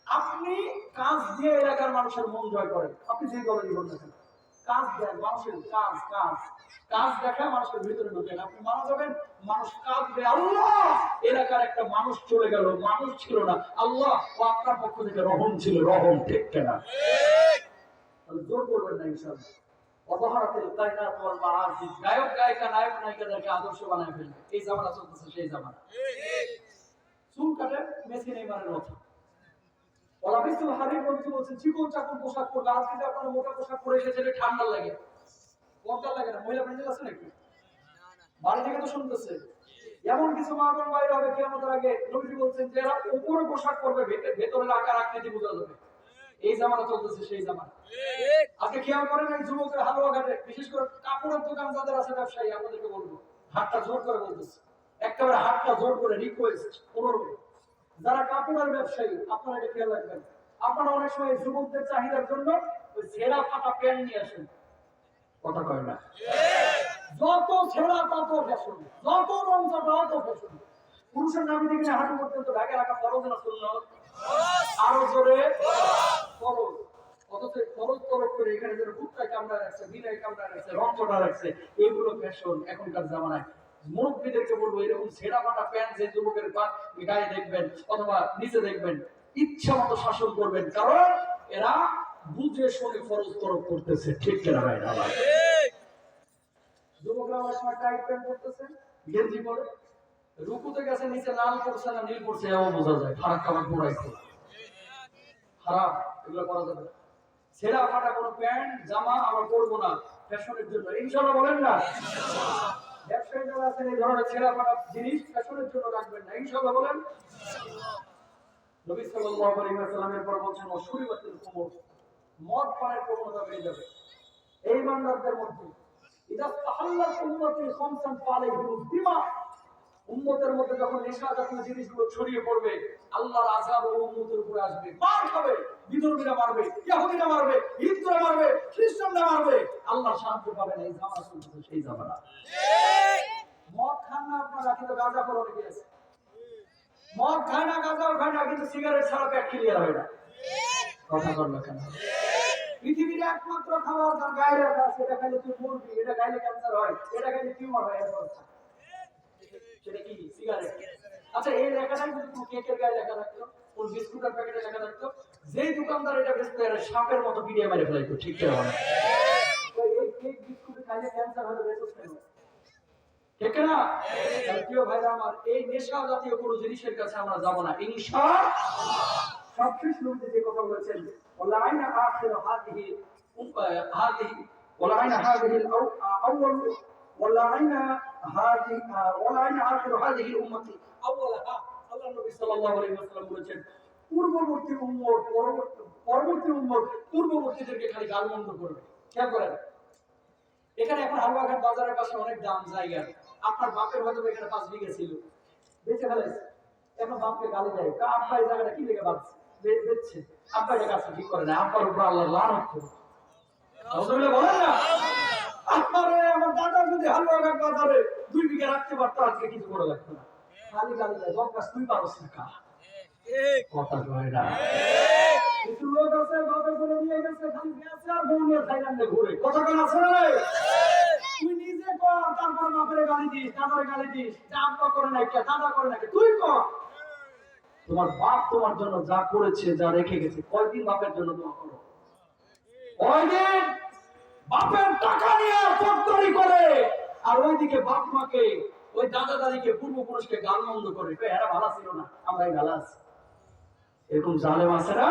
আপনি কাজ দিয়ে এলাকার মানুষের মন জয় করেন, আপনি যে দলেরই হন না কেন, কাজ দেন মানুষের, কাজ কাজ কাজ দেখা মানুষের ভিতরে ঢুকেন। আপনি মারা যাবেন, মানুষ কাঁদবে, আল্লাহ এলাকার একটা মানুষ চলে গেল, মানুষ ছিল না, আল্লাহ ও আপনার পক্ষ থেকে রহম ছিল, রহম। ঠিক না? জোর করবেন না ইনশাআল্লাহ। অবহারাতিল কায়নাত ওয়াল মাআসি, গায়ক গায়িকা, নায়ক নায়িকাদেরকে আদর্শ বানায় ফেলবে। এই জামানা চলতেছে, সেই জামানা। চুল কাটে মেসি নেইমারের মতো। ওলাবিসুল হারির বন্ধু বলছেন, চিকন চাকন পোশাক পরলে, আজকে যে আপনারা মোটা পোশাক পরে এসেছেন, ঠান্ডা লাগে, গরম লাগে না? মহিলা প্যান্ডেল আছে নাকি? বাড়ি থেকে তো শুনতেছে। এমন কিছু মাগন বাইরে হবে কিয়ামতের আগে, নবীজি বলছেন যে এরা উপরে পোশাক পরবে, ভেতরের আকার আকৃতি বোঝা যাবে। এই জামানা চলতেছে, সেই জামানা। আজকে খেয়াল করেন, এই যুবকের হালুয়া ঘাটে, বিশেষ করে কাপড়ের দোকান যাদের আছে ব্যবসায়ী, আপনাদেরকে বলবো, হাতটা জোর করে বলতেছে, একেবারে হাতটা জোর করে রিকোয়েস্ট, অনুরোধ, যারা কাপড়ের ব্যবসায়ী, আপনারা এটা খেয়াল রাখবেন। আপনারা অনেক সময় যুবকদের চাহিদার জন্য ওই ছেঁড়া ফাটা প্যান্ট নিয়ে আসেন। কথা কয় না? যত ছেঁড়া তত ফ্যাশন, যত রং তত ফ্যাশন। পুরুষের নামে দিকে হাঁটু পর্যন্ত ঢাকে রাখা ফরজ না সুন্নাত? আরো জোরে ফরজ। অথচ ফরজ তরফ করে এখানে যেন কুত্তায় কামড়া রাখছে, বিলাই কামড়া রাখছে, রং চটা রাখছে, এগুলো ফ্যাশন এখনকার জামানায়। মুরব্বীদেরকে বলবো, এরকম ছেঁড়া ফাটা প্যান্ট যে যুবকের গায়ে দেখবেন অথবা নিচে দেখবেন, ইচ্ছা মতো শাসন করবেন, কারণ এরা বুঝে শুনে ফরজ তরফ করতেছে। ঠিক কিনা ভাই? যুবকরা অনেক সময় টাইট প্যান্ট পরতেছে, গেঞ্জি পরে, রুকুতে গেছে, নিচে লাল পড়ছে না নীল পড়ছে, এও বোঝা যায়। ফারাক কাপড় পরাই খারাপ, এগুলো করা যাবে। ছেঁড়া ফাটা কোনো প্যান্ট জামা আমরা পরবো না ফ্যাশনের জন্য, ইনশাআল্লাহ বলেন না? ব্যবসায়ী যারা আছেন এই ধরনের ছেঁড়া ফাটা জিনিস ফ্যাশনের জন্য রাখবেন না, ইনশাআল্লাহ বলেন? নবী সাল্লাল্লাহু আলাইহি ওয়াসাল্লামের পর বলছেন অশুরিবাতুল খুমর, মদ পানের প্রবণতা বেড়ে যাবে এই বান্দাদের মধ্যে। ইদা তাহাল্লাত উম্মতি খামসান ফালাইহিম বিমা, উম্মতের মধ্যে যখন নেশা জাতীয় জিনিসগুলো ছড়িয়ে পড়বে আল্লাহর আযাব ও উম্মতের উপরে আসবে। মার খাবে, বিধর্মীরা মারবে, ইহুদিরা মারবে, হিন্দুরা মারবে, খ্রিস্টানরা মারবে, আল্লাহর সাহায্য পাবে না। এই জামানা চলছে সেই জামানা। মদ খান না আপনারা, কিন্তু গাঁজা খাওয়া অনেকে আছে। মদ খায় না, গাঁজাও খায় না, কিন্তু সিগারেট ছাড়া পেট ক্লিয়ার হয় না। কথা বল না কেন? পৃথিবীর একমাত্র খাবার যার গায়ে রাখা আছে, এটা খাইলে তুই মরবি, এটা খাইলে ক্যান্সার হয়, এটা খাইলে টিউমার হয়, সেটা কি? সিগারেট। আচ্ছা, এই লেখাটাই যদি কোনো কেকের গায়ে লেখা থাকতো, কোন বিস্কুটের প্যাকেটে লেখা থাকতো, যেই দোকানদার এটা বেচতো এর সাপের মতো ভিডিও মেরে ফেলাইতো, ঠিক কি না? তো এই কেক বিস্কুট খাইলে ক্যান্সার হলে বেঁচে কেন? ঠিক না? প্রিয় ভাইরা আমার, এই নেশা জাতীয় কোনো জিনিসের কাছে আমরা যাব না ইনশাআল্লাহ। সবশেষ নবী যে কথা বলেছেন, ওয়ালা আইনা আখিরু হাদিহি ওয়ালা আইনা হাদিহি আউয়াল ওয়ালা আইনা আখিরু হাদিহি উম্মতি আউয়ালাহা। আল্লাহ নবী সাল্লাল্লাহু আলাইহি ওয়াসাল্লাম বলেছেন, পূর্ববর্তী উম্মত পরবর্তী উম্মত পূর্ববর্তীদেরকে খালি গালমন্দ করবে। খেয়াল করেন, এখানে এখন হালুয়াঘাট বাজারের পাশে অনেক দাম জায়গা, আপনার বাপের হয়তো এখানে 5 বিঘা ছিল, বেঁচে ফেলেছে, এখন বাপকে গালি দেয়, আব্বা এই জায়গাটা কি লেগে বাঁচছে বেচছে, আব্বা এটা কাছে ঠিক করে না, আব্বার উপর আল্লাহ লানত করবে। আলহামদুলিল্লাহ বলেন না? আমার দাদা যদি হালুয়াঘাট বাজারে 2 বিঘা রাখতে পারতো আজকে কিছু করে লাগতো না। খালি গালি দেয়, বদমাস তুই পারস না খা। কথা কয় না? কিছু লোক আছে বাপের করে নিয়ে গেছে, খালি গেছে আর বউ নিয়ে থাইল্যান্ডে ঘুরে। কথা কয় আছে না? তুই নিজে কর, তারপর বাপের গালি দিস, দাদার গালি দিস, যে আব্বা করে না কে, দাদা করে না কে, তুই কর। তোমার বাপ তোমার জন্য যা করেছে, যা রেখে গেছে, কয়দিন বাপের জন্য দোয়া করো? কয়দিন? বাপের টাকা নিয়ে ফটকরি করে, আর ওইদিকে বাপ মাকে, ওই দাদা দাদিকে, পূর্বপুরুষকে গালমন্দ করে, এরা ভালো ছিল না, আমরাই ভালো আছি। এরকম জালেম আছে না?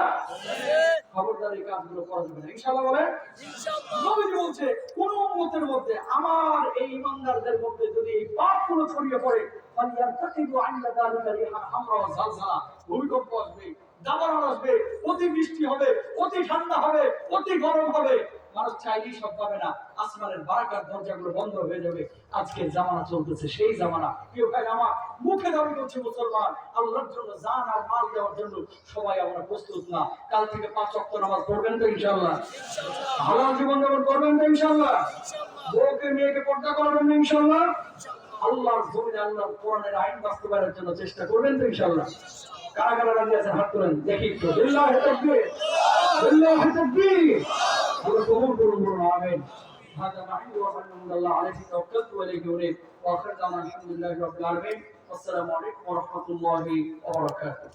খবরদার এই কাজগুলো করা যাবে না, ইনশাআল্লাহ বলেন? ইনশাআল্লাহ। নবীজি বলছে, কোন উম্মতের মধ্যে, আমার এই ঈমানদারদের মধ্যে যদি এই পাপগুলো ছড়িয়ে পড়ে, ফালিয়ারতাকিবু আইলা যালিকা রিহান হামরা ওয়া জালজালা, ভূমিকম্প আসবে, দাবানল আসবে, অতি বৃষ্টি হবে, অতি ঠান্ডা হবে, অতি গরম হবে, মানুষ চাইলেই সব পাবে না, আসমানের বারাকার দরজাগুলো বন্ধ হয়ে যাবে। আজকে জামানা চলতেছে সেই জামানা। কেউ ভাই আমার মুখে দাবি করছে মুসলমান, আল্লাহর জন্য জান আর মাল দেওয়ার জন্য সবাই আমরা প্রস্তুত না। কাল থেকে 5 ওয়াক্ত নামাজ পড়বেন তো ইনশাআল্লাহ? হালাল জীবন যাপন করবেন তো ইনশাআল্লাহ? বউকে মেয়েকে পর্দা করবেন না ইনশাআল্লাহ? আল্লাহর জমিনে আল্লাহর কোরআনের আইন বাস্তবায়নের জন্য চেষ্টা করবেন তো ইনশাআল্লাহ? কারা কারা রাজি আছেন হাত তোলেন দেখি একটু। লিল্লাহি তাকবীর, লিল্লাহি তাকবীর। আল্লাহ কবুল করুন, বলুন আমিন। هذا ما عندي ومن الله عليه توكلت وإليه أنيب وآخر دعوانا الحمد لله رب العالمين والسلام عليكم ورحمة الله وبركاته.